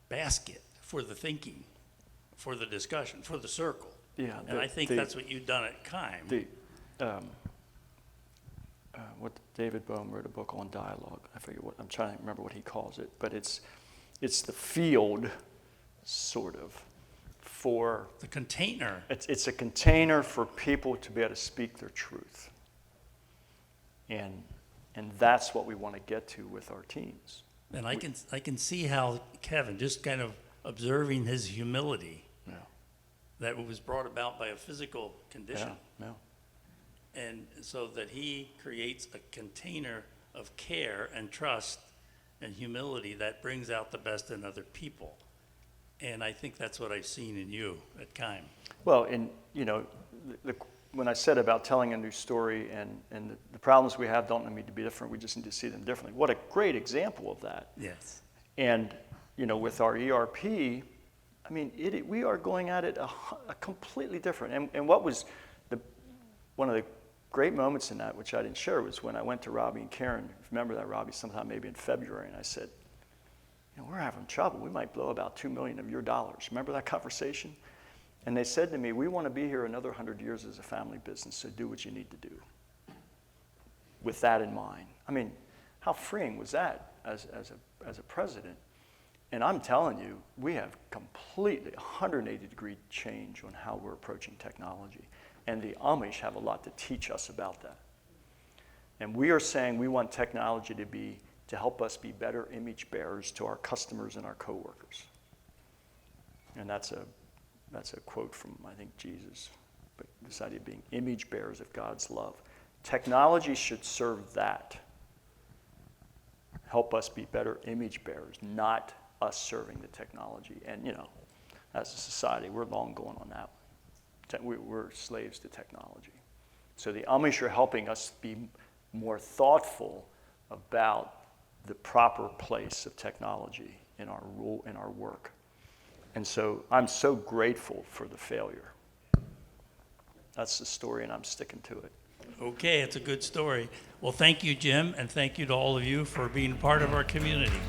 J: basket for the thinking, for the discussion, for the circle.
F: Yeah,
J: and I think that's what you've done at Keim.
F: What David Bohm wrote a book on dialogue. I forget what, I'm trying to remember what he calls it, but it's the field, sort of, for
J: the container.
F: It's a container for people to be able to speak their truth, and that's what we want to get to with our teams.
J: And I can see how Kevin, just kind of observing his humility, that was brought about by a physical condition.
F: Yeah.
J: And so that he creates a container of care and trust and humility that brings out the best in other people. And I think that's what I've seen in you at Keim.
F: Well, when I said about telling a new story and the problems we have don't need to be different, we just need to see them differently. What a great example of that.
J: Yes.
F: And, with our ERP, I mean, we are going at it a completely different. And what was one of the great moments in that, which I didn't share, was when I went to Robbie and Karen. Remember that, Robbie, sometime maybe in February, and I said, we're having trouble. We might blow about $2 million of your dollars. Remember that conversation? And they said to me, we want to be here another 100 years as a family business, so do what you need to do. With that in mind. I mean, how freeing was that as a president? And I'm telling you, we have completely 180-degree change on how we're approaching technology. And the Amish have a lot to teach us about that. And we are saying we want technology to help us be better image bearers to our customers and our coworkers. And that's a quote from, I think, Jesus. But this idea of being image bearers of God's love. Technology should serve that. Help us be better image bearers, not us serving the technology. And, as a society, we're long gone on that one. We're slaves to technology. So the Amish are helping us be more thoughtful about the proper place of technology in our role, in our work. And so I'm so grateful for the failure. That's the story, and I'm sticking to it.
J: Okay, it's a good story. Well, thank you, Jim, and thank you to all of you for being part of our community.